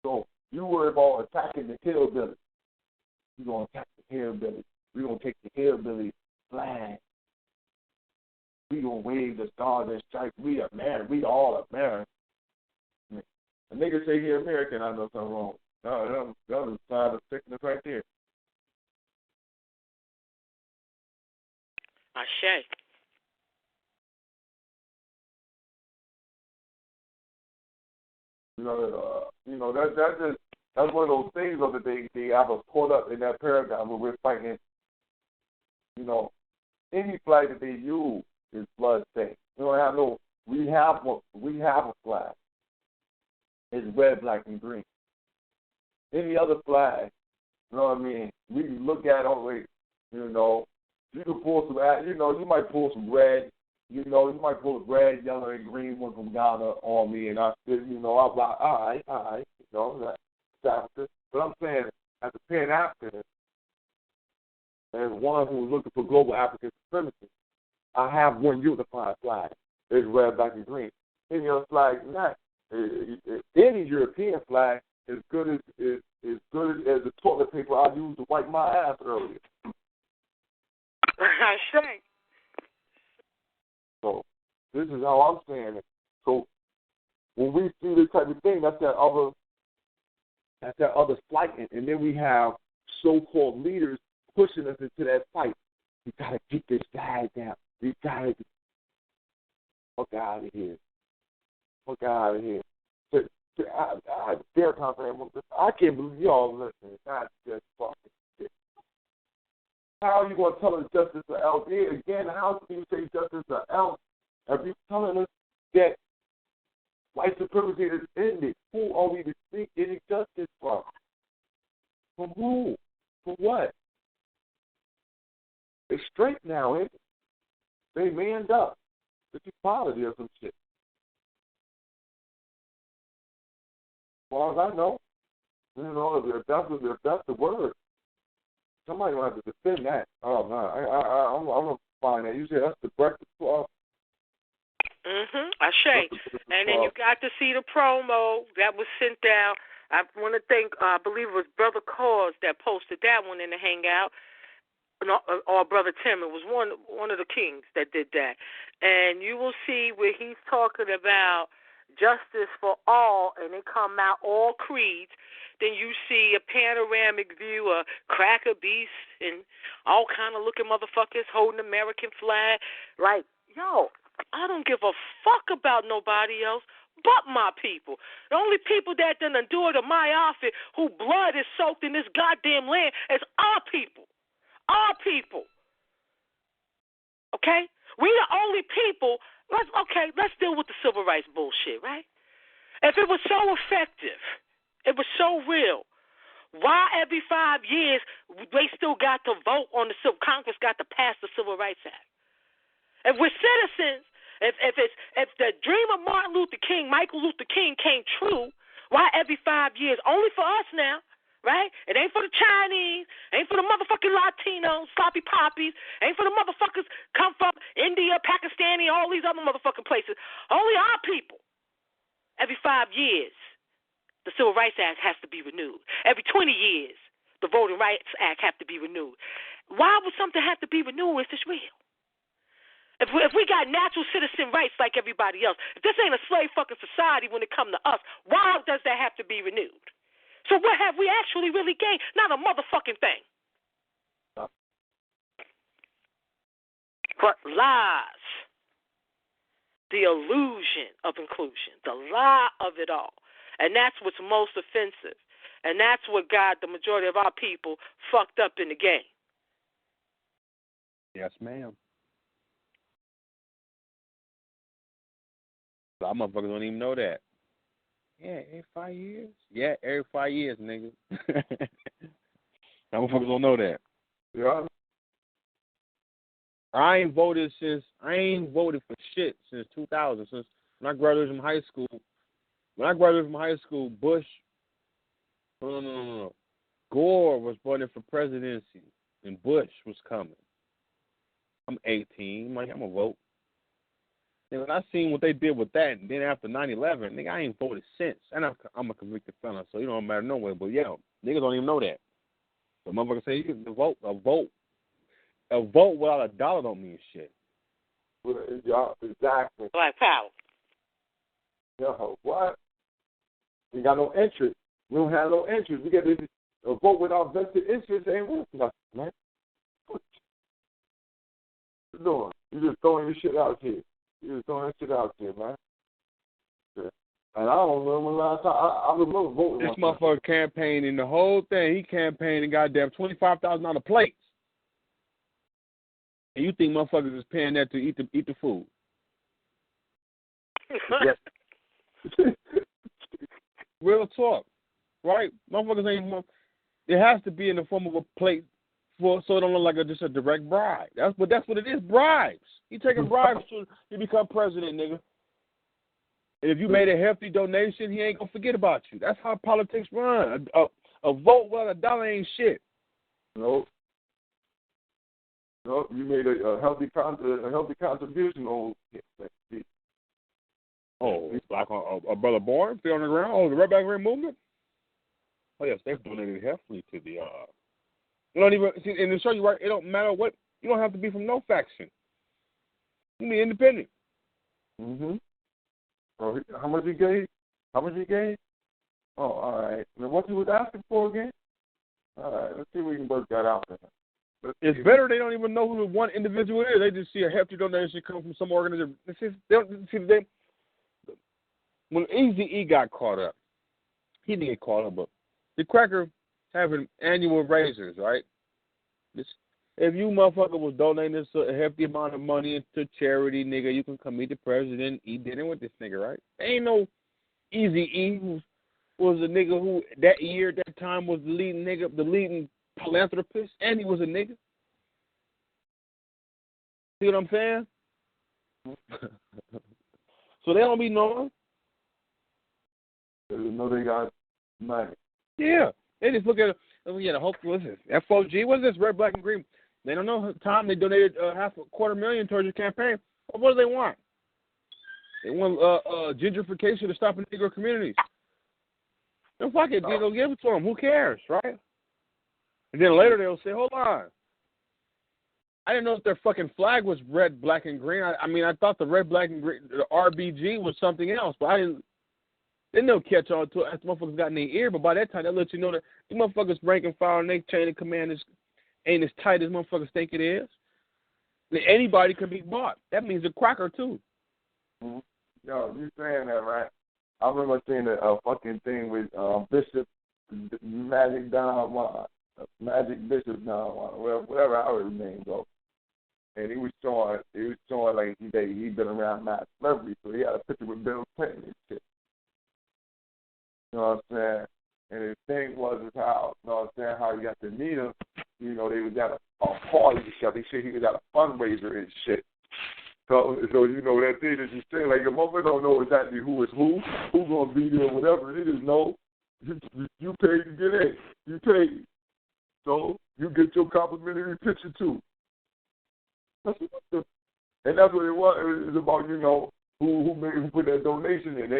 So, you worry about attacking the hillbillies. You're going to attack the hillbillies. We're going to take the hillbilly flag. We're going to wave the stars and stripes. We American. We all American. A nigga say he American, I know something wrong. No, that was a sign of sickness right there. Ashe. That's one of those things that they have us caught up in that paradigm where we're fighting. Any flag that they use is blood-stained. We have a flag. It's red, black, and green. Any other flag, you know what I mean? We can look at it, you can pull some, you might pull some red, you might pull a red, yellow, and green one from Ghana on me, and I said, I'm like, all right, that's but I'm saying, as a Pan-Africanist, and one who's looking for global African supremacy, I have one unified flag. It's red, black, and green. Any other flag than that, any European flag is good as the toilet paper I used to wipe my ass earlier. So this is how I'm saying it. So when we see this type of thing, that's that other fight, and then we have so-called leaders pushing us into that fight. We gotta get this guy down. We gotta fuck out of here. Fuck out of here. So Derek Hunter, I can't believe y'all listening. That's just fucking shit. How are you going to tell us justice for else? Again, how can you say justice for else? If you're telling us that white supremacy is ended, who are we to seek any justice from? From who? For what? It's straight now, ain't it? They manned up. It's equality or some shit. As far as I know, if that's the word, somebody gonna have to defend that. Oh no, I'm gonna find that. You said that's the Breakfast Club. Ashe. And then you got to see the promo that was sent out. I want to thank, I believe it was Brother Cause that posted that one in the Hangout, or Brother Tim. It was one of the kings that did that. And you will see where he's talking about justice for all, and they come out all creeds. Then you see a panoramic view of cracker beasts and all kind of looking motherfuckers holding American flag. Like, yo, I don't give a fuck about nobody else but my people. The only people that done endured a my outfit, who blood is soaked in this goddamn land, is our people. Our people. Okay? We the only people. Let's deal with the civil rights bullshit, right? If it was so effective, it was so real, why every 5 years they still got to vote on Congress got to pass the Civil Rights Act? If we're citizens, if the dream of Martin Luther King, Michael Luther King came true, why every 5 years? Only for us now, right? It ain't for the Chinese, ain't for the motherfucking Latinos, sloppy poppies, ain't for the motherfuckers come from India, Pakistani, all these other motherfucking places. Only our people. Every 5 years, the Civil Rights Act has to be renewed. Every 20 years, the Voting Rights Act has to be renewed. Why would something have to be renewed if it's real? If we got natural citizen rights like everybody else, if this ain't a slave fucking society when it comes to us, why does that have to be renewed? So what have we actually really gained? Not a motherfucking thing. But lies. The illusion of inclusion. The lie of it all. And that's what's most offensive. And that's what got the majority of our people fucked up in the game. Yes, ma'am. A lot of motherfuckers don't even know that. Yeah, every 5 years? Yeah, every 5 years, nigga. Motherfuckers don't know that. Yeah. I ain't voted for shit since 2000, since when I graduated from high school. When I graduated from high school, Bush, no. Gore was running for presidency, and Bush was coming. I'm 18. I'm gonna vote. And when I seen what they did with that, and then after 9/11, nigga, I ain't voted since. And I'm a convicted felon, so it don't matter no way. But yeah, niggas don't even know that. So motherfuckers say you can vote. A vote without a dollar don't mean shit. Yeah, exactly. Black power. Yo, what? We got no interest. We don't have no interest. We got to vote without vested interest. Ain't worth nothing, man. What you doing? You just throwing your shit out here. Man. And I don't remember last time. I remember voting. This motherfucker campaigning the whole thing. He campaigning goddamn $25,000 plates. And you think motherfuckers is paying that to eat the food? Yes. Real talk, right? Motherfuckers ain't. It has to be in the form of a plate, so it don't look like just a direct bribe. That's what it is. Bribes. You taking bribes to you become president, nigga. And if you made a hefty donation, he ain't gonna forget about you. That's how politics run. A vote without a dollar ain't shit. Nope. You made a healthy contribution on. Like a brother born, still on the ground. Oh, the Red Back Red movement. Oh yes, they've donated heavily to the. You don't even see, and to show you right, it don't matter what. You don't have to be from no faction. You can be independent. Oh, how much you gave? Oh, all right. Now, what you was asking for again? All right, let's see if we can work that out. It's better they don't even know who the one individual is. They just see a hefty donation come from some organization. When Eazy-E got caught up, he didn't get caught up, but the cracker having annual raisers, right? If you motherfucker was donating this a hefty amount of money into charity, nigga, you can come meet the president, eat dinner with this nigga, right? Ain't no Easy E who was a nigga who that year, that time was the leading nigga, the leading philanthropist, and he was a nigga. See what I'm saying? So they don't be knowing. They know they got money. Yeah. They just look at it. Yeah, the whole, what's this? FOG, what's this? Red, black, and green. They don't know. Tom, they donated $250,000 towards your campaign. Well, what do they want? They want gentrification to stop in Negro communities. Then fuck it, they'll give it to them. Who cares, right? And then later they'll say, hold on. I didn't know if their fucking flag was red, black, and green. I mean, I thought the red, black, and green, the RBG was something else, but I didn't. Then they'll catch on to it after motherfuckers got in their ear, but by that time they'll let you know that the motherfuckers rank and file and their chain of command ain't as tight as motherfuckers think it is. And anybody can be bought. That means a cracker too. Mm-hmm. Yo, you saying that right? I remember seeing a fucking thing with Bishop Magic Don, Magic Bishop Don, whatever how his name goes. And he was showing like he'd been around mass celebrity, so he had a picture with Bill Clinton and shit. You know what I'm saying? And his thing was how, you know what I'm saying, how he got to meet him. You know, they was at a party and shit. They said he was at a fundraiser and shit. So you know that thing that you say, like a mother don't know exactly who's gonna be there, whatever. They just know you paid to get in. You paid. So you get your complimentary picture too. And that's what it was. It was about, you know, who put that donation in,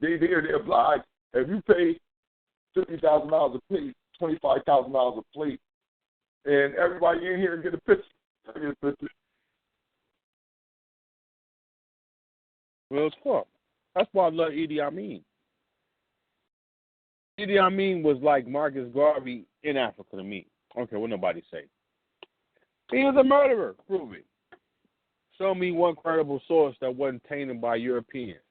they're obliged. If you pay $50,000 a plate, $25,000 a plate, and everybody in here get a picture, I get a picture. Well, it's fuck. That's why I love Idi Amin. Idi Amin was like Marcus Garvey in Africa to me. Okay, what nobody say. He was a murderer. Prove it. Show me one credible source that wasn't tainted by Europeans.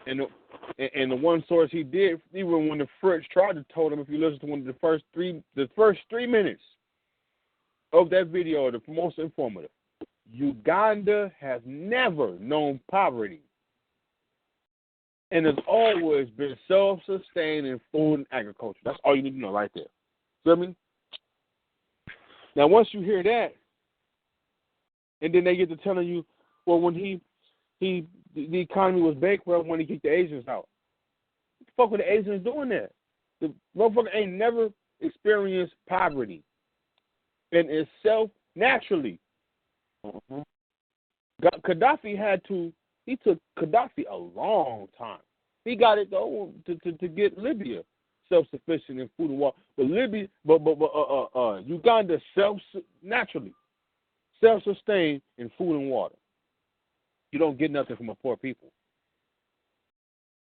And the one source he did, even when the French tried to told him, if you listen to one of the first 3 minutes of that video, the most informative, Uganda has never known poverty and has always been self-sustained in food and agriculture. That's all you need to know right there. Feel me? Now, once you hear that, and then they get to telling you, well, when the economy was bankrupt when he kicked the Asians out. What the fuck were the Asians doing there? The motherfucker ain't never experienced poverty in itself naturally. Mm-hmm. He took Gaddafi a long time. He got it though to get Libya self-sufficient in food and water. But Uganda naturally self-sustained in food and water. You don't get nothing from a poor people.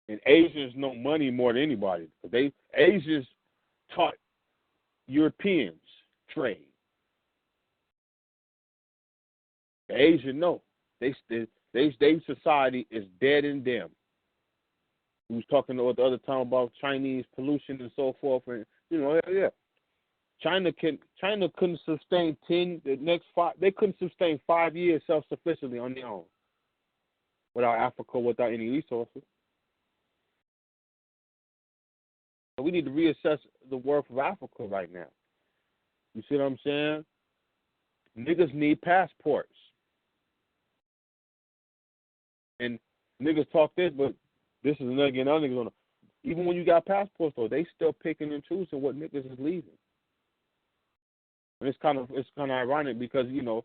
And Asians know money more than anybody. Asians taught Europeans trade. The Asians know. They society is dead and dim. We was talking the other time about Chinese pollution and so forth, and China couldn't sustain 5 years self-sufficiently on their own without Africa, without any resources. So we need to reassess the worth of Africa right now. You see what I'm saying? Niggas need passports. And niggas talk this, but this is another niggas on. Even when you got passports, though, they still picking and choosing what niggas is leaving. And it's kind of ironic because you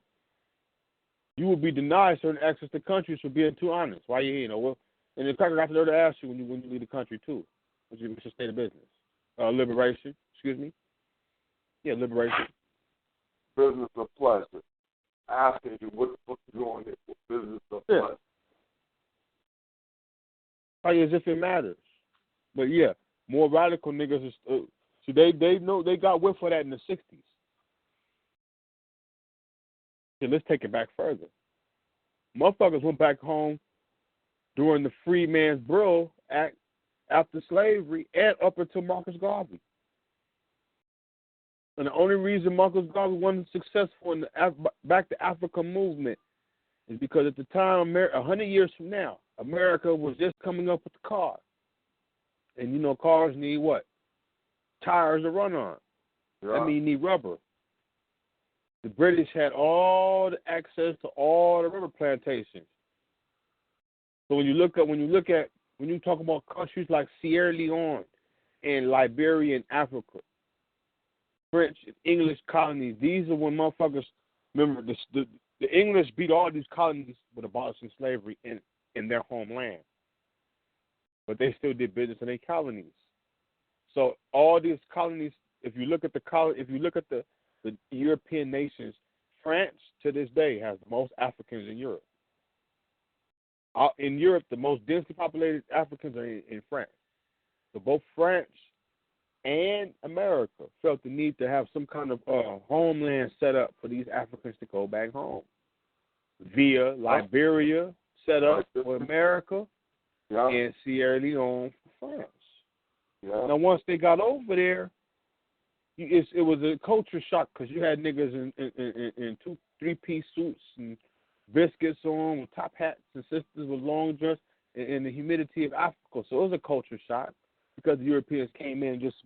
would be denied certain access to countries for being too honest. Why and the cracker got to know to ask you when you leave the country too. What's your state of business? Liberation. Excuse me. Yeah, liberation. Business of pleasure. Asking you what the fuck you doing there for business of pleasure. As if it matters. But yeah, more radical niggas is they know they got whip for that in the 60s. So let's take it back further. Motherfuckers went back home during the free man's bureau Act after slavery and up until Marcus Garvey. And the only reason Marcus Garvey wasn't successful in the Back to Africa movement is because at the time, 100 years from now, America was just coming up with the car. And you know, cars need what? Tires to run on. Yeah. That means you need rubber. The British had all the access to all the rubber plantations. So when you talk about countries like Sierra Leone and Liberia and Africa, French and English colonies, these are when motherfuckers, remember, the English beat all these colonies with abolishing slavery in their homeland. But they still did business in their colonies. So all these colonies, if you look at the European nations, France to this day has the most Africans in Europe. In Europe, the most densely populated Africans are in France. So both France and America felt the need to have some kind of homeland set up for these Africans to go back home. Via Liberia set up for America and Sierra Leone for France. Yeah. Now, once they got over there, it was a culture shock because you had niggas in 2-3-piece suits and biscuits on with top hats and sisters with long dress in the humidity of Africa. So it was a culture shock because the Europeans came in and just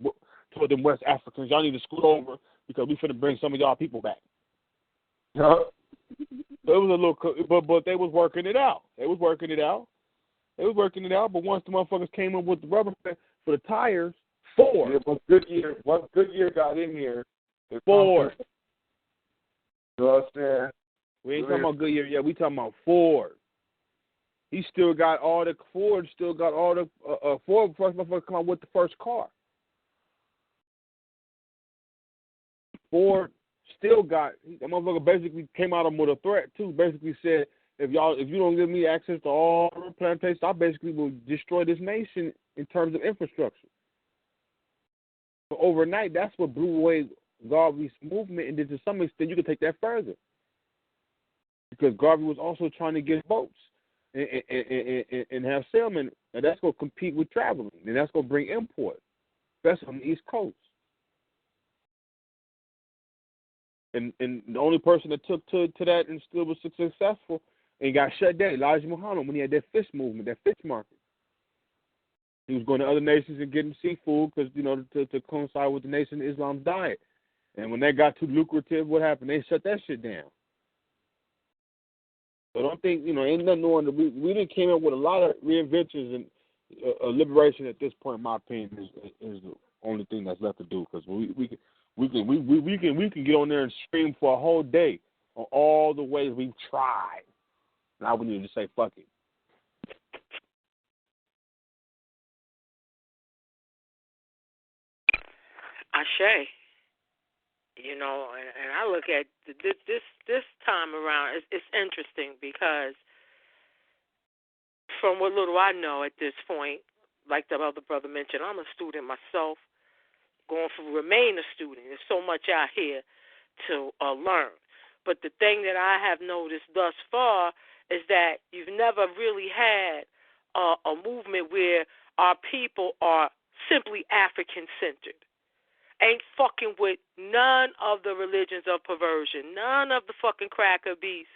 told them West Africans, y'all need to scoot over because we finna bring some of y'all people back. Yeah. So it was a little, but they was working it out. But once the motherfuckers came up with the rubber for the tires, Ford. Yeah, once Goodyear got in here, Ford. You know what I'm saying? We ain't talking about Goodyear yet. We talking about Ford. Ford still got all the Ford first motherfucker come out with the first car. Ford still got, that motherfucker basically came out of him with a threat too. Basically said, if you don't give me access to all the plantations, I basically will destroy this nation in terms of infrastructure. So overnight, that's what blew away Garvey's movement, and then to some extent, you can take that further. Because Garvey was also trying to get boats and have sailmen, and that's going to compete with traveling, and that's going to bring import, especially on the East Coast. And the only person that took to that and still was successful and got shut down, Elijah Muhammad, when he had that fish movement, that fish market. He was going to other nations and getting seafood because, to coincide with the Nation of Islam's diet. And when that got too lucrative, what happened? They shut that shit down. So I don't think, ain't nothing on we didn't came up with a lot of reinventions and liberation at this point, in my opinion, is the only thing that's left to do because we can get on there and scream for a whole day on all the ways we've tried. Now we need to say fuck it. Ashe. And I look at this time around, it's interesting because from what little I know at this point, like the other brother mentioned, I'm a student myself, remain a student. There's so much out here to learn. But the thing that I have noticed thus far is that you've never really had a movement where our people are simply African-centered. Ain't fucking with none of the religions of perversion, none of the fucking cracker beast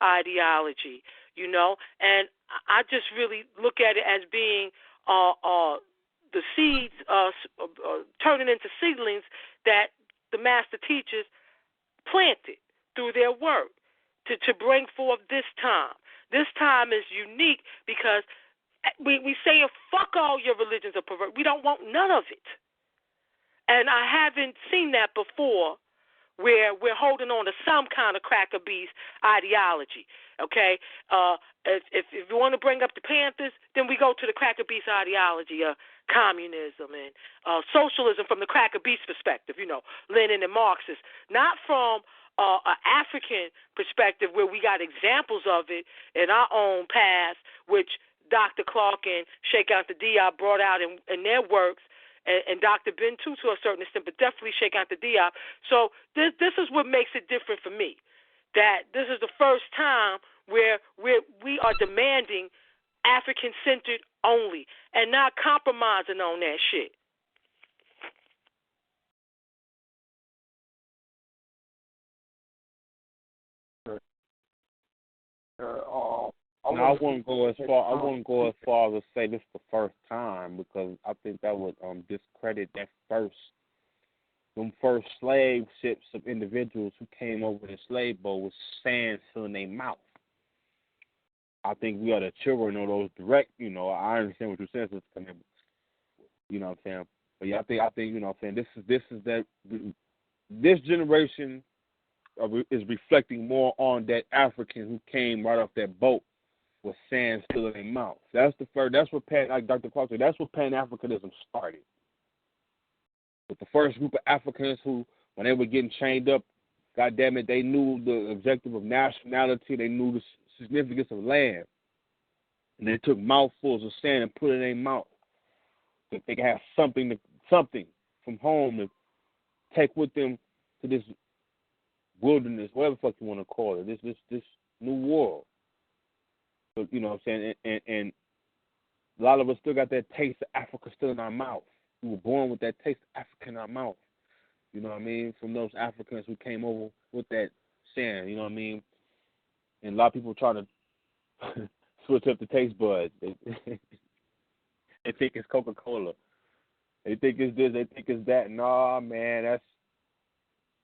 ideology, And I just really look at it as being the seeds turning into seedlings that the master teachers planted through their work to bring forth this time. This time is unique because we say fuck all your religions of perversion. We don't want none of it. And I haven't seen that before where we're holding on to some kind of cracker beast ideology, okay? If you want to bring up the Panthers, then we go to the cracker beast ideology of communism and socialism from the cracker beast perspective, Lenin and Marxist, not from an African perspective where we got examples of it in our own past, which Dr. Clark and Sheikh Anta Diop brought out in their works, and Dr. Ben too, to a certain extent, but definitely Sheikh Anta Diop. So this is what makes it different for me, that this is the first time where we are demanding African-centered only and not compromising on that shit. I wouldn't go as far. I wouldn't go as far as to say this is the first time, because I think that would discredit them first slave ships of individuals who came over the slave boat with sand filling their mouth. I think we are the children of those direct. I understand what you're saying, Sister Connect. You know what I'm saying? But yeah, I think you know what I'm saying. This generation is reflecting more on that African who came right off that boat with sand still in their mouth. That's the first. That's what like Dr. Clark said. That's what Pan-Africanism started. With the first group of Africans who, when they were getting chained up, God damn it, they knew the objective of nationality. They knew the significance of land, and they took mouthfuls of sand and put it in their mouth so they could have something from home to take with them to this wilderness, whatever the fuck you want to call it, this new world. So, you know what I'm saying? And a lot of us still got that taste of Africa still in our mouth. We were born with that taste of Africa in our mouth. You know what I mean? From those Africans who came over with that sand, you know what I mean? And a lot of people try to switch up the taste buds. They think it's Coca-Cola. They think it's this, they think it's that. Nah, man, that's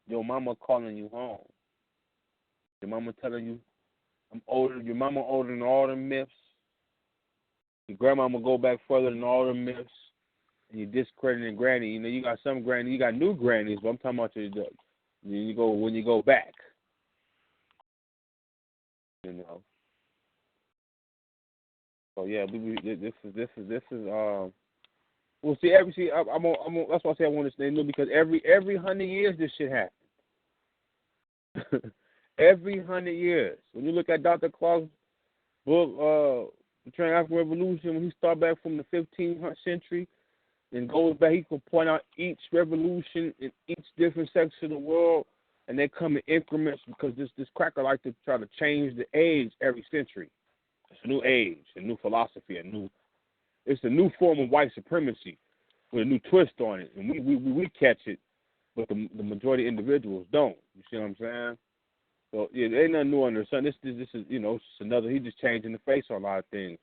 your mama calling you home. Your mama telling you, I'm older. Your mama older than all the myths. Your grandmama go back further than all the myths. And you're discrediting granny. You got some granny, you got new grannies, but I'm talking about when you go back. So yeah, this is well, see, that's why I say I want to stay new, because every 100 years this shit happens. Every 100 years. When you look at Dr. Clark's book, The Trans-African Revolution, when he started back from the 15th century and goes back, he can point out each revolution in each different section of the world, and they come in increments, because this cracker like to try to change the age every century. It's a new age, a new philosophy, it's a new form of white supremacy with a new twist on it, and we catch it, but the majority of individuals don't. You see what I'm saying? So yeah, there ain't nothing new under the sun. This is it's just another. He's just changing the face on a lot of things.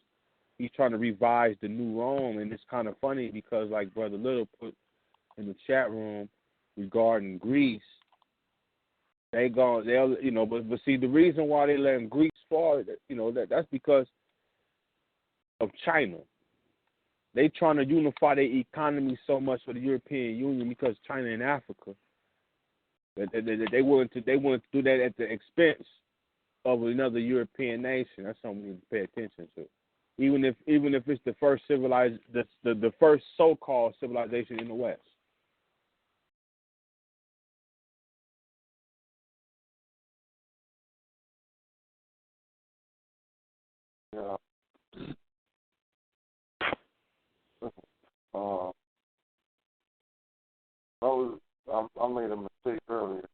He's trying to revise the new Rome, and it's kind of funny because, like Brother Little put in the chat room regarding Greece, but see, the reason why they letting Greece fall, that's because of China. They trying to unify their economy so much with the European Union because China and Africa. They want to do that at the expense of another European nation. That's something we need to pay attention to. Even if it's the first the first so-called civilization in the West. Yeah. I made a mistake earlier.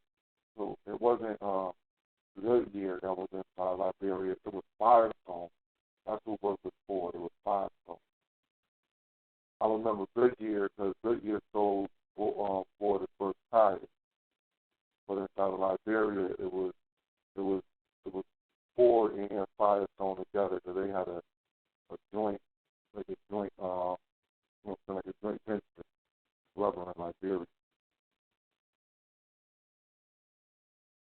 So it wasn't Goodyear that was inside Liberia. It was Firestone. That's who was before. It was Firestone. I remember Goodyear because Goodyear sold for the first tires. But inside of Liberia, it was Ford and Firestone together, because they had a joint venture rubber in Liberia.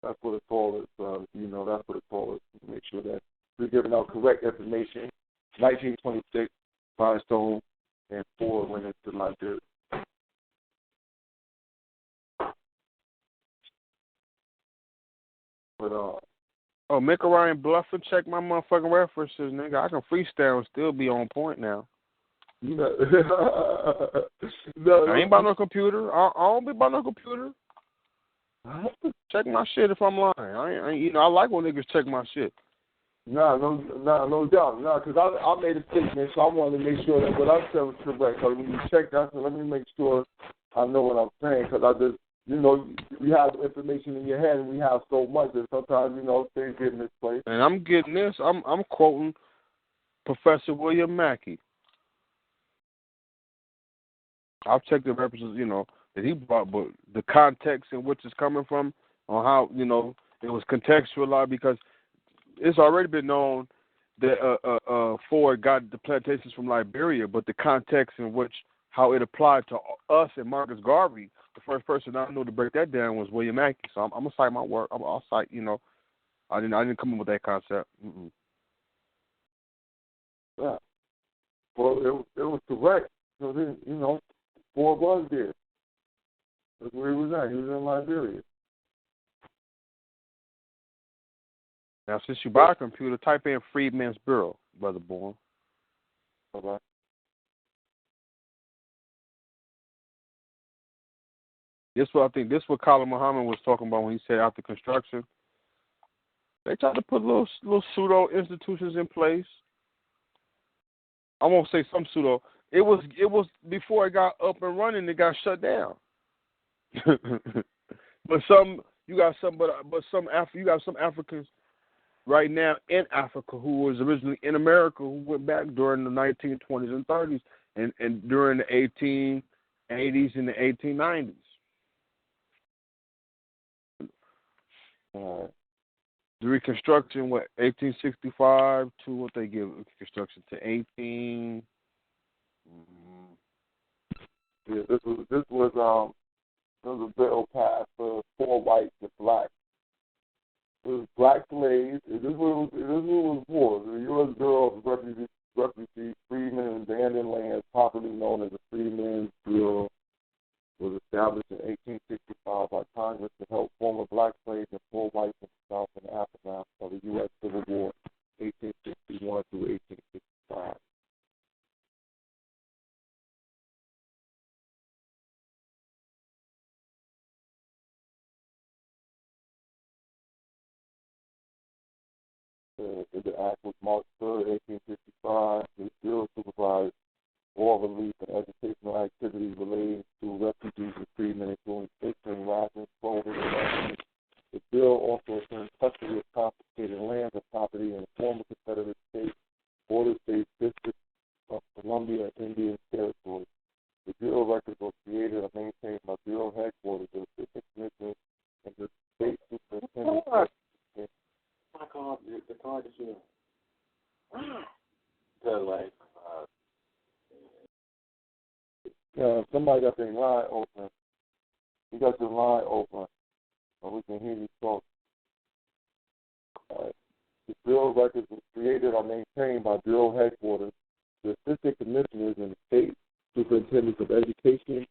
That's what it's called. That's what it's called. Make sure that we're giving out correct information. 1926, Firestone and Ford went into Liberia. But make a Ryan bluff and check my motherfucking references, nigga. I can freestyle and still be on point now. No, I ain't about no computer. I don't be about no computer. Check my shit if I'm lying. I like when niggas check my shit. No doubt. No, because I made a statement, so I wanted to make sure that what I said was correct. So when you check that, so let me make sure I know what I'm saying, because I just, you have information in your head, and we have so much that sometimes, things get misplaced. And I'm getting this. I'm quoting Professor William Mackey. I've checked the references, that he brought, but the context in which it's coming from, on how, it was contextualized, because it's already been known that Ford got the plantations from Liberia, but the context in which, how it applied to us and Marcus Garvey, the first person I know to break that down was William Mackey. So I'm going to cite my work. I'll cite, I didn't come up with that concept. Mm-mm. Yeah. Well, it was correct. So then, Ford was there. That's where he was at. He was in Liberia. Now, since you buy a computer, type in Freedmen's Bureau, Brother Bourne. Okay. This is what Colin Muhammad was talking about when he said after construction, they tried to put little pseudo institutions in place. I won't say some pseudo. It was before it got up and running, it got shut down. but some Africans right now in Africa who was originally in America who went back during the 1920s and 30s and during the 1880s and the 1890s. The Reconstruction, 1865 to what they give Reconstruction to 18. Yeah, this was a bill passed for whites and blacks. It was black slaves. This is what it was for. The U.S. Bureau of Refugees, Freedmen, and Abandoned Lands, popularly known as the Freedmen's Bureau, was established in 1865 by Congress to help former black slaves and poor whites in the South and aftermath of the U.S. Civil War, 1861 through 1865. The act was March 3rd, 1865. The bill supervised all relief and educational activities relating to refugees and freedmen, including fixing, rations, clothing, and rations. The bill also assigned custody of confiscated lands and property in the former Confederate states, border states, District of Columbia, and Indian Territory. The Bureau records were created and maintained by Bureau headquarters, the Assistant Commissioners, and the State Superintendent. My car, the car is here. Somebody got their line open. You got your line open, and we can hear you talk. The Bureau records were created or maintained by Bureau headquarters, the Assistant Commissioners, and the State Superintendents of Education,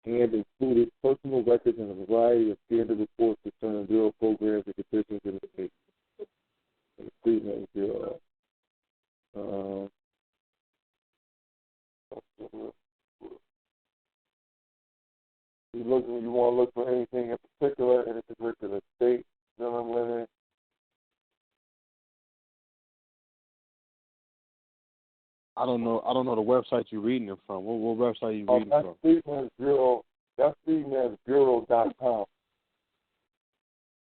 and included personal records and a variety of standard reports concerning Bureau programs and conditions in the state. The Freedmen's Bureau. You want to look for anything in particular in a particular state dealing with it? I don't know the website you're reading it from. What website are you reading from? Freedmen's Bureau. That's freedmensbureau.com.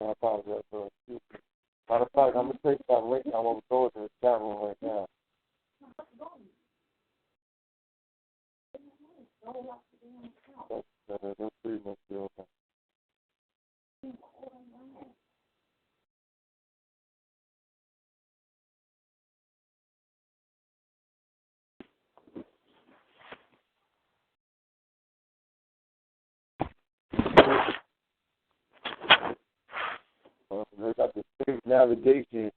I apologize for that. Matter of fact, I'm going to take that link. I'm going to throw it in the chat room right now. That's Freedmen's Bureau. They got the state navigation: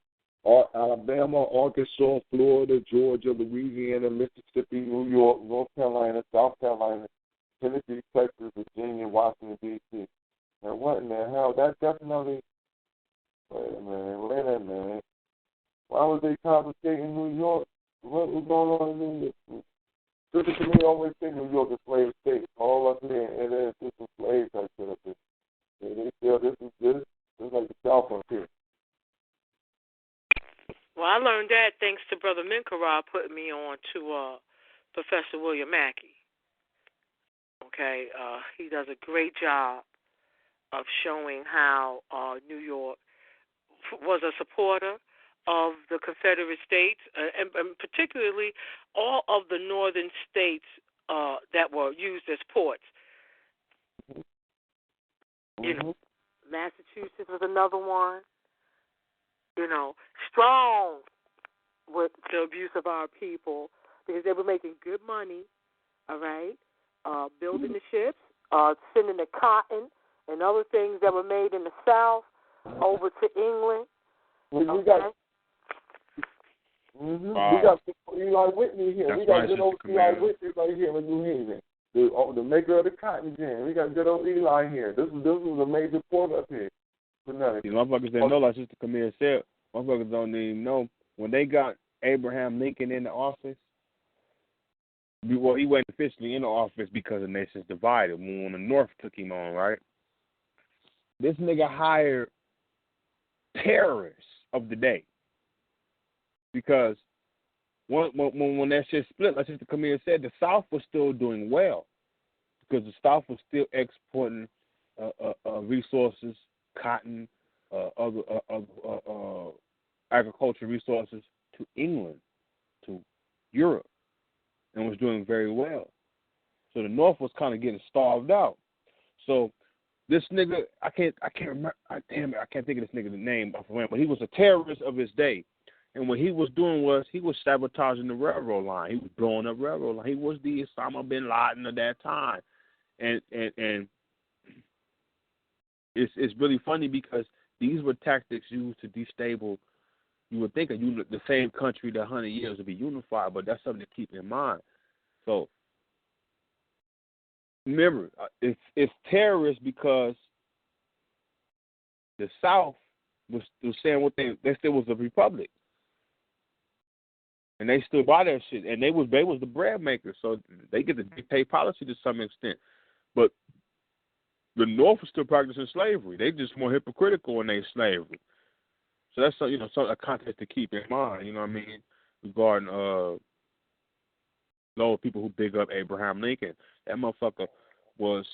Alabama, Arkansas, Florida, Georgia, Louisiana, Mississippi, New York, North Carolina, South Carolina, Tennessee, Texas, Virginia, Washington, D.C. And what in the hell? That definitely. Wait a minute. Why was they confiscating New York? What was going on in New York? Sister to me always say New York is slave state. All up there, and then it's some slave type shit up there. They feel this is like the South up here. Well, I learned that thanks to Brother Minkarab putting me on to Professor William Mackey. Okay, he does a great job of showing how New York was a supporter of the Confederate States, and particularly all of the northern states that were used as ports. You know, Massachusetts was another one. You know, strong with the abuse of our people because they were making good money, all right, building the ships, sending the cotton and other things that were made in the South over to England. We got Eli Whitney here. We got good old Eli Whitney right here in New Haven. The maker of the cotton gin. We got good old Eli here. This was a major port up here. See, motherfuckers didn't know, like Sister Camille said, motherfuckers don't even know. When they got Abraham Lincoln in the office, well, he wasn't officially in the office because the nations divided when the North took him on, right? This nigga hired terrorists of the day. Because when that shit split, like Sister Camille said, the South was still doing well. Because the South was still exporting resources, cotton, other agricultural resources to England, to Europe, and was doing very well. So the North was kind of getting starved out. So this nigga, I can't remember. Damn it, I can't think of this nigga's name, but he was a terrorist of his day. And what he was doing was he was sabotaging the railroad line. He was blowing up railroad line. He was the Osama bin Laden of that time, and it's really funny because these were tactics used to destabilize. You would think the same country that 100 years would be unified, but that's something to keep in mind. So remember, it's terrorists because the South was saying what they said was a republic. And they stood by that shit, and they was the bread makers, so they get to dictate policy to some extent. But the North was still practicing slavery. They just more hypocritical in their slavery. So that's a context to keep in mind. You know what I mean? Regarding those people who big up Abraham Lincoln, that motherfucker was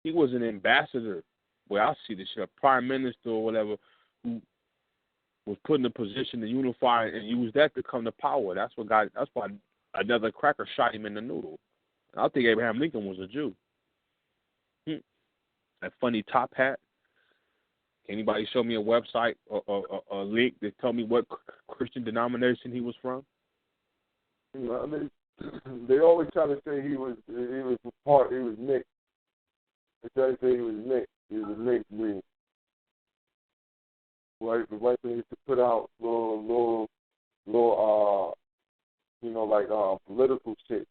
an ambassador. Well, I see this shit, a prime minister or whatever who was put in a position to unify and use that to come to power. That's why another cracker shot him in the noodle. And I think Abraham Lincoln was a Jew. That funny top hat. Can anybody show me a website or a link that tell me what Christian denomination he was from? I mean, they always try to say he was mixed. They try to say he was mixed. He was a mixed breed. Right, the white thing used to put out little political shit.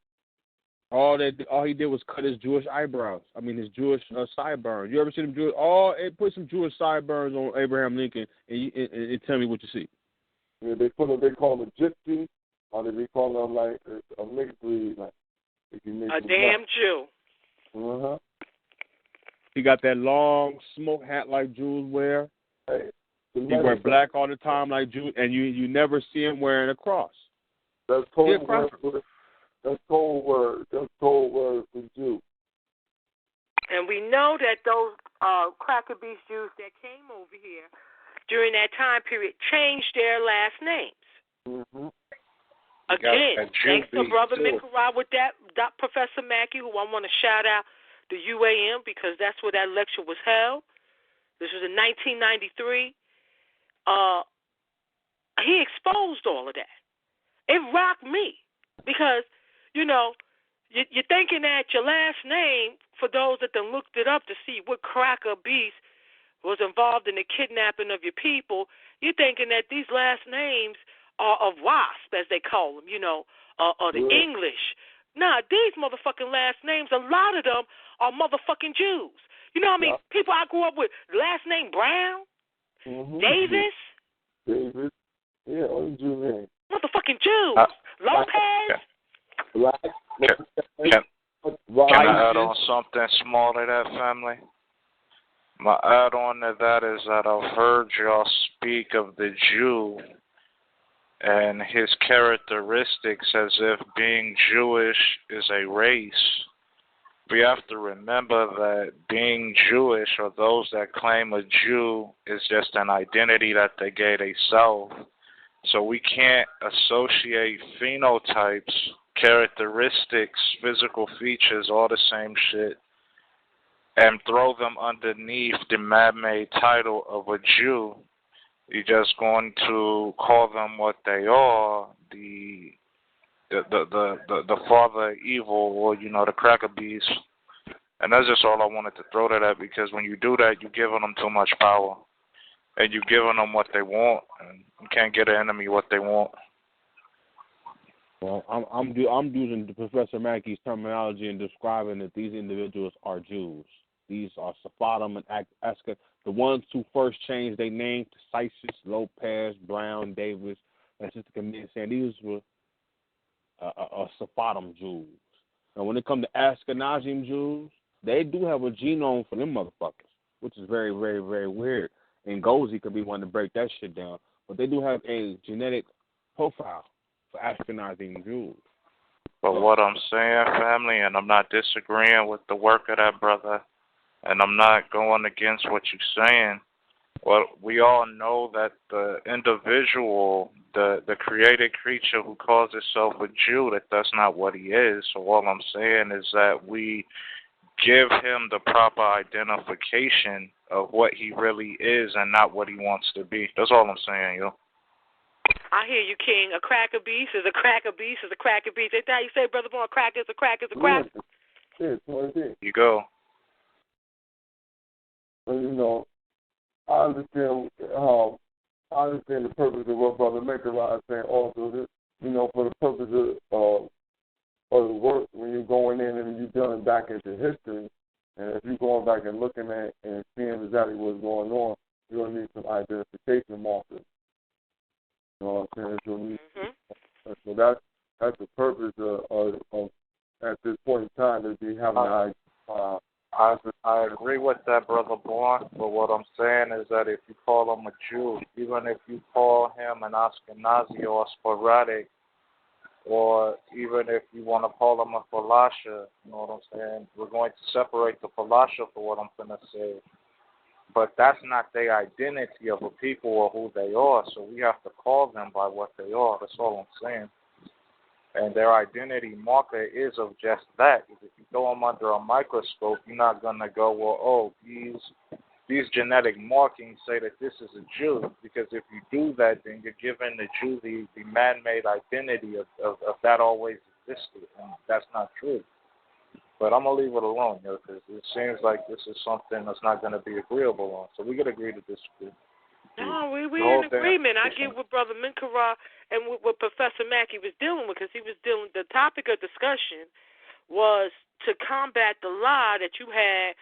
All he did was cut his Jewish eyebrows. I mean, his Jewish sideburns. You ever seen him put some Jewish sideburns on Abraham Lincoln and tell me what you see? Yeah, they call him a gypsy, or they call him like a mixed breed, like if you mix a damn Jew. He got that long smoke hat like Jews wear. Hey. He wear black all the time like Jews, and you never see him wearing a cross. That's cold word. That's cold word for Jew. And we know that those Cracker Beast Jews that came over here during that time period changed their last names. Mm-hmm. Again, thanks to Brother Mikara with that Professor Mackey, who I want to shout out the UAM because that's where that lecture was held. This was in 1993. He exposed all of that. It rocked me because, you're thinking that your last name, for those that done looked it up to see what Cracker Beast was involved in the kidnapping of your people, you're thinking that these last names are of WASP, as they call them, or the English. Nah, these motherfucking last names, a lot of them are motherfucking Jews. You know what I mean? Yeah. People I grew up with, last name Brown, Davis. Yeah, all the Jew names. Motherfucking Jews. Lopez. Can I add on something small to that, family? My add-on to that is that I've heard y'all speak of the Jew and his characteristics as if being Jewish is a race. we have to remember that being Jewish, or those that claim a Jew, is just an identity that they gave themselves. So we can't associate phenotypes, characteristics, physical features, all the same shit, and throw them underneath the man-made title of a Jew. You're just going to call them what they are, the father of evil, or the cracker beast. And that's just all I wanted to throw to that, because when you do that, you're giving them too much power, and you're giving them what they want, and you can't get an enemy what they want. Well, I'm using Professor Mackey's terminology in describing that these individuals are Jews. These are Sephardim and Aska, the ones who first changed their name to Cisus, Lopez, Brown, Davis, and Sister Camille, saying these were Sephardim Jews. Now, when it comes to Ashkenazim Jews, they do have a genome for them motherfuckers, which is very, very, very weird. And Gozi could be one to break that shit down. But they do have a genetic profile for Ashkenazim Jews. But what I'm saying, family, and I'm not disagreeing with the work of that brother, and I'm not going against what you're saying. Well, we all know that the individual, the created creature who calls himself a Jew, that's not what he is. So all I'm saying is that we give him the proper identification of what he really is and not what he wants to be. That's all I'm saying, yo. I hear you, King. A cracker beast is a cracker beast is a cracker beast. Ain't that how you say, Brother Boy? A cracker is a cracker is a cracker. Yeah, it's what it is. You go. But, I understand the purpose of what Brother Mekarai is saying also. This, for the purpose of the work, when you're going in and you're dealing back into history, and if you're going back and looking at and seeing exactly what's going on, you're going to need some identification markers. You know what I'm saying? You'll need, so that's the purpose of at this point in time, to be having an idea. I agree with that, Brother Bourne, but what I'm saying is that if you call him a Jew, even if you call him an Ashkenazi or sporadic, or even if you want to call him a Falasha, you know what I'm saying? We're going to separate the Falasha for what I'm going to say. But that's not their identity of a people or who they are, so we have to call them by what they are. That's all I'm saying. And their identity marker is of just that. If you throw them under a microscope, you're not going to go, well, oh, these genetic markings say that this is a Jew. Because if you do that, then you're giving the Jew the man-made identity of that always existed. And that's not true. But I'm going to leave it alone, because it seems like this is something that's not going to be agreeable on. So we could agree to disagree. No, we're in agreement. I get what Brother Minkara and what Professor Mackey was dealing with, because the topic of discussion was to combat the lie that you had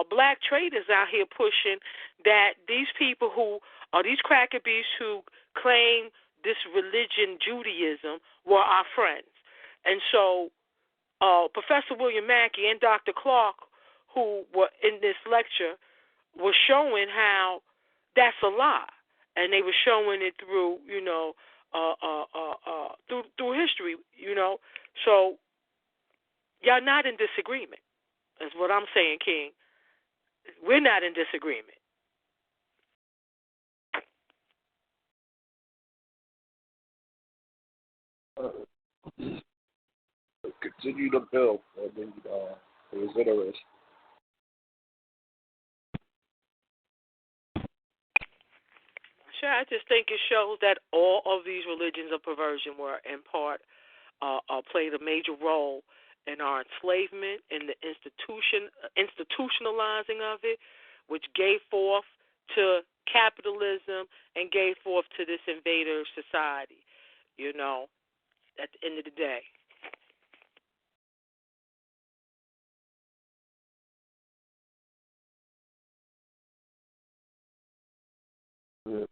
black traders out here pushing, that these people who are these cracker beasts who claim this religion, Judaism, were our friends. And so Professor William Mackey and Dr. Clark, who were in this lecture, were showing how that's a lie, and they were showing it through, through history, So y'all not in disagreement. That's what I'm saying, King. We're not in disagreement. Continue to build the Residuarists. Sure, I just think it shows that all of these religions of perversion were, in part, played a major role in our enslavement and the institutionalizing of it, which gave forth to capitalism and gave forth to this invader society, at the end of the day. Yeah.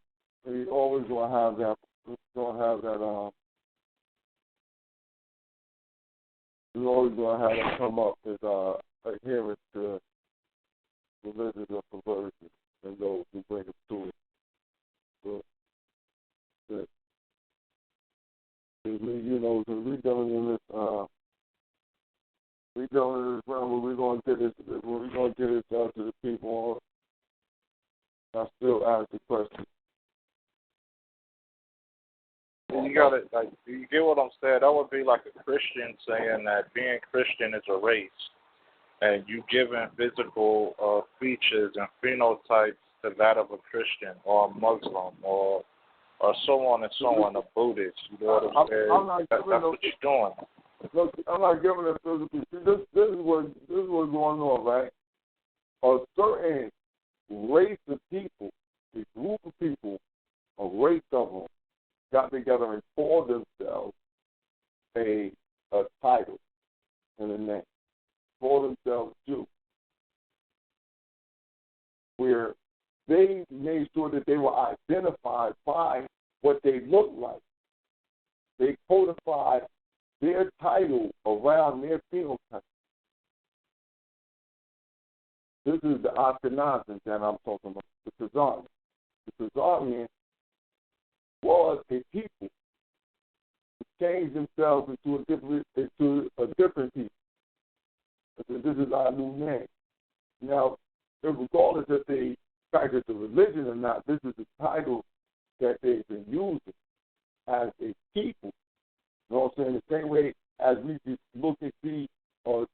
You always gonna have that. You're always gonna have that come up as adherence to religions of perversion and those who bring it to it. So, we're dealing in this We doing this when we're gonna get this out to the people. I still ask the question. You got it. Like, you get what I'm saying? That would be like a Christian saying that being Christian is a race, and you giving physical features and phenotypes to that of a Christian or a Muslim or so on and so on, a Buddhist. You know what I'm saying? That's what you're doing. Look, I'm not giving a physical. See, this is what's going on, right? A certain race of people, a group of people, a race of them, got together and for themselves a title and a name. For themselves Jew. Where they made sure that they were identified by what they looked like. They codified their title around their phenotype. This is the Ashkenazim that I'm talking about, the Khazarians. The Khazarians was a people who changed themselves into a different people. This is our new name. Now, regardless if they practice a religion or not, this is the title that they've been using as a people. You know what I'm saying? The same way as we just look and see a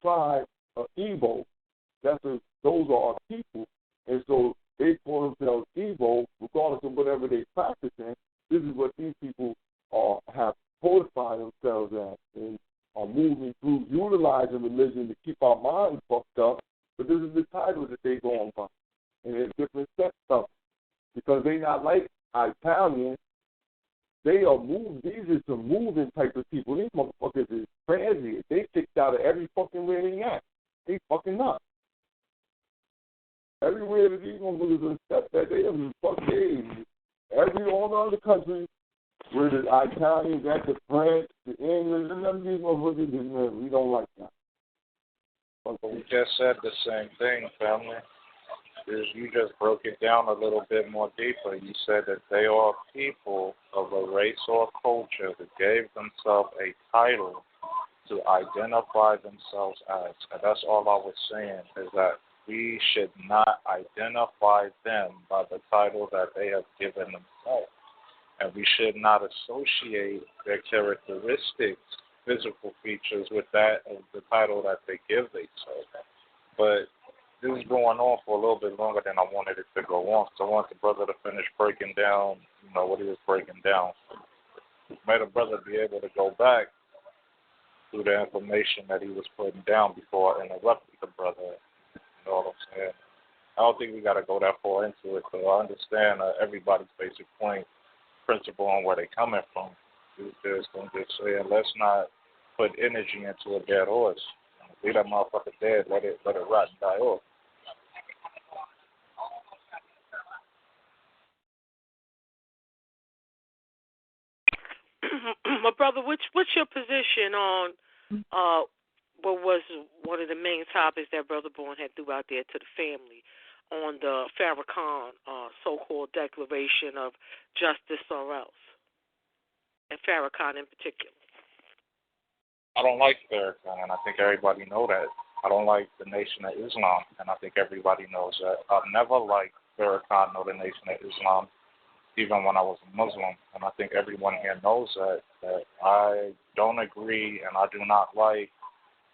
tribe of Igbo, those are our people. And so they call themselves Igbo, regardless of whatever they practice in. This is what these people have codified themselves as and are moving through, utilizing religion to keep our minds fucked up. But this is the title that they go on by. And there's different sets of it. Because they're not like Italians. They are moving. These are some moving type of people. These motherfuckers is transient. They kicked out of every fucking where they at. They fucking nuts. Everywhere that these motherfuckers are stepped at, they have been fucking all the other countries where the Italians, at the French, the English, and none of these motherfuckers, we don't like that. You just said the same thing, family. You just broke it down a little bit more deeper. You said that they are people of a race or culture that gave themselves a title to identify themselves as. And that's all I was saying, is that we should not identify them by the title that they have given themselves. And we should not associate their characteristics, physical features, with that of the title that they give themselves. But this is going on for a little bit longer than I wanted it to go on. So I want the brother to finish breaking down, what he was breaking down. May the brother be able to go back through the information that he was putting down before I interrupted the brother. You know what I'm saying? I don't think we got to go that far into it, so I understand everybody's basic point, principle, on where they're coming from. I'm just saying, let's not put energy into a dead horse. Leave that motherfucker dead, let it rot and die off. My brother, what's your position on what was one of the main topics that Brother Bourne had threw out there to the family on the Farrakhan so-called declaration of justice or else, and Farrakhan in particular? I don't like Farrakhan, and I think everybody know that. I don't like the Nation of Islam, and I think everybody knows that. I've never liked Farrakhan nor the Nation of Islam, even when I was a Muslim, and I think everyone here knows that I don't agree and I do not like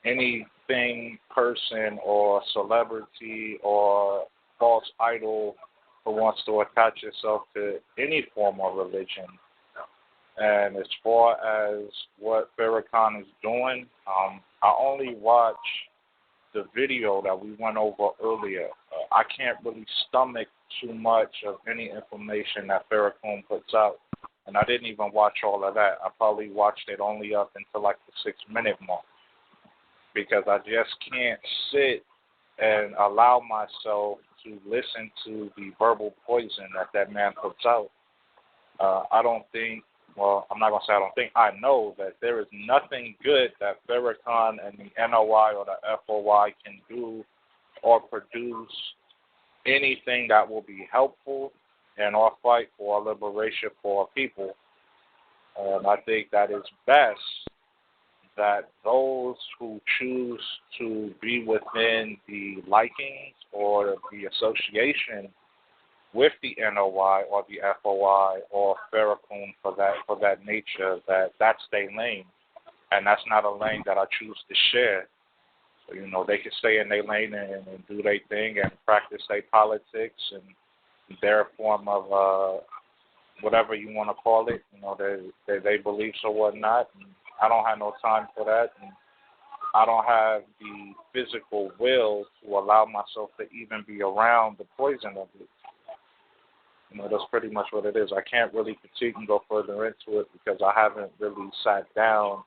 anything, person, or celebrity or false idol who wants to attach itself to any form of religion. And as far as what Farrakhan is doing, I only watch the video that we went over earlier. I can't really stomach too much of any information that Farrakhan puts out. And I didn't even watch all of that. I probably watched it only up until like the 6-minute mark. Because I just can't sit and allow myself to listen to the verbal poison that man puts out. I don't think, well, I'm not going to say I don't think, I know that there is nothing good that Farrakhan and the NOI or the FOI can do or produce anything that will be helpful in our fight for liberation for our people. And I think that it's best that those who choose to be within the likings or the association with the NOI or the FOI or Farrakhan for that nature, that's their lane, and that's not a lane that I choose to share. So, you know, they can stay in their lane and do their thing and practice their politics and their form of whatever you want to call it. You know, they beliefs or whatnot. And I don't have no time for that, and I don't have the physical will to allow myself to even be around the poison of it. You know, that's pretty much what it is. I can't really critique and go further into it because I haven't really sat down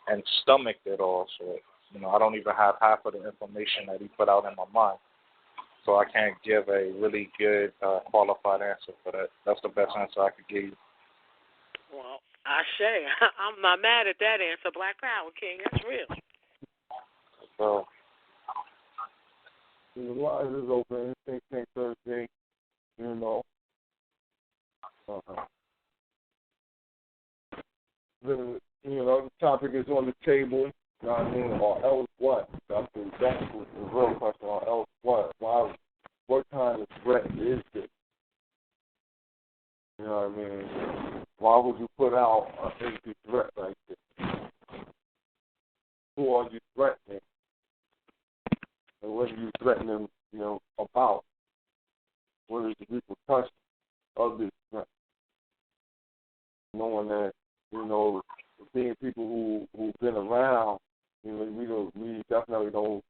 and stomached it all. So, you know, I don't even have half of the information that he put out in my mind. So I can't give a really good, qualified answer for that. That's the best answer I could give you. Well, Ashe, I'm not mad at that answer. Black Power, King, that's real. So, the line is open. Think Tank Thursday. You know. The topic is on the table. You know what I mean? Or else what? That's the real question. Or else what? Why? What kind of threat is this? You know what I mean? Why would you put out an empty threat like this? Who are you threatening? And what are you threatening, about? What is the repercussion of this threat? Knowing that, being people who've been around, we definitely don't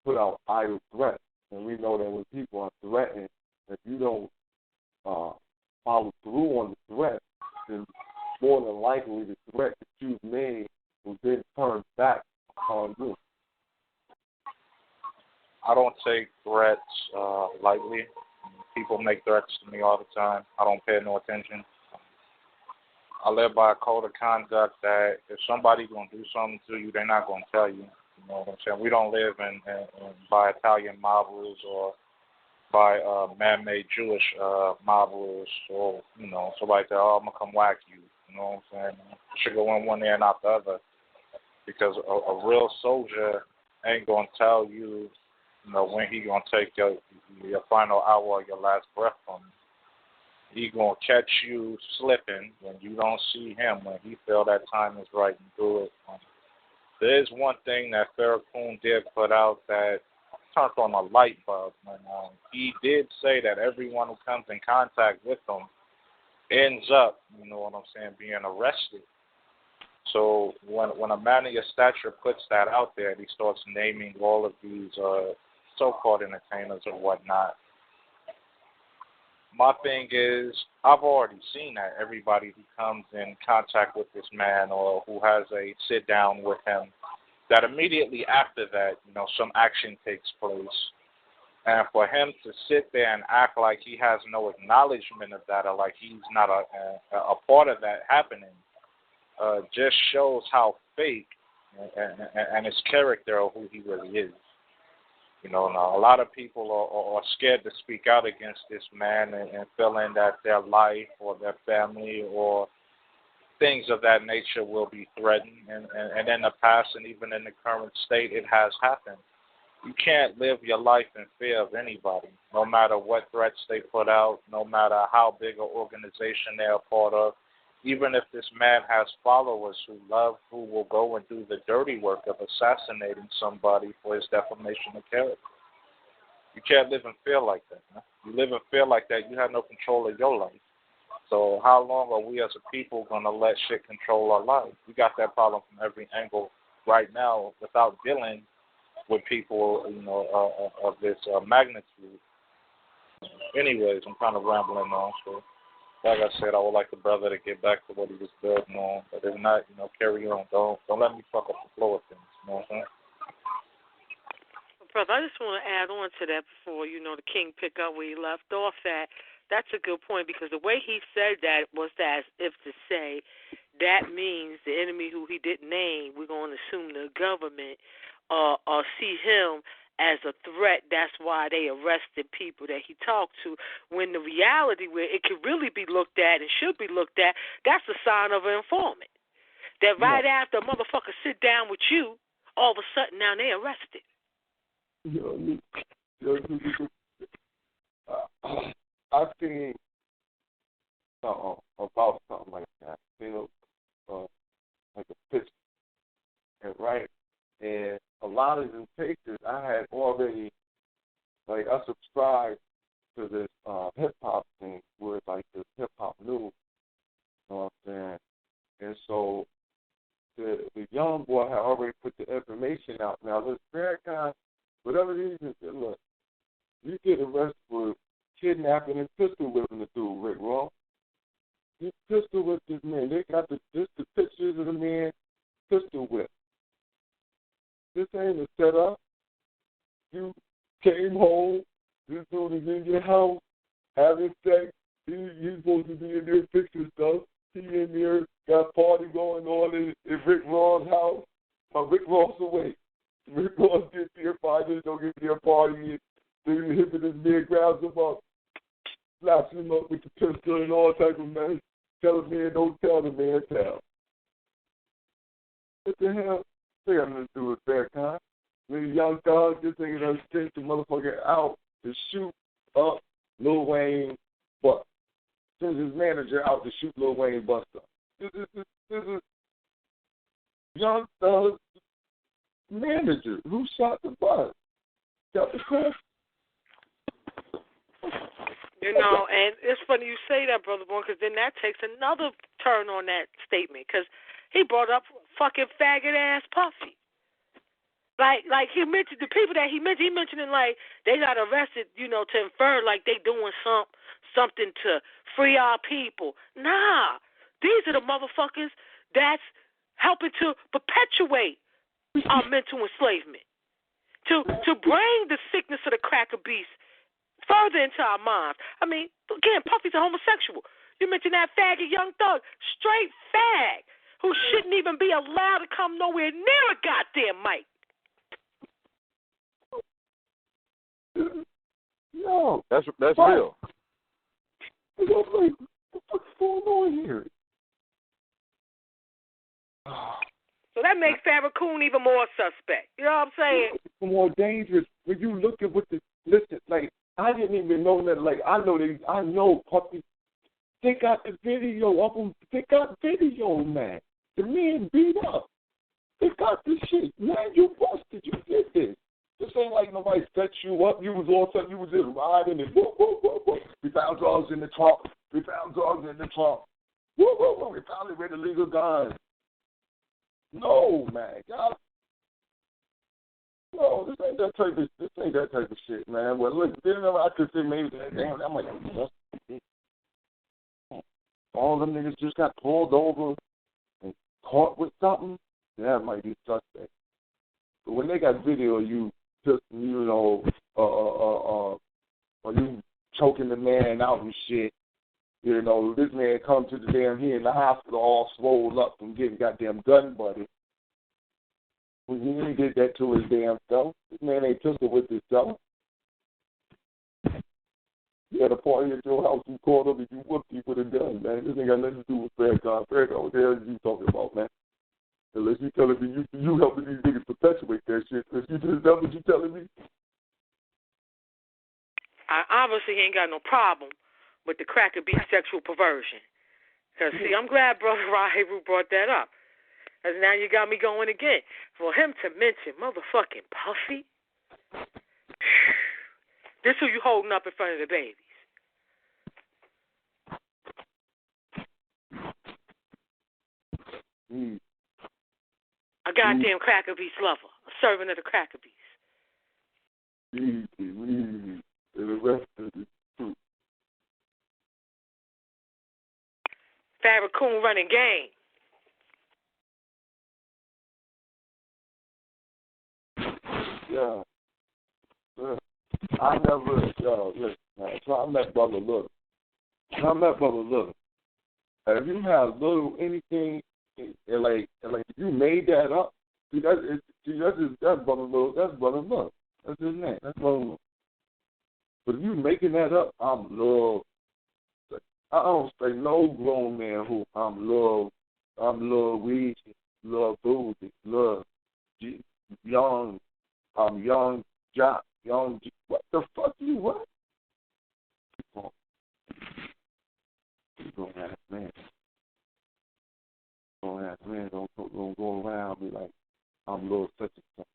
put out idle threats. And we know that when people are threatened, if you don't follow through on the threat, then more than likely the threat that you've made will then turn back on you. I don't take threats lightly. People make threats to me all the time. I don't pay no attention. I live by a code of conduct that if somebody's going to do something to you, they're not going to tell you. You know what I'm saying? We don't live in by Italian mob rules or by man-made Jewish mob rules or, somebody say, I'm going to come whack you. You know what I'm saying? You should go in one ear and out the other because a real soldier ain't going to tell you, when he going to take your final hour or your last breath from you. He going to catch you slipping when you don't see him, when he feel that time is right and do it. There is one thing that Farrakhan did put out that turned on a light bulb. And, he did say that everyone who comes in contact with him ends up, being arrested. So when a man of your stature puts that out there and he starts naming all of these so-called entertainers or whatnot, my thing is, I've already seen that everybody who comes in contact with this man or who has a sit down with him, that immediately after that, some action takes place. And for him to sit there and act like he has no acknowledgement of that or like he's not a part of that happening, just shows how fake and his character of who he really is. Now, a lot of people are scared to speak out against this man and feeling that their life or their family or things of that nature will be threatened. And in the past and even in the current state, it has happened. You can't live your life in fear of anybody, no matter what threats they put out, no matter how big an organization they're a part of. Even if this man has followers who will go and do the dirty work of assassinating somebody for his defamation of character. You can't live in fear like that. Man. You live in fear like that, you have no control of your life. So how long are we as a people going to let shit control our life? We got that problem from every angle right now without dealing with people, of this magnitude. Anyways, I'm kind of rambling on, so... Like I said, I would like the brother to get back to what he was building on. But if not, carry on. Don't let me fuck up the flow of things. You know what I'm saying? Brother, I just want to add on to that before, the King pick up where he left off at. That's a good point because the way he said that was as if to say that means the enemy who he didn't name, we're going to assume the government, see him as a threat. That's why they arrested people that he talked to, when the reality where it could really be looked at and should be looked at, that's a sign of an informant. that right after a motherfucker sit down with you, all of a sudden now they arrested. I've seen about something like that. Like a picture, and right, and a lot of them pictures I had already, like I subscribed to this hip hop thing where it's like this hip hop news. You know what I'm saying? And so the young boy had already put the information out. Now, look, Farrakhan, whatever it is, look, you get arrested for kidnapping and pistol whipping the dude, Rick Ross. You pistol whipped this man. They got the pictures of the man pistol whipped. This ain't a setup. You came home. This dude is in your house having sex. He's supposed to be in there fixing stuff. He in there got a party going on in Rick Ross' house. Rick Ross away. Rick Ross gets here, fighters don't get there party. Then him and his man grabs him up, slaps him up with the pistol and all type of mess. Tell the man, don't tell the man, tell. What the hell? They got nothing to do with Farrakhan. When young thugs, this nigga done sent the motherfucker out to shoot up Lil Wayne Buster. Sends his manager out to shoot Lil Wayne Buster. This is young thugs manager who shot the bus. Got the crap. You know, and it's funny you say that, Brother Born, because then that takes another turn on that statement, because he brought up fucking faggot-ass Puffy. Like he mentioned, the people that he mentioning like they got arrested, you know, to infer like they doing something to free our people. Nah, these are the motherfuckers that's helping to perpetuate our mental enslavement, to bring the sickness of the cracker beast further into our minds. I mean, again, Puffy's a homosexual. You mentioned that faggot Young Thug, straight fag, who shouldn't even be allowed to come nowhere near a goddamn mic. No, that's real. Like, what the fuck's going on here? So that makes Farrakhan even more suspect. You know what I'm saying? It's more dangerous when you look at what the listen. Like I didn't even know that. Like I know Puffy. They got the video of him. They got video, man. The man beat up. They got this shit. Man, you busted. You did this. This ain't like nobody set you up. You was all sudden you was just riding and whoop, whoop, whoop, whoop. We found drugs in the trunk. We found drugs in the trunk. Whoop, whoop, whoop. We finally read illegal guns. No, man. God. No, this ain't that type of shit, man. Well, look, then I could say maybe that. Damn, I'm like, all them niggas just got pulled over and caught with something. That might be suspect. But when they got video of you, just or you choking the man out and shit, you know, this man come to the damn he in the hospital all swole up from getting goddamn gun buddy. Well, he didn't get that to his damn self. This man ain't pistol with himself. You had a party at your house, you called up and you whooped you with a gun, man. This ain't got nothing to do with Farrakhan. Farrakhan, what the hell are you talking about, man? Unless you telling me you helping these niggas perpetuate that shit. Is that what you telling me? I obviously ain't got no problem with the cracker beat sexual perversion. Because, see, I'm glad Brother Raheem brought that up. Because now you got me going again. For him to mention motherfucking Puffy, this who you holding up in front of the babies. A goddamn cracker beast lover, a servant of the cracker beast. And the rest of the truth. Farrakhan running game. Yeah. I never, listen, man. So I met Brother Little. If you have little anything, and like you made that up, that's Brother Little. That's Brother Little. That's his name. That's Brother Little. But if you making that up, I'm Lil. I don't say no grown man who I'm Lil I'm Lil Weezy, Lil Boozy, Lil Young, Young Jock, Young G. What the fuck you what? Don't ask man. Don't ask man. Don't go around and be like, I'm Lil such and such.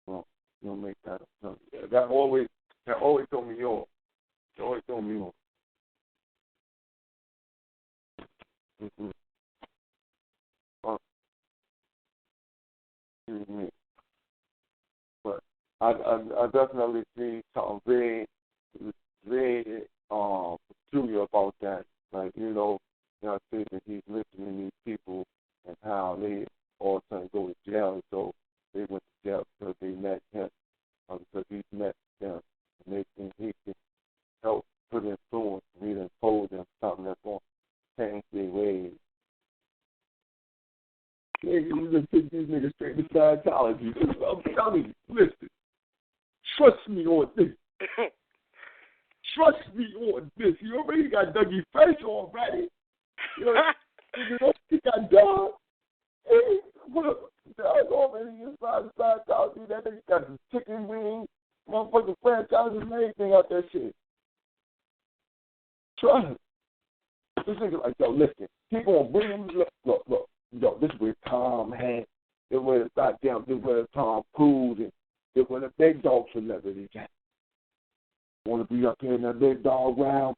Well, you don't make that up. That always throw me off. That always throw me off. Mm-hmm. But I definitely see something very peculiar about that. Like, I see that he's listening to these people and how they all of a sudden go to jail. So they went to jail because they met him, because he met them. And they think he can help put influence, really impose them something that's going to change their ways. You just take these niggas straight to Scientology. I'm telling you, listen. Trust me on this. Trust me on this. You already got Dougie Fresh already. You know he got done. Hey, dog already inside the Scientology. That nigga got the chicken wings, motherfucking franchises and everything out that shit. Trust me. This nigga like, yo, listen. He gonna bring him. Look. Yo, this is where Tom Hanks, this where Tom Cruise, and this where the big dog celebrities at. Want to be up here in that big dog round,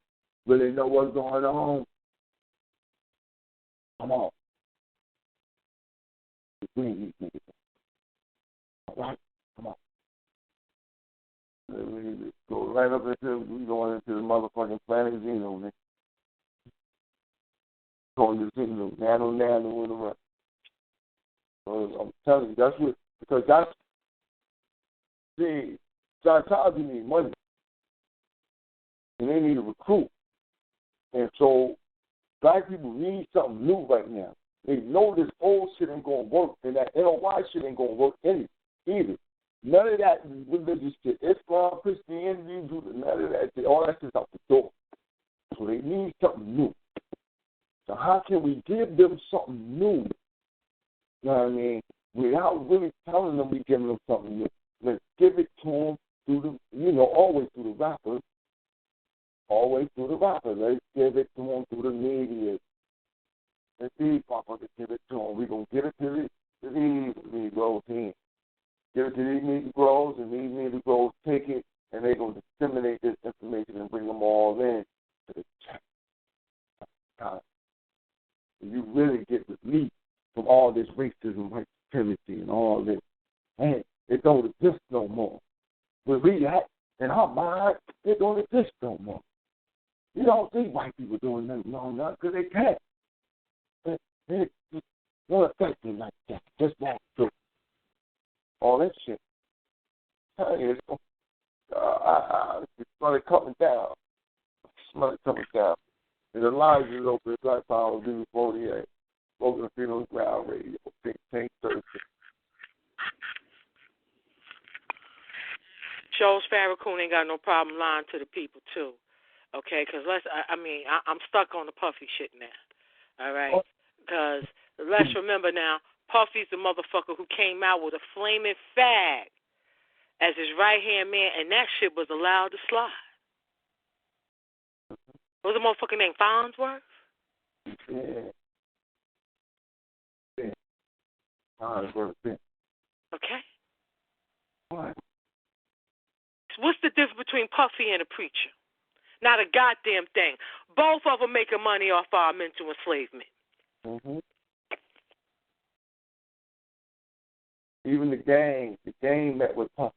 really know what's going on. Come on. Bring these niggas in. All right? Come on. We go right up we going into the motherfucking Planet Xeno, man. Going to Xeno, nano, and the rest. So I'm telling you, that's what, because that's, see, Scientology need money. And they need a recruit. And so black people need something new right now. They know this old shit ain't going to work, and that NOI shit ain't going to work either. None of that religious shit, Islam, Christianity, none of that shit, all that shit's out the door. So they need something new. So how can we give them something new? You know what I mean? Without really telling them we're giving them something new. Let's give it to them through the, always through the rappers. Always through the rappers. Let's give it to them through the media. Let's see, Papa, let's give it to them. We're going to give it to these Negroes here. Give it to these Negroes, and these Negroes take it, and they're going to disseminate this information and bring them all in to the chat. You really get relief from all this racism, white supremacy, and all this. And it don't exist no more. When we act in our mind, it don't exist no more. You don't see white people doing nothing wrong now because they can't. It just won't affect them like that. Just that through. All that shit. It's started coming down. Smell it coming down. And the lines is open. Black Power, View 48. Logan Funeral Ground Radio. Pink Tank Thursday. Shows Farrakhan ain't got no problem lying to the people, too. Okay? Because I'm stuck on the Puffy shit now. All right? Because let's remember now, Puffy's the motherfucker who came out with a flaming fag as his right-hand man, and that shit was allowed to slide. What was the motherfucker named Farnsworth? Yeah. Farnsworth, yeah. Okay. What? What's the difference between Puffy and a preacher? Not a goddamn thing. Both of them making money off our mental enslavement. Mm-hmm. Even the gang met with Puffy.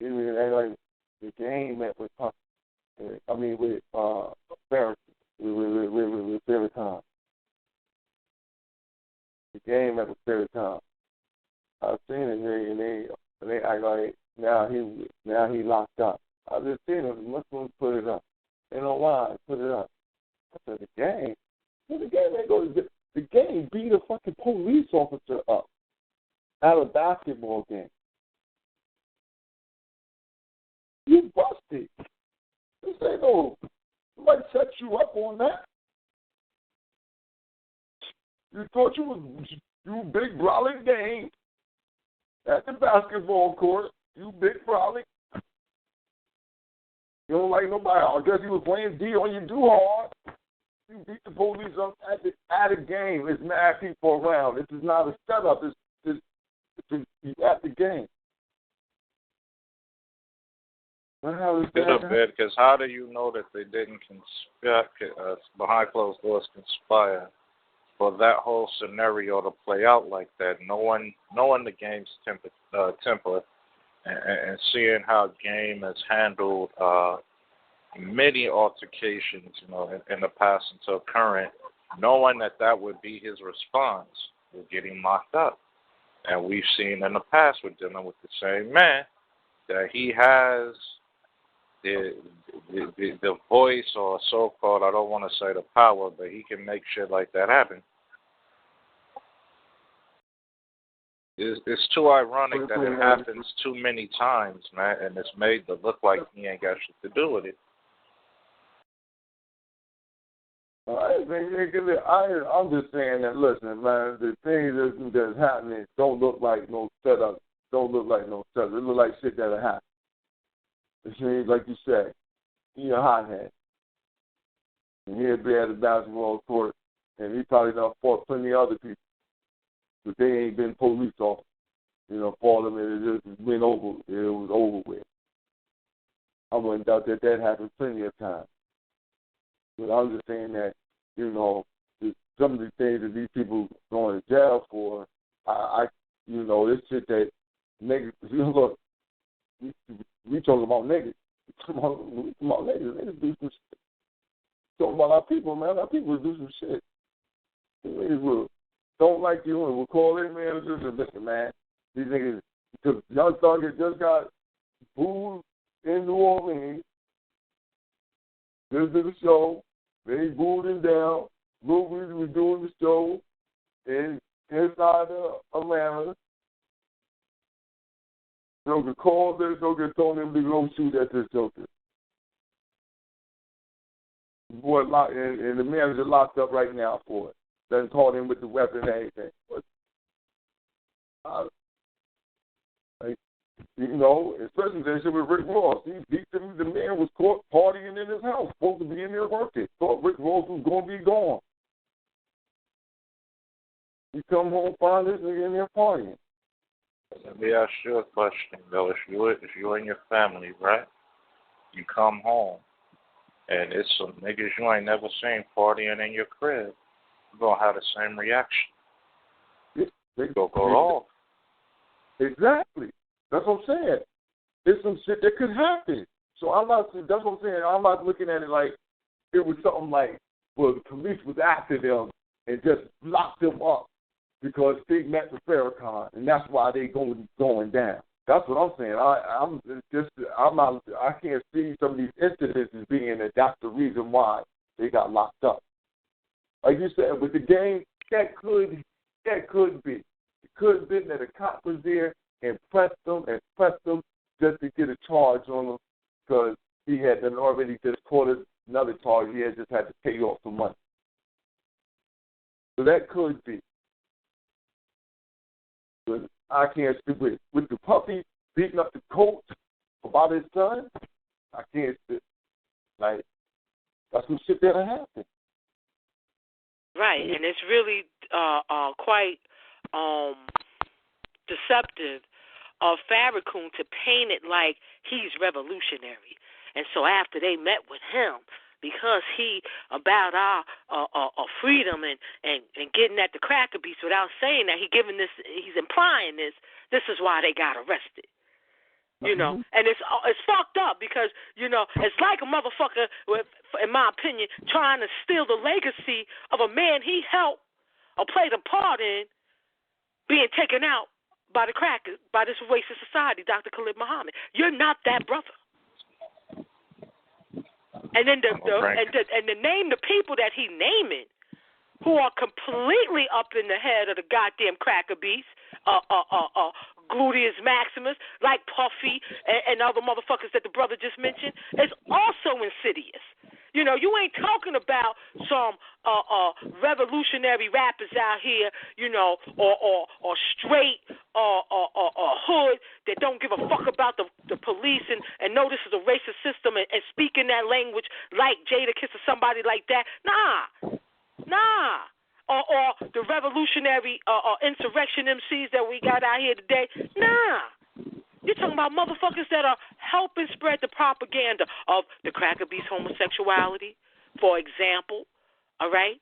The gang met with Puffy. I mean, with Farrakhan, with Farrakhan. The game at the Farrakhan. I've seen it, and they act like now he locked up. I've just seen it. Muslims put it up. They know why put it up. I said the game. The game ain't go. The game beat a fucking police officer up at a basketball game. You busted. This ain't no. Somebody set you up on that. You thought you big brolic game at the basketball court. You big brolic. You don't like nobody. I guess you was playing D on you do hard. You beat the police up at a game. There's mad people around. This is not a setup. It's at the game. Because how do you know that they didn't behind closed doors conspire for that whole scenario to play out like that? Knowing the game's temper and seeing how game has handled many altercations, in the past until current, knowing that would be his response, was getting locked up. And we've seen in the past with dealing with the same man that he has the voice, or so-called, I don't want to say the power, but he can make shit like that happen. It's too ironic that it happens too many times, man, and it's made to look like he ain't got shit to do with it. I'm just saying that, listen, man, the things that's happening don't look like no setup. It look like shit that'll happen. It seems like you said, he a hothead. And he'll be at the basketball court, and he probably done fought plenty of other people. But they ain't been police officers. For them, it just went over. It was over with. I wouldn't doubt that happened plenty of times. But I'm just saying that, some of the things that these people going to jail for, this shit that niggas, look, we talking about niggas. We talking about niggas. Niggas do some shit. Talking about our people, man. Our people do some shit. Niggas will don't like you and will call their managers and listen, man. These niggas, because Young Thug just got booed in New Orleans. This is the show. They booed him down. Movies was doing the show inside Atlanta. Joker called this. Joker told him to go shoot at this Joker. Boy, and the manager locked up right now for it. Then caught him with the weapon and everything. But, especially that shit with Rick Ross. He beat him. The man was caught partying in his house, supposed to be in there working. Thought Rick Ross was going to be gone. He come home, find this nigga in there partying. Let me ask you a question, though. If you and your family, right, you come home, and it's some niggas you ain't never seen partying in your crib, you're going to have the same reaction. They go off. Exactly. That's what I'm saying. There's some shit that could happen. So that's what I'm saying. I'm not looking at it like it was something like, well, the police was after them and just locked them up because they met with Farrakhan, and that's why they going down. That's what I'm saying. I can't see some of these incidents as being that's the reason why they got locked up. Like you said, with the game, that could be. It could have been that a cop was there and pressed them just to get a charge on them because he had done already just caught another charge. He had just had to pay off some money. So that could be. But I can't see with the puppy beating up the coach about his son. I can't see. Like, that's some shit that'll happen. Right, and it's really quite deceptive of Farrakhan to paint it like he's revolutionary. And so after they met with him, because he about our freedom and getting at the cracker beats without saying that, he's implying this is why they got arrested. And it's fucked up because, it's like a motherfucker, in my opinion, trying to steal the legacy of a man he helped or played a part in being taken out by the crackers, by this racist society, Dr. Khalid Muhammad. You're not that brother. And then the name the people that he naming who are completely up in the head of the goddamn cracker beasts, Gluteus Maximus, like Puffy and other motherfuckers that the brother just mentioned, is also insidious. You know, you ain't talking about some revolutionary rappers out here, you know, or straight hood that don't give a fuck about the police and know this is a racist system and speaking that language like Jadakiss or somebody like that. Nah. Or the revolutionary insurrection MCs that we got out here today. Nah. You're talking about motherfuckers that are helping spread the propaganda of the Cracker Beast homosexuality, for example. All right?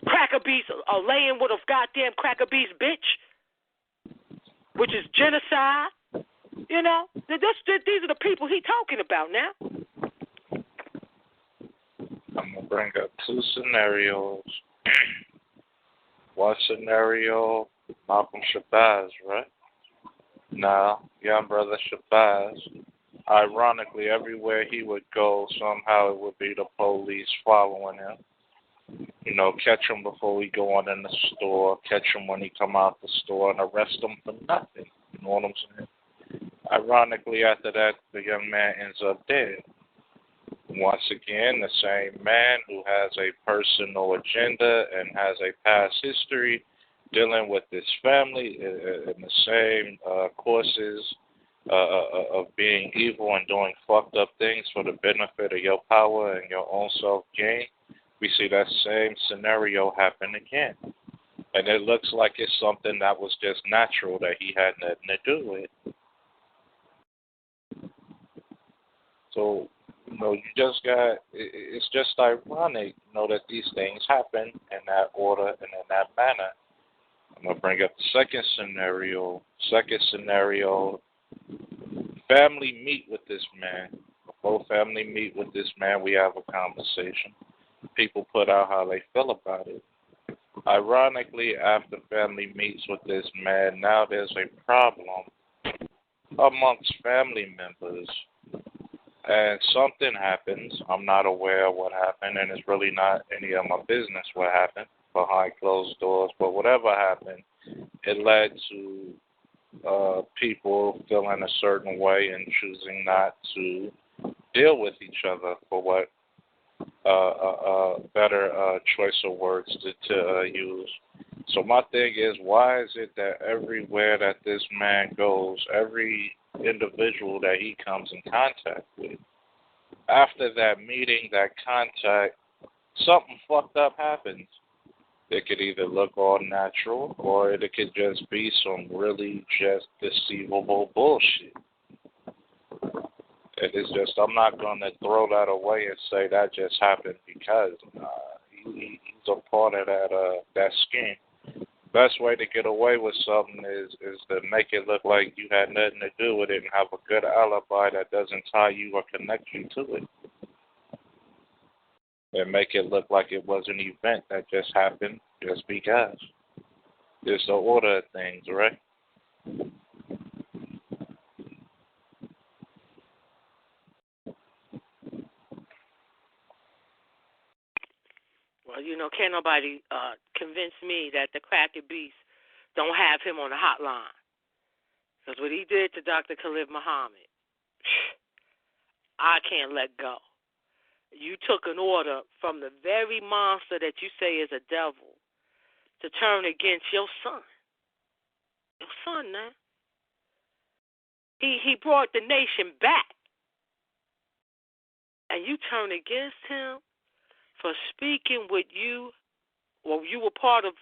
Cracker Beast laying with a goddamn Cracker Beast bitch, which is genocide. You know? These are the people he's talking about now. I'm going to bring up two scenarios. One scenario, Malcolm Shabazz, right? Now, young brother Shabazz, ironically, everywhere he would go, somehow it would be the police following him. You know, catch him before he go on in the store, catch him when he come out the store, and arrest him for nothing. You know what I'm saying? Ironically, after that, the young man ends up dead. Once again, the same man who has a personal agenda and has a past history dealing with his family in the same courses of being evil and doing fucked up things for the benefit of your power and your own self-gain, we see that same scenario happen again. And it looks like it's something that was just natural that he had nothing to do with. So, you know, it's just ironic, you know, that these things happen in that order and in that manner. I'm going to bring up the second scenario. Family meet with this man. Before family meet with this man, we have a conversation. People put out how they feel about it. Ironically, after family meets with this man, now there's a problem amongst family members. And something happens. I'm not aware of what happened, and it's really not any of my business what happened behind closed doors. But whatever happened, it led to people feeling a certain way and choosing not to deal with each other, for what better choice of words to use. So my thing is, why is it that everywhere that this man goes, every individual that he comes in contact with, after that meeting, that contact, something fucked up happens? It could either look all natural, or it could just be some really just deceivable bullshit. It is just, I'm not going to throw that away and say that just happened because he's a part of that scheme. Best way to get away with something is to make it look like you had nothing to do with it and have a good alibi that doesn't tie you or connect you to it. And make it look like it was an event that just happened just because. It's the order of things, right? Well, you know, can't nobody convince me that the Cracker Beast don't have him on the hotline. Because what he did to Dr. Khalid Muhammad, I can't let go. You took an order from the very monster that you say is a devil to turn against your son. Your son, man. He brought the nation back. And you turn against him for speaking with you. Well, you were part of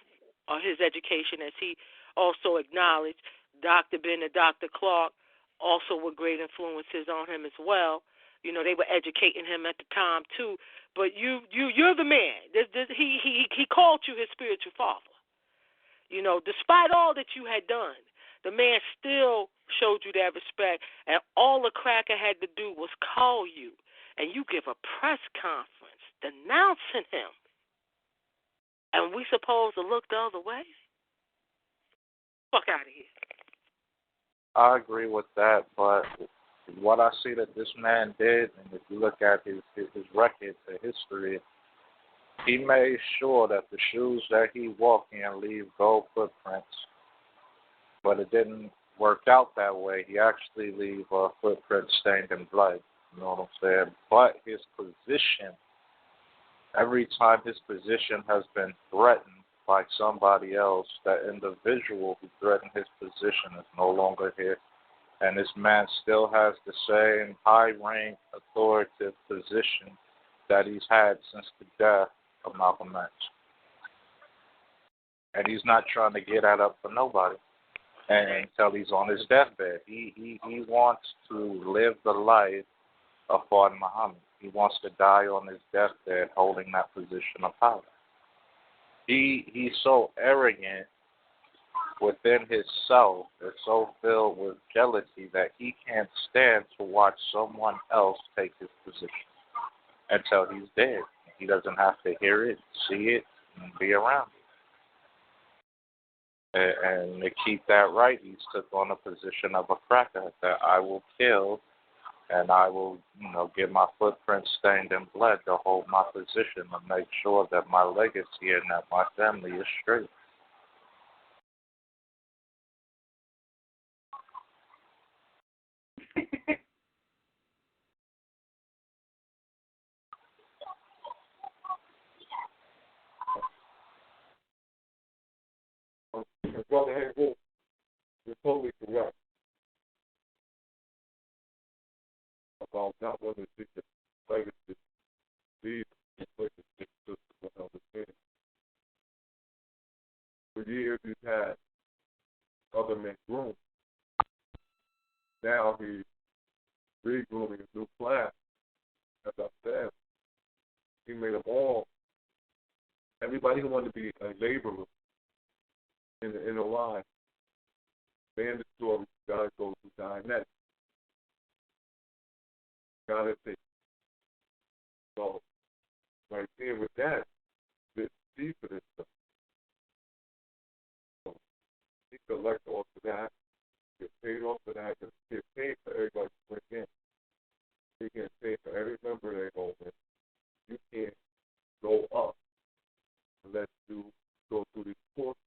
his education, as he also acknowledged. Dr. Ben and Dr. Clark also were great influences on him as well. You know, they were educating him at the time too. But you're the man. He called you his spiritual father. You know, despite all that you had done, the man still showed you that respect. And all the Cracker had to do was call you, and you give a press conference denouncing him. And we supposed to look the other way? Fuck out of here. I agree with that, but what I see that this man did, and if you look at his record, the history, he made sure that the shoes that he walked in leave gold footprints, but it didn't work out that way. He actually leave footprints stained in blood. You know what I'm saying? But his position, every time his position has been threatened by somebody else, that individual who threatened his position is no longer here. And this man still has the same high-rank, authoritative position that he's had since the death of Malcolm X. And he's not trying to get that up for nobody until he's on his deathbed. He wants to live the life of Fard Muhammad. He wants to die on his deathbed holding that position of power. He's so arrogant within himself, is so filled with jealousy that he can't stand to watch someone else take his position until he's dead. He doesn't have to hear it, see it, and be around it. And to keep that right, he's took on a position of a cracker that I will kill, and I will, get my footprints stained in blood to hold my position and make sure that my legacy and that my family is straight. Brother Hank, you're totally correct about not wanting to see the legacy leave the system without the For years, he's had other men groom. Now he's re-grooming a new class. As I said, he made them all. Everybody who wanted to be a laborer in a line. Mandatory, gotta go through Dianetics. Gotta take. So, right there with that, it's deep for this stuff. So, he collect off of that, get paid off of that, get paid for everybody to bring in. He can pay for every member they go in. You can't go up unless you go through these courses.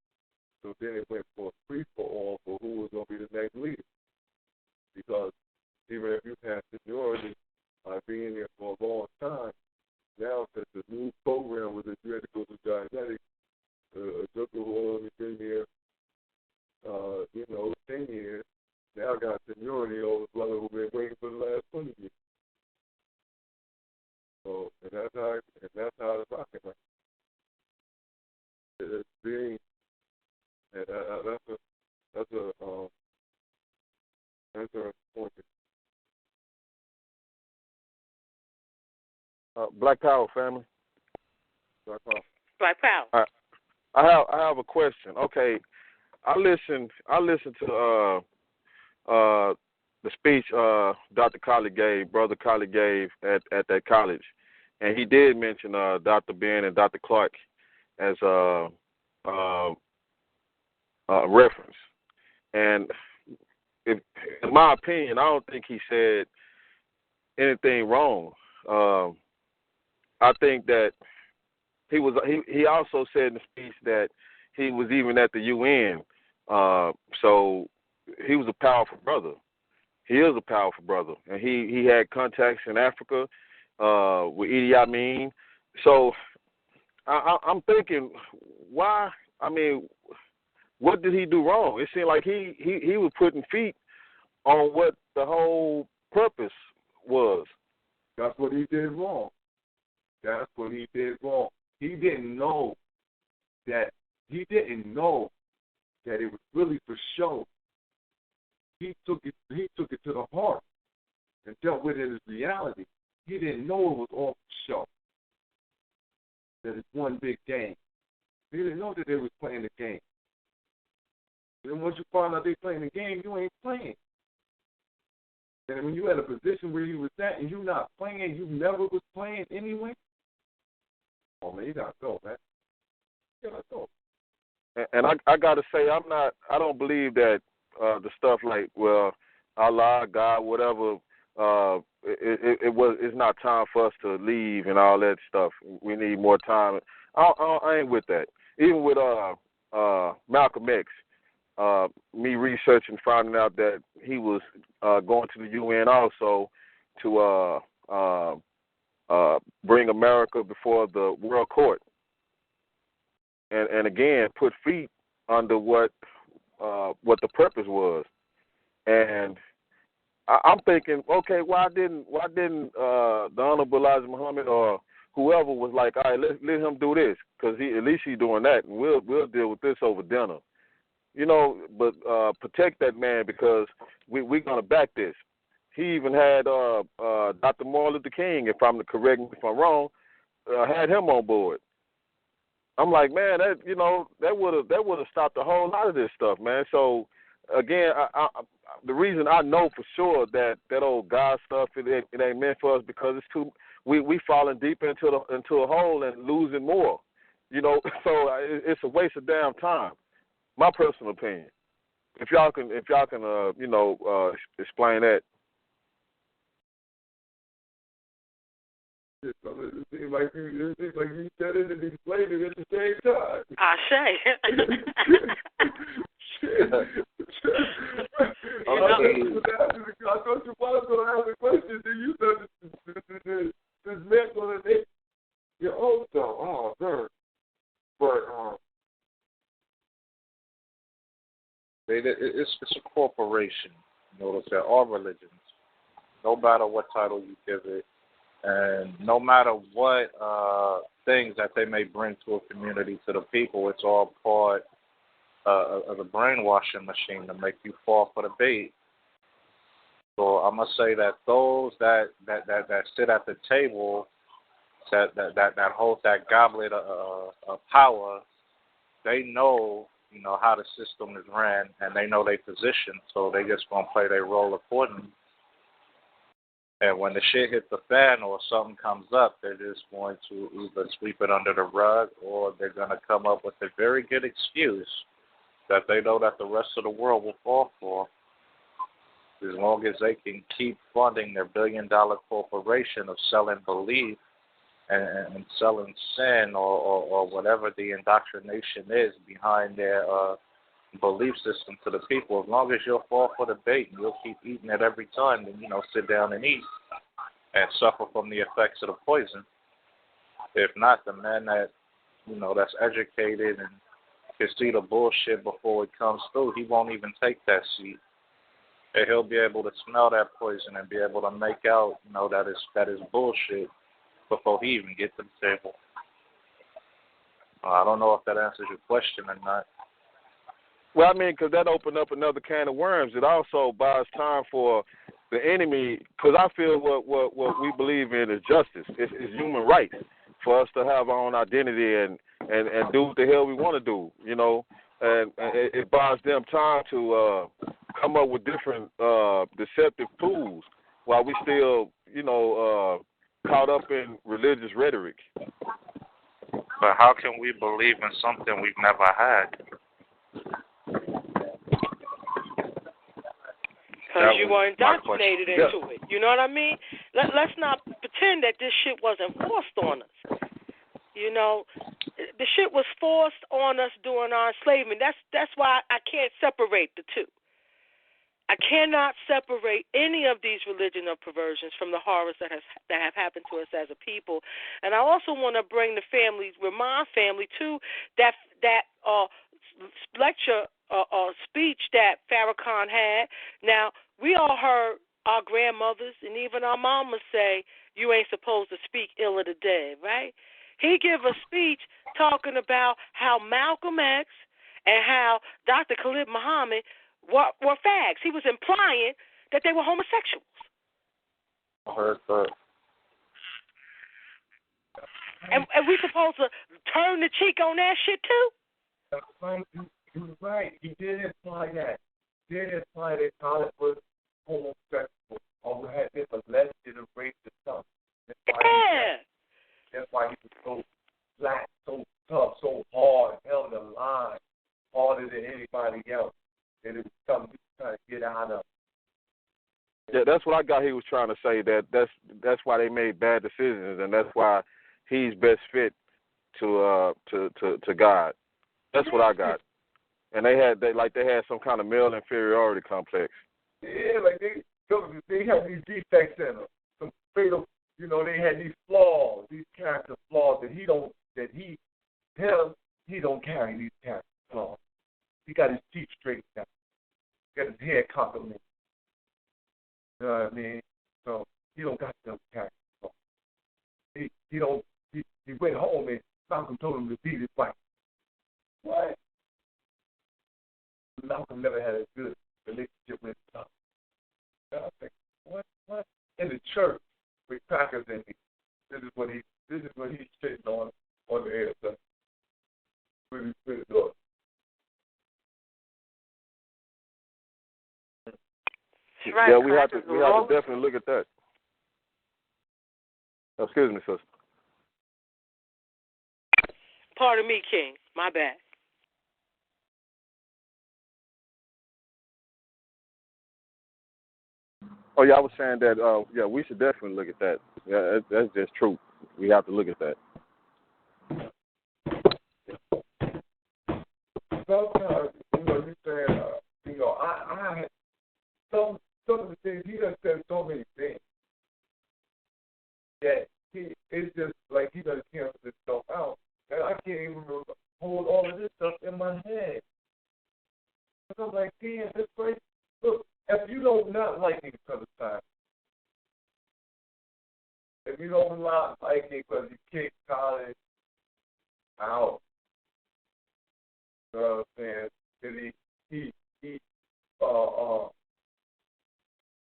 So then it went for a free-for-all for who was going to be the next leader. Because even if you have seniority by being there for a long time, now since the new program was that you had to go through Dianetics, a joker who only been here, 10 years, now got seniority over the brother who's been waiting for the last 20 years. So, and that's how it's rocking right. It's being, that's a point. Black Power family. Black Power. I have a question. Okay, I listened to the speech Dr. Colley gave, Brother Colley gave at that college, and he did mention Dr. Ben and Dr. Clark as a reference. And in my opinion, I don't think he said anything wrong. I think that he also said in the speech that he was even at the UN. So he was a powerful brother. He is a powerful brother, and he had contacts in Africa with Idi Amin. So I'm thinking, why? I mean, what did he do wrong? It seemed like he was putting feet on what the whole purpose was. That's what he did wrong. That's what he did wrong. He didn't know that it was really for show. He took it to the heart and dealt with it as reality. He didn't know it was all for show. That it's one big game. He didn't know that they was playing the game. And once you find out they playing the game, you ain't playing. And when you had a position where you was at and you not playing, you never was playing anyway. Oh man, you gotta go, man. You gotta go. And I gotta say, I don't believe that the stuff like, well, Allah, God, whatever, it's not time for us to leave and all that stuff. We need more time. I ain't with that. Even with Malcolm X, me researching, finding out that he was going to the UN also, to bring America before the world court, and again put feet under what the purpose was. And I'm thinking, okay, why didn't the Honorable Elijah Muhammad or whoever was like, all right, let him do this, because at least he's doing that, and we'll deal with this over dinner, But protect that man, because we're gonna back this. He even had Dr. Martin Luther King, if I'm correct me if I'm wrong, had him on board. I'm like, man, that would have stopped a whole lot of this stuff, man. So again, the reason I know for sure that old God stuff it ain't meant for us, because it's too we falling deep into a hole and losing more, So it's a waste of damn time. My personal opinion. If y'all can explain that. It seems like you said it and explained it at the same time. I say. I thought you was going to ask a question, and you said this man going to make your own stuff. Oh, sir. But it's a corporation. Notice there are religions, no matter what title you give it, and no matter what things that they may bring to a community, to the people, it's all part of a brainwashing machine to make you fall for the bait. So I must say that those that sit at the table, that hold that goblet of power, they know how the system is ran, and they know their position, so they just gonna play their role accordingly. And when the shit hits the fan or something comes up, they're just going to either sweep it under the rug, or they're going to come up with a very good excuse that they know that the rest of the world will fall for, as long as they can keep funding their billion-dollar corporation of selling belief and selling sin or whatever the indoctrination is behind their belief system to the people. As long as you'll fall for the bait and you'll keep eating it every time, then sit down and eat and suffer from the effects of the poison. If not, the man that that's educated and can see the bullshit before it comes through, he won't even take that seat. And he'll be able to smell that poison and be able to make out that is bullshit before he even gets to the table. I don't know if that answers your question or not. Well, I mean, because that opened up another can of worms. It also buys time for the enemy, because I feel what we believe in is justice. It's human rights for us to have our own identity and do what the hell we want to do, And it buys them time to come up with different deceptive tools while we still, caught up in religious rhetoric. But how can we believe in something we've never had? Because you were indoctrinated into it. You know what I mean? Let's not pretend that this shit wasn't forced on us. The shit was forced on us during our enslavement. That's why I can't separate the two. I cannot separate any of these religion of perversions from the horrors that have happened to us as a people. And I also want to bring the family, remind family too, that lecture speech that Farrakhan had. Now, we all heard our grandmothers and even our mamas say, you ain't supposed to speak ill of the dead, right? He gave a speech talking about how Malcolm X and how Dr. Khalid Muhammad were fags. He was implying that they were homosexuals. I heard that. And we supposed to turn the cheek on that shit too? You're right. He did imply that. He did imply that Khalid was homosexual or had been molested or raped or something. That's why he was so flat, so tough, so hard, held the line harder than anybody else. And it was something he was trying to get out of. Yeah, that's what I got. He was trying to say that's why they made bad decisions, and that's why he's best fit to God. That's what I got. And they had some kind of male inferiority complex. Yeah, like they have these defects in them. fatal, they had these flaws, these character flaws that he don't carry these character flaws. He got his teeth straight now. He got his hair complimented. You know what I mean? So he don't got them character flaws. He went home and Malcolm told him to beat his wife. What? Malcolm never had a good relationship with his son. I think, what? In the church with crackers in it. This is what he's sitting on the air, son. With his daughter. Right, yeah, we have to definitely look at that. Excuse me, sister. Pardon me, King. My bad. Oh, yeah, I was saying that, we should definitely look at that. Yeah, that's just true. We have to look at that. Sometimes, you said, I had some of the things, he done said so many things that it's just like he done canceled this stuff out. And I can't even hold all of this stuff in my head. Because I'm like, damn, this place, look, if you don't not like it because of time, if you don't not like it because you kicked college out, you know what I'm saying? Because he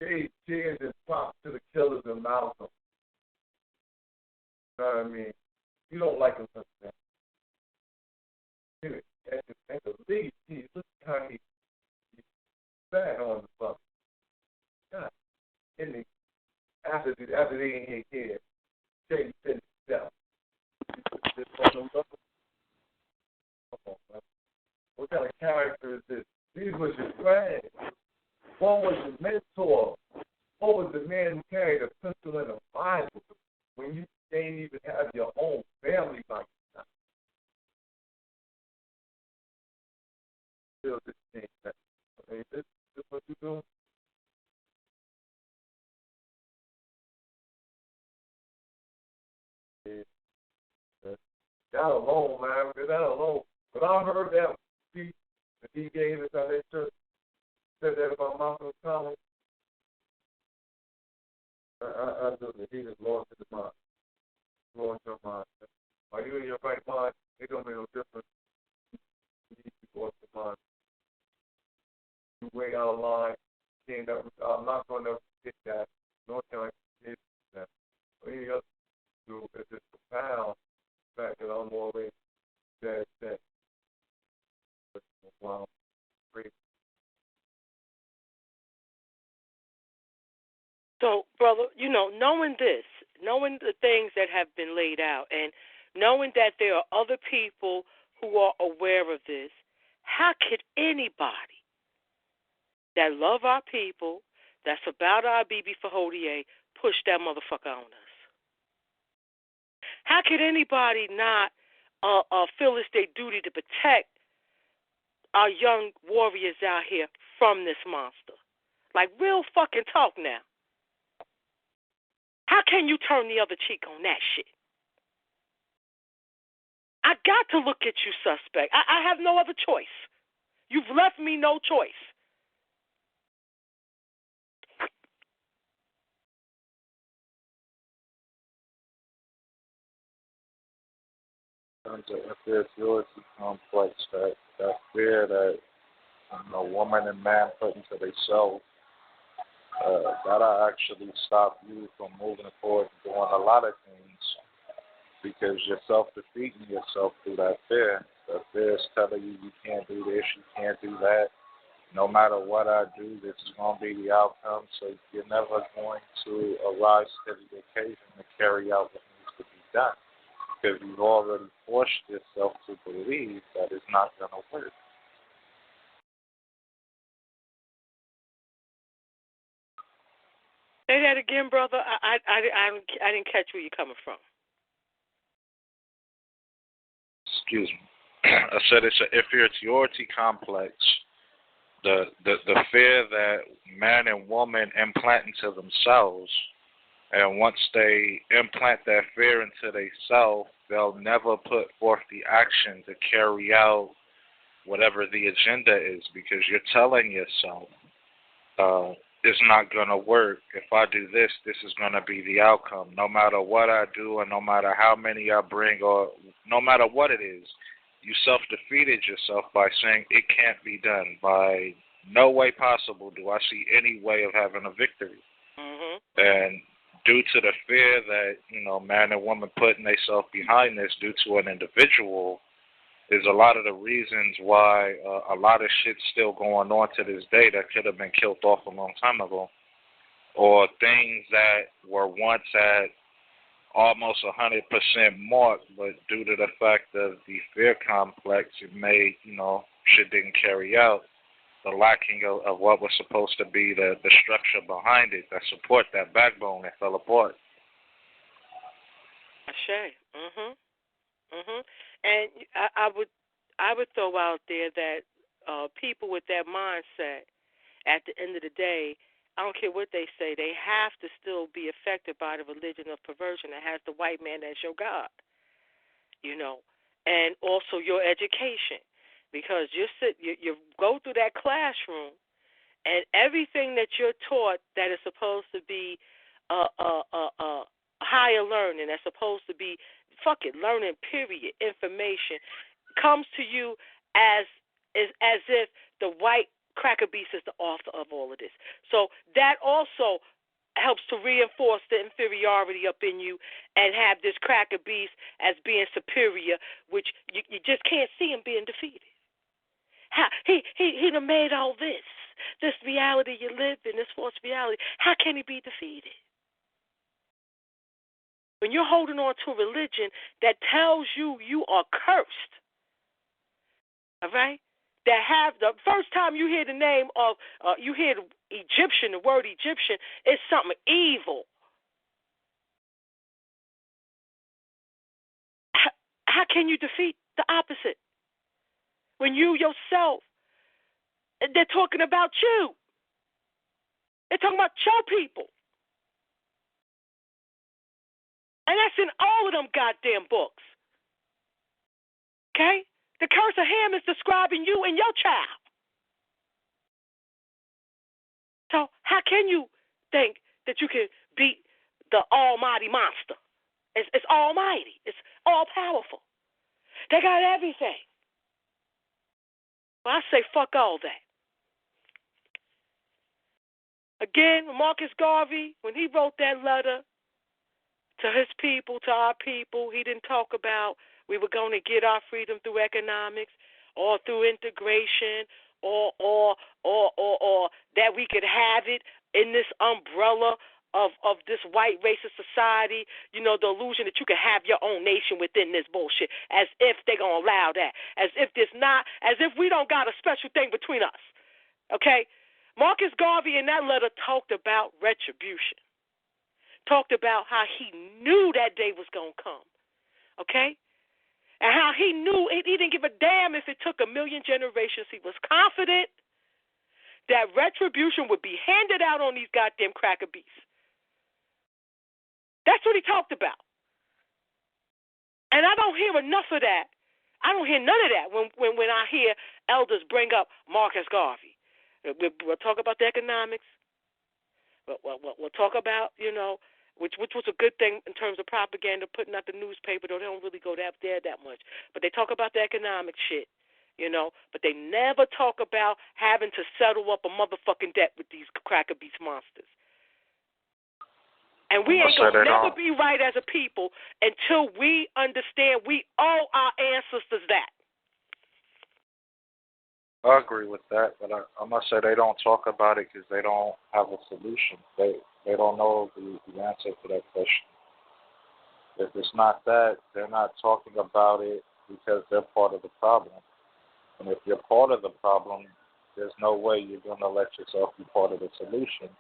gave cheers and props to the killers of Malcolm. You know what I mean? You don't like him for that. At the least, look how he sat on the bus. God, and after they ain't here, Jay said himself. What kind of character is this? These was your friends. One was your mentor. One was the man who carried a pencil and a Bible when you didn't even have your own family like that. Still this thing. Hey, this what you doing? Yeah. That alone, man. That alone. But I heard that speech that he gave us at that church. Said that about Malcolm Collins. I know that he just lost his mind. Lost your mind. Are you in your right mind? It don't make no difference. You need to lost your mind. You way out of line. I'm not going to get that. No time to get that. What you else do is just profound the fact that I'm always that. Wow. Great. So, brother, knowing this, knowing the things that have been laid out, and knowing that there are other people who are aware of this, how could anybody that love our people, that's about our BB for Hodier, push that motherfucker on us? How could anybody not feel it's their duty to protect our young warriors out here from this monster? Like, real fucking talk now. How can you turn the other cheek on that shit? I got to look at you, suspect. I have no other choice. You've left me no choice. If there's yours complex, that fear that a woman and man put into themselves, that'll actually stop you from moving forward and doing a lot of things, because you're self-defeating yourself through that fear. The fear is telling you can't do this, you can't do that. No matter what I do, this is going to be the outcome, so you're never going to arise to the occasion to carry out what needs to be done, because you've already forced yourself to believe that it's not going to work. Say that again, brother. I didn't catch where you're coming from. Excuse me. I said it's an inferiority complex. The fear that man and woman implant into themselves And once they implant that fear into themselves, they'll never put forth the action to carry out whatever the agenda is, because you're telling yourself, it's not going to work. If I do this, this is going to be the outcome. No matter what I do and no matter how many I bring or no matter what it is, you self-defeated yourself by saying it can't be done. By no way possible do I see any way of having a victory. Mm-hmm. And due to the fear that, man and woman putting themselves behind this due to an individual is a lot of the reasons why a lot of shit's still going on to this day that could have been killed off a long time ago. Or things that were once at almost 100% mark, but due to the fact of the fear complex, it made, shit didn't carry out. The lacking of what was supposed to be the structure behind it that support that backbone that fell apart. Ashe. Mhm. Mhm. And I would throw out there that people with that mindset, at the end of the day, I don't care what they say, they have to still be affected by the religion of perversion that has the white man as your God. And also your education. Because you go through that classroom, and everything that you're taught that is supposed to be higher learning, that's supposed to be learning, period, information, comes to you as if the white cracker beast is the author of all of this. So that also helps to reinforce the inferiority up in you and have this cracker beast as being superior, which you just can't see him being defeated. He done made all this reality you live in, this false reality. How can he be defeated? When you're holding on to a religion that tells you are cursed, all right? That have the first time you hear the name of, you hear the Egyptian, the word Egyptian, it's something evil. How can you defeat the opposite? When you yourself, they're talking about you. They're talking about your people. And that's in all of them goddamn books. Okay? The curse of Ham is describing you and your child. So how can you think that you can beat the almighty monster? It's almighty. It's all-powerful. They got everything. Well, I say fuck all that. Again, Marcus Garvey, when he wrote that letter to his people, to our people, he didn't talk about we were going to get our freedom through economics or through integration or that we could have it in this umbrella of this white racist society, the illusion that you can have your own nation within this bullshit, as if they're going to allow that, as if we don't got a special thing between us, okay? Marcus Garvey in that letter talked about retribution, talked about how he knew that day was going to come, okay? And how he knew he didn't give a damn if it took 1,000,000 generations. He was confident that retribution would be handed out on these goddamn cracker beasts. That's what he talked about. And I don't hear enough of that. I don't hear none of that when I hear elders bring up Marcus Garvey. We'll talk about the economics. We'll talk about, which was a good thing in terms of propaganda, putting out the newspaper, though they don't really go there that much. But they talk about the economic shit, but they never talk about having to settle up a motherfucking debt with these cracker beast monsters. And we ain't going to never be right as a people until we understand we owe our ancestors that. I agree with that, but I must say they don't talk about it because they don't have a solution. They don't know the answer to that question. If it's not that, they're not talking about it because they're part of the problem. And if you're part of the problem, there's no way you're going to let yourself be part of the solution.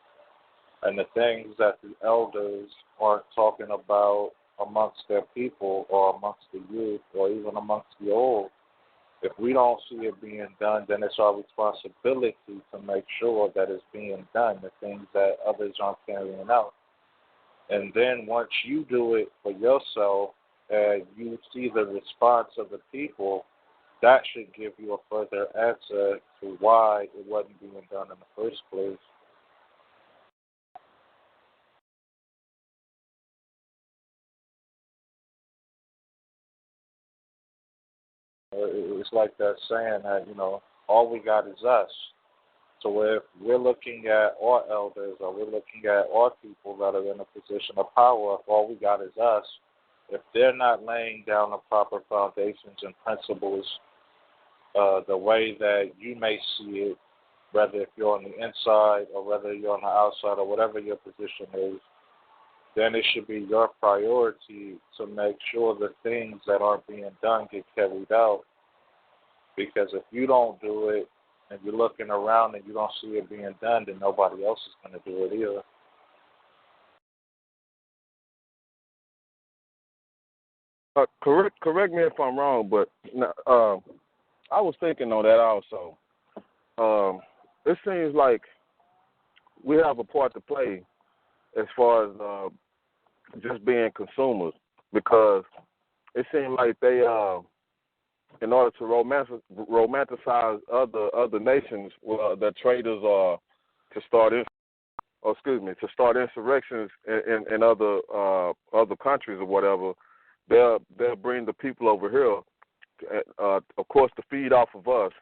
And the things that the elders aren't talking about amongst their people or amongst the youth or even amongst the old, if we don't see it being done, then it's our responsibility to make sure that it's being done, the things that others aren't carrying out. And then once you do it for yourself and you see the response of the people, that should give you a further answer to why it wasn't being done in the first place. It's like that saying that, all we got is us. So if we're looking at our elders or we're looking at our people that are in a position of power, if all we got is us, if they're not laying down the proper foundations and principles the way that you may see it, whether if you're on the inside or whether you're on the outside or whatever your position is, then it should be your priority to make sure the things that aren't being done get carried out. Because if you don't do it and you're looking around and you don't see it being done, then nobody else is going to do it either. Correct me if I'm wrong, but I was thinking on that also. It seems like we have a part to play as far as just being consumers, because it seems like they, in order to romanticize other nations, the traders are to start insurrections in other countries or whatever. They'll bring the people over here, of course, to feed off of us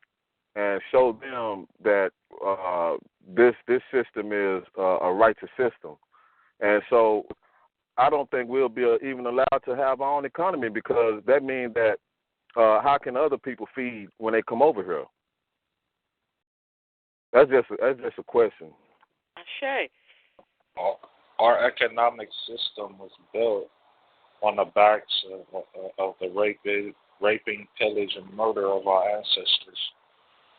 and show them that this system is a righteous system. And so I don't think we'll be even allowed to have our own economy, because that means that how can other people feed when they come over here? That's just a question. Shay. Our economic system was built on the backs of the raping, pillage, and murder of our ancestors.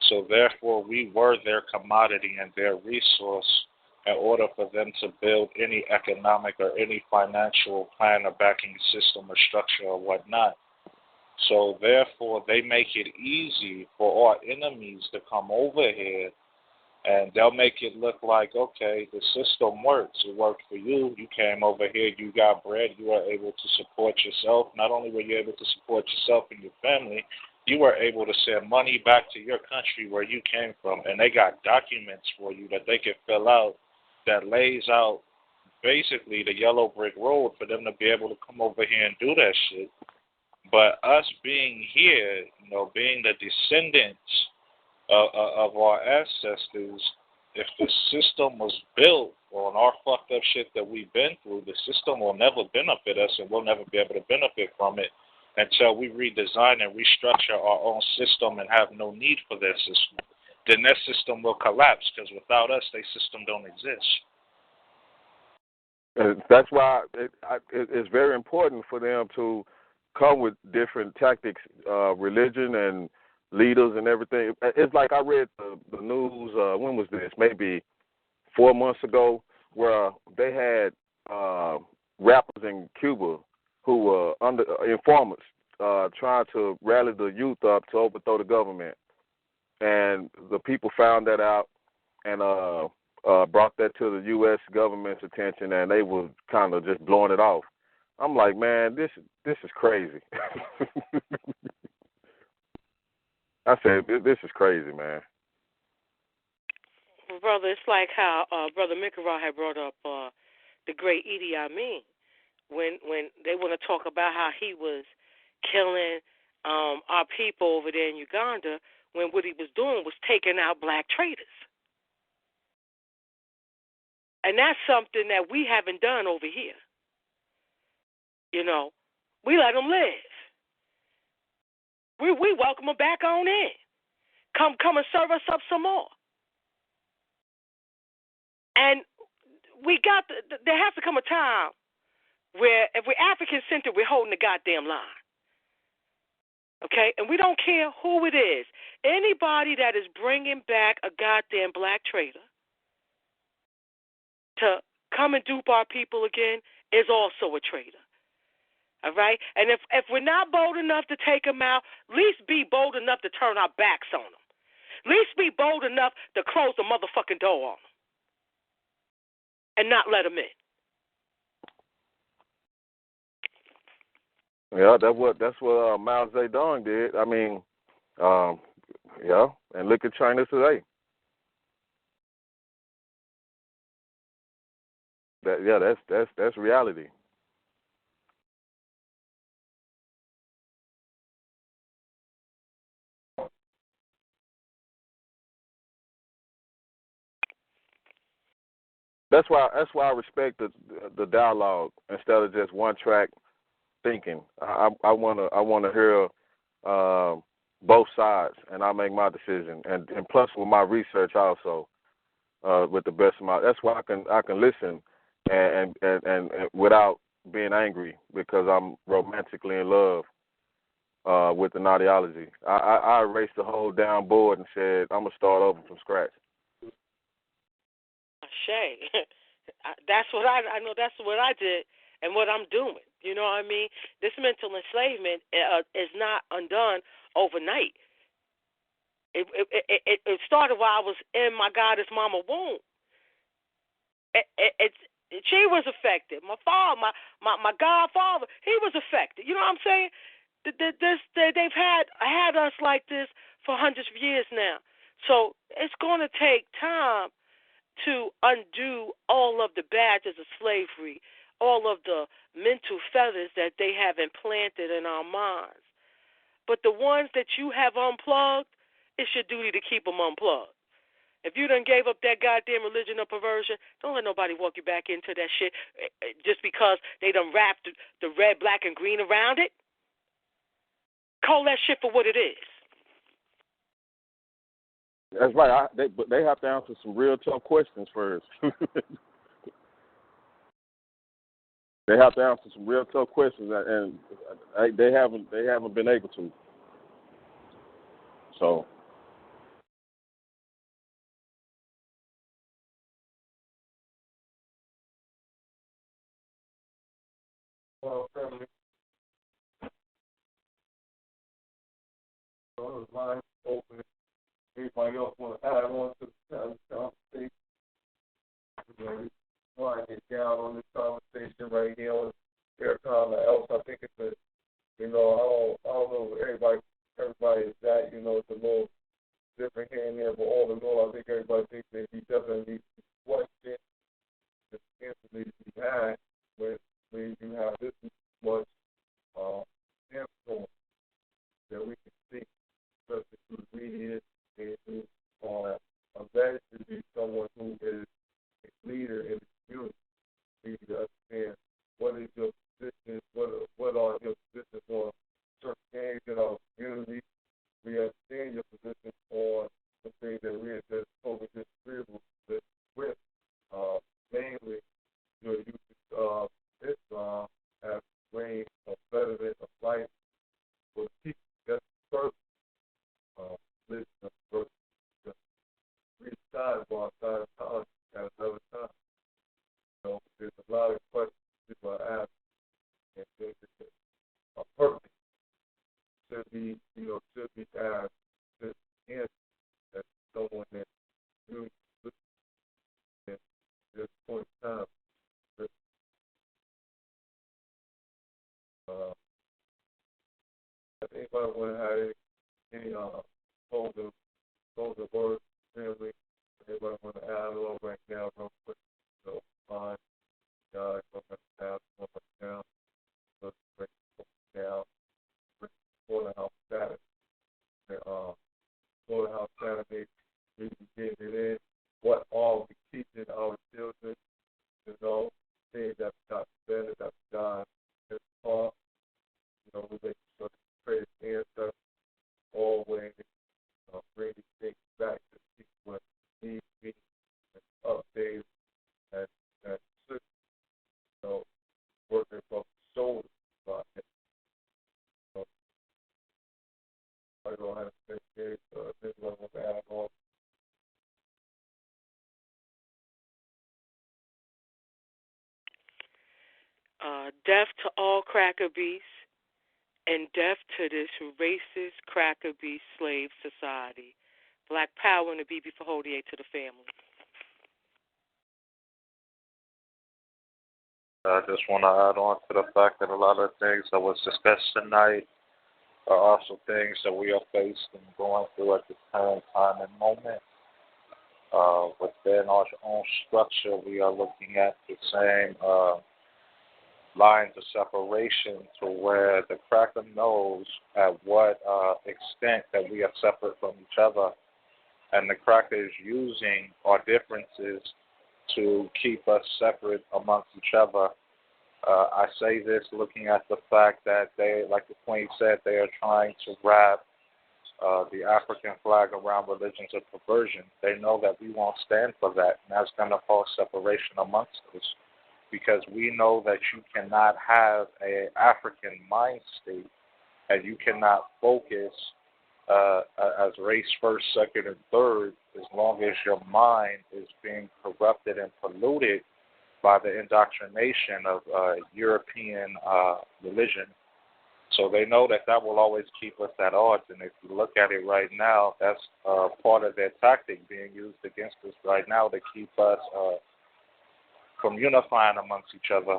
So therefore, we were their commodity and their resource in order for them to build any economic or any financial plan or backing system or structure or whatnot. So therefore, they make it easy for our enemies to come over here, and they'll make it look like, okay, the system works. It worked for you. You came over here. You got bread. You were able to support yourself. Not only were you able to support yourself and your family, you were able to send money back to your country where you came from, and they got documents for you that they can fill out that lays out basically the yellow brick road for them to be able to come over here and do that shit. But us being here, being the descendants of our ancestors, if the system was built on our fucked up shit that we've been through, the system will never benefit us, and we'll never be able to benefit from it until we redesign and restructure our own system and have no need for their system. Then their system will collapse, because without us, their system don't exist. That's why it's very important for them to come with different tactics, religion and leaders and everything. It's like I read the news, when was this? Maybe 4 months ago, where they had rappers in Cuba who were under informants trying to rally the youth up to overthrow the government. And the people found that out and brought that to the U.S. government's attention, and they were kind of just blowing it off. I'm like, man, this is crazy. I said, this is crazy, man. Brother, it's like how Brother Mikra had brought up the great Idi Amin when they want to talk about how he was killing our people over there in Uganda, when what he was doing was taking out black traders. And that's something that we haven't done over here. We let them live. We welcome them back on in. Come and serve us up some more. And there has to come a time where if we're African-centered, we're holding the goddamn line. Okay? And we don't care who it is. Anybody that is bringing back a goddamn black trader to come and dupe our people again is also a traitor. All right? And if we're not bold enough to take them out, at least be bold enough to turn our backs on them. At least be bold enough to close the motherfucking door on them and not let them in. Yeah, that's what Mao Zedong did. I mean, yeah, and look at China today. That's reality. That's why I respect the dialogue instead of just one track thinking. I wanna hear both sides, and I make my decision. And plus with my research also, with the best of my. That's why I can listen and without being angry because I'm romantically in love with the ideology. I erased the whole down board and said I'm gonna start over from scratch. Shay, that's what I know. That's what I did and what I'm doing. You know what I mean? This mental enslavement is not undone overnight. It started while I was in my goddess mama womb. It's she was affected. My father, my godfather, he was affected. You know what I'm saying? They've had us like this for hundreds of years now. So it's going to take time to undo all of the badges of slavery, all of the mental feathers that they have implanted in our minds. But the ones that you have unplugged, it's your duty to keep them unplugged. If you done gave up that goddamn religion of perversion, don't let nobody walk you back into that shit just because they done wrapped the red, black, and green around it. Call that shit for what it is. That's right. But they have to answer some real tough questions first. They have to answer some real tough questions, and they haven't been able to. So. Well, family, so the line open. Anybody else want to add on to the conversation? Want to get down on this conversation right here on airtime else? I think it's a, I don't know where everybody is at. It's a little different here and there, but all in all, I think everybody thinks that he definitely needs to question the answer needs to be had when you have this much influence that we can see, especially through the media and through a vet to be someone who is a leader in the community. We need to understand what is your position, what are your positions on certain things in our community. We understand your position on the things that we are just totally disagreeable with, mainly your use of Islam as a way of betterment of life for the people. That's the first listen of the first. We decide on our side of time at another time. There's a lot of questions people are asking, and things that are perfect should be asked to answer that someone that really looks at this point in time. If anybody want to have any closing words, family, anybody want to add on right now, real quick, fine. Guys, one down, let's break it down. Slaughterhouse Saturday. Slaughterhouse Saturday, we can get it in. What are we teaching our children? Things that got better, that God has taught. We make sure to praise ancestors always, bring these things back to people what need to be updated and working from the shoulders about it. I don't have to say this, this one will add on. Death to all cracker beasts and death to this racist cracker beast slave society. Black power and the BB for Hodier to the family. I just want to add on to the fact that a lot of things that was discussed tonight are also things that we are faced and going through at the current time and moment. Within our own structure, we are looking at the same lines of separation to where the cracker knows at what extent that we are separate from each other. And the cracker is using our differences to keep us separate amongst each other. I say this looking at the fact that they, like the Queen said, they are trying to wrap the African flag around religions of perversion. They know that we won't stand for that, and that's going to cause separation amongst us, because we know that you cannot have an African mind state, and you cannot focus as race first, second, and third as long as your mind is being corrupted and polluted by the indoctrination of European religion. So they know that that will always keep us at odds. And if you look at it right now, that's part of their tactic being used against us right now to keep us from unifying amongst each other.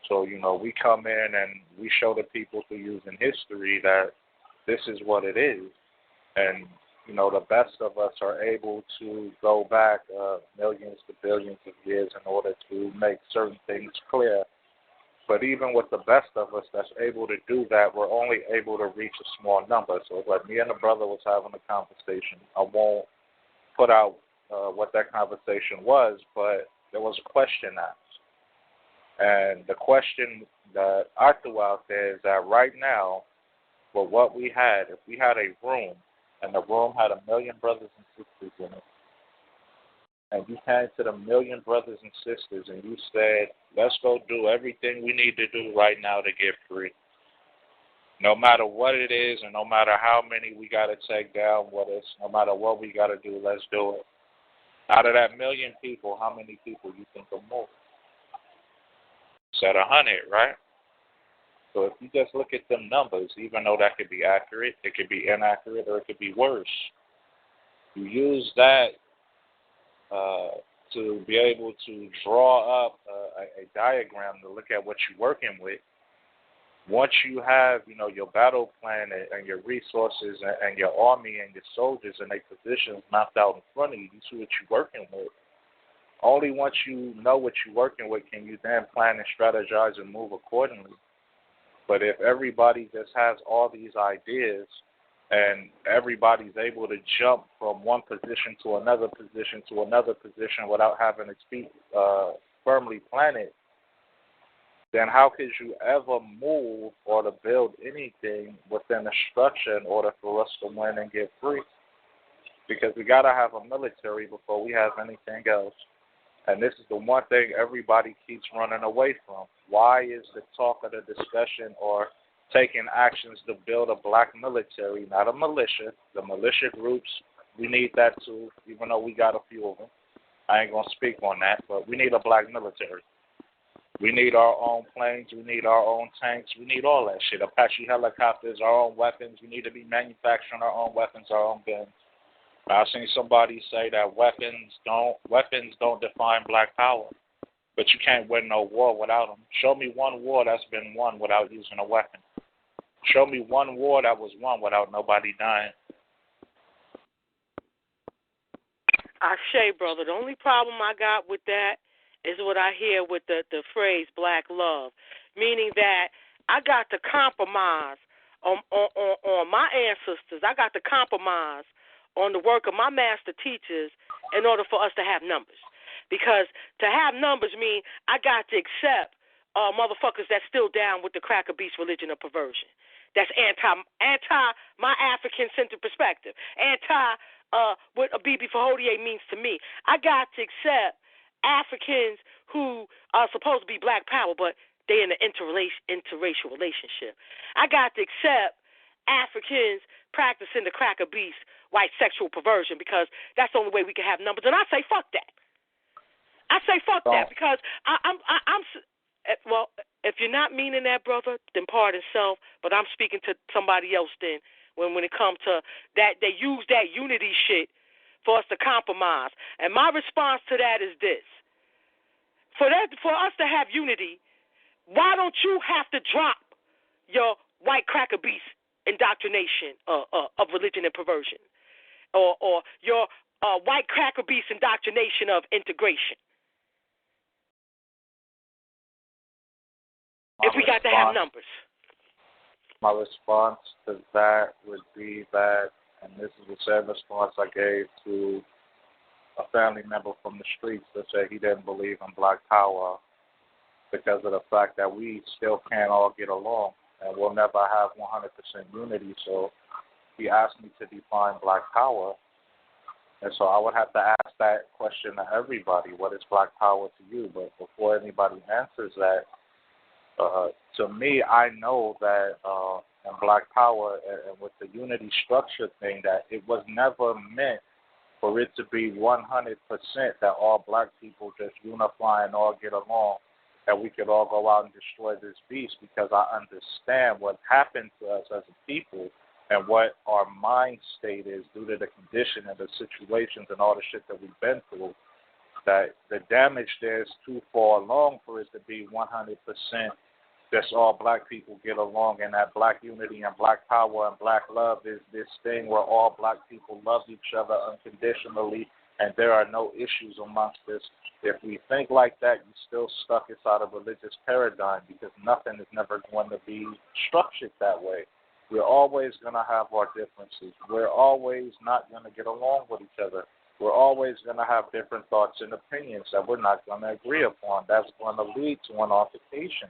So, you know, we come in and we show the people through using history that this is what it is. And, you know, the best of us are able to go back millions to billions of years in order to make certain things clear. But even with the best of us that's able to do that, we're only able to reach a small number. So it's like me and the brother was having a conversation. I won't put out what that conversation was, but there was a question asked. And the question that I threw out there is that right now, with what we had, if we had a room, and the room had 1 million brothers and sisters in it, and you came to the 1 million brothers and sisters and you said, let's go do everything we need to do right now to get free. No matter what it is and no matter how many we got to take down with us, no matter what we got to do, let's do it. Out of that 1 million people, how many people you think will move? Said 100, right? So if you just look at them numbers, even though that could be accurate, it could be inaccurate, or it could be worse. You use that to be able to draw up a diagram to look at what you're working with. Once you have, you know, your battle plan and your resources and your army and your soldiers and their positions mapped out in front of you, you see what you're working with. Only once you know what you're working with can you then plan and strategize and move accordingly. But if everybody just has all these ideas and everybody's able to jump from one position to another position to another position without having its feet firmly planted, then how could you ever move or to build anything within a structure in order for us to win and get free? Because we got to have a military before we have anything else. And this is the one thing everybody keeps running away from. Why is the talk of the discussion or taking actions to build a black military, not a militia? The militia groups, we need that too, even though we got a few of them. I ain't going to speak on that, but we need a black military. We need our own planes. We need our own tanks. We need all that shit. Apache helicopters, our own weapons. We need to be manufacturing our own weapons, our own guns. I've seen somebody say that weapons don't define black power, but you can't win no war without them. Show me one war that's been won without using a weapon. Show me one war that was won without nobody dying. Ashe, brother. The only problem I got with that is what I hear with the phrase black love, meaning that I got to compromise on my ancestors. I got to compromise on the work of my master teachers in order for us to have numbers. Because to have numbers mean I got to accept motherfuckers that's still down with the cracker beast religion of perversion. That's anti my African-centered perspective. Anti what a Bibi Fahodier means to me. I got to accept Africans who are supposed to be black power, but they're in an interracial relationship. I got to accept Africans practicing the cracker beast white sexual perversion, because that's the only way we can have numbers. And I say fuck that. I say fuck that, because I'm well, if you're not meaning that, brother, then pardon self, but I'm speaking to somebody else then when it comes to that. They use that unity shit for us to compromise. And my response to that is this. For us to have unity, Why don't you have to drop your white cracker beast indoctrination of religion and perversion, or your white cracker beast indoctrination of integration? If we got to have numbers. My response to that would be that, and this is the same response I gave to a family member from the streets that said he didn't believe in Black Power because of the fact that we still can't all get along and we'll never have 100% unity. So he asked me to define Black Power. And so I would have to ask that question to everybody, what is Black Power to you? But before anybody answers that, to me, I know that in Black Power and with the unity structure thing, that it was never meant for it to be 100% that all black people just unify and all get along, that we could all go out and destroy this beast, because I understand what happened to us as a people and what our mind state is due to the condition and the situations and all the shit that we've been through, that the damage there is too far along for it to be 100% just all black people get along, and that black unity and black power and black love is this thing where all black people love each other unconditionally and there are no issues amongst us. If we think like that, you're still stuck inside a religious paradigm, because nothing is never going to be structured that way. We're always going to have our differences. We're always not going to get along with each other. We're always going to have different thoughts and opinions that we're not going to agree upon. That's going to lead to an altercation.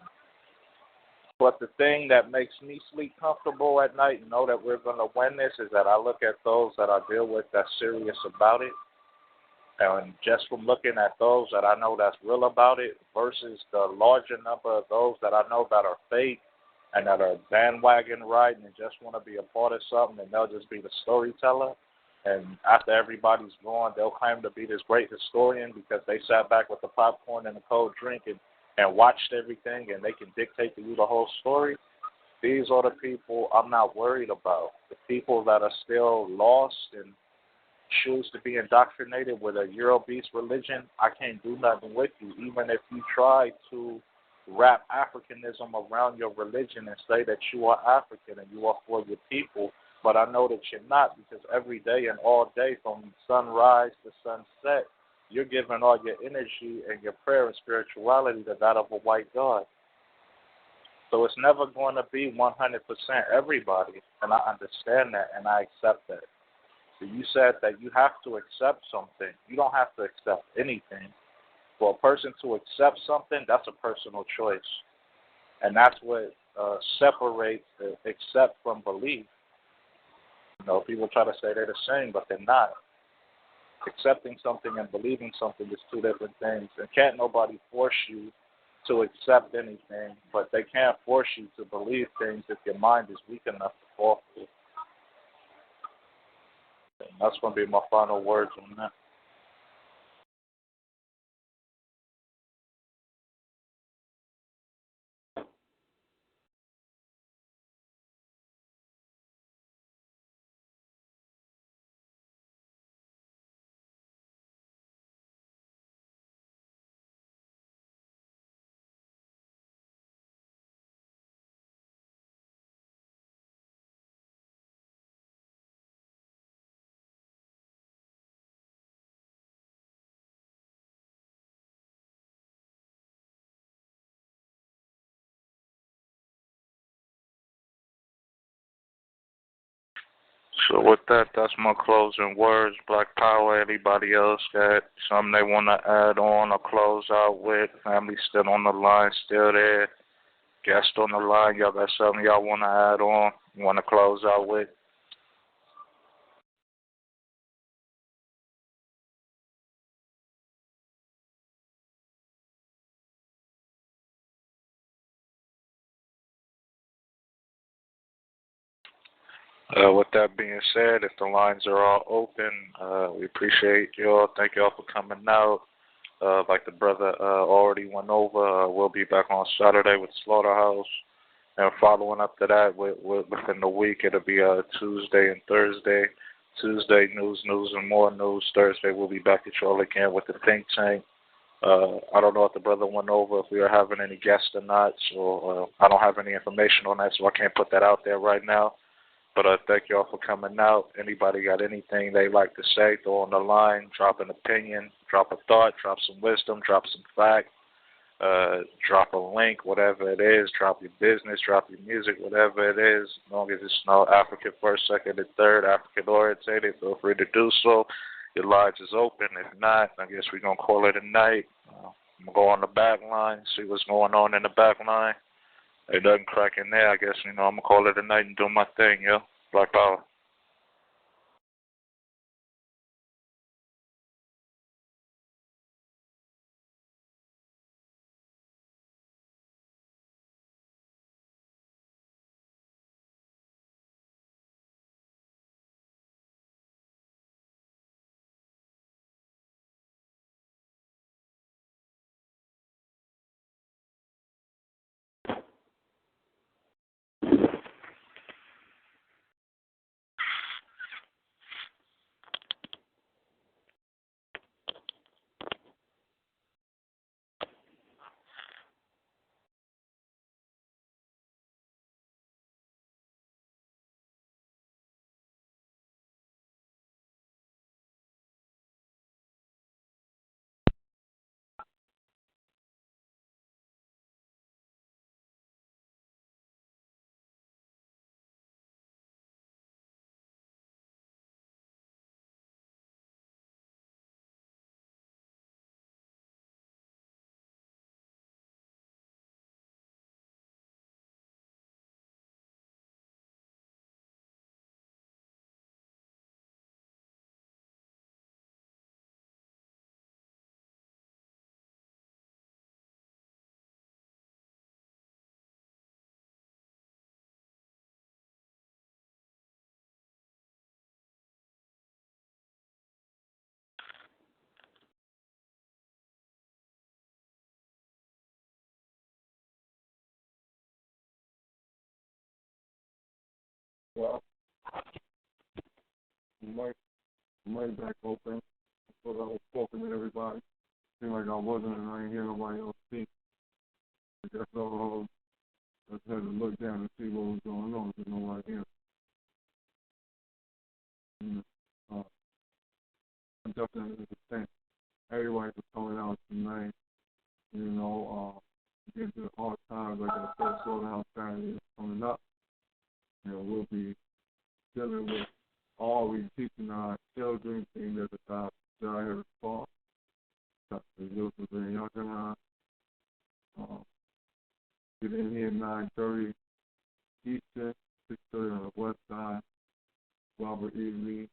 But the thing that makes me sleep comfortable at night and know that we're going to win this is that I look at those that I deal with that's serious about it. And just from looking at those that I know that's real about it versus the larger number of those that I know that are fake and that are bandwagon riding and just want to be a part of something, and they'll just be the storyteller. And after everybody's gone, they'll claim to be this great historian because they sat back with the popcorn and the cold drink and watched everything, and they can dictate to you the whole story. These are the people I'm not worried about. The people that are still lost and choose to be indoctrinated with a Euro-based religion, I can't do nothing with you. Even if you try to wrap Africanism around your religion and say that you are African and you are for your people, but I know that you're not, because every day and all day from sunrise to sunset, you're giving all your energy and your prayer and spirituality to that of a white God. So it's never going to be 100% everybody, and I understand that and I accept that. So you said that you have to accept something. You don't have to accept anything. For a person to accept something, that's a personal choice. And that's what separates accept from belief. You know, people try to say they're the same, but they're not. Accepting something and believing something is two different things. And can't nobody force you to accept anything, but they can't force you to believe things if your mind is weak enough to fall for it. And that's going to be my final words on that. So with that, that's my closing words. Black Power, anybody else got something they want to add on or close out with? Family still on the line, still there. Guest on the line, y'all got something y'all want to add on, you want to close out with? With that being said, if the lines are all open, we appreciate y'all. Thank y'all for coming out. Like the brother already went over, we'll be back on Saturday with Slaughterhouse. And following up to that, within the week, it'll be Tuesday and Thursday. Tuesday, news, and more news. Thursday, we'll be back at y'all again with the Think Tank. I don't know if the brother went over if we are having any guests or not, so I don't have any information on that, so I can't put that out there right now. But thank you all for coming out. Anybody got anything they like to say, throw on the line, drop an opinion, drop a thought, drop some wisdom, drop some fact, drop a link, whatever it is, drop your business, drop your music, whatever it is. As long as it's no African first, second, and third, African orientated, feel free to do so. Your lines is open. If not, I guess we're going to call it a night. I'm going to go on the back line, see what's going on in the back line. It doesn't crack in there, I guess, I'm going to call it a night and do my thing, yo. Black Power. Well, mic back open. I thought I was talking to everybody. Seemed like I wasn't, and I ain't hear nobody else speak. I guess I just had to look down and see what was going on. There's nobody here. I'm definitely understand everybody for coming out tonight. Getting to the hard times like that first Slaughterhouse Saturday is coming up. We'll be dealing with all we teaching our children, things at the top. So I heard a call. Dr. Joseph and Yakana. Get in here 9:30 Eastern, 6:30 on the west side. Robert E. Lee.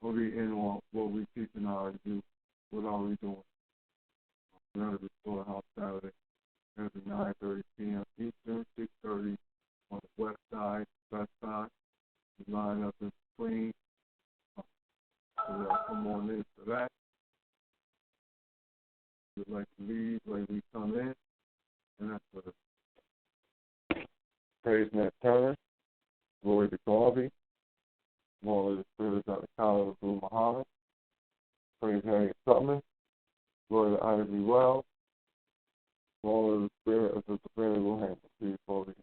We'll be in on what we teaching our youth. What are we doing? Another Slaughterhouse Saturday. Every 9:30 p.m. Eastern, 6:30 on the west side. We line up in between. So y'all come on in for that. We'd like to leave like we come in. And that's what it. Praise Matt Turner. Glory to Garvey. Glory to the Spirit of Dr. Khaled Abdul Muhammad. Praise Harriet Tubman. Glory to Ida B. Wells. Glory to the Spirit of the Venerable Hamilton.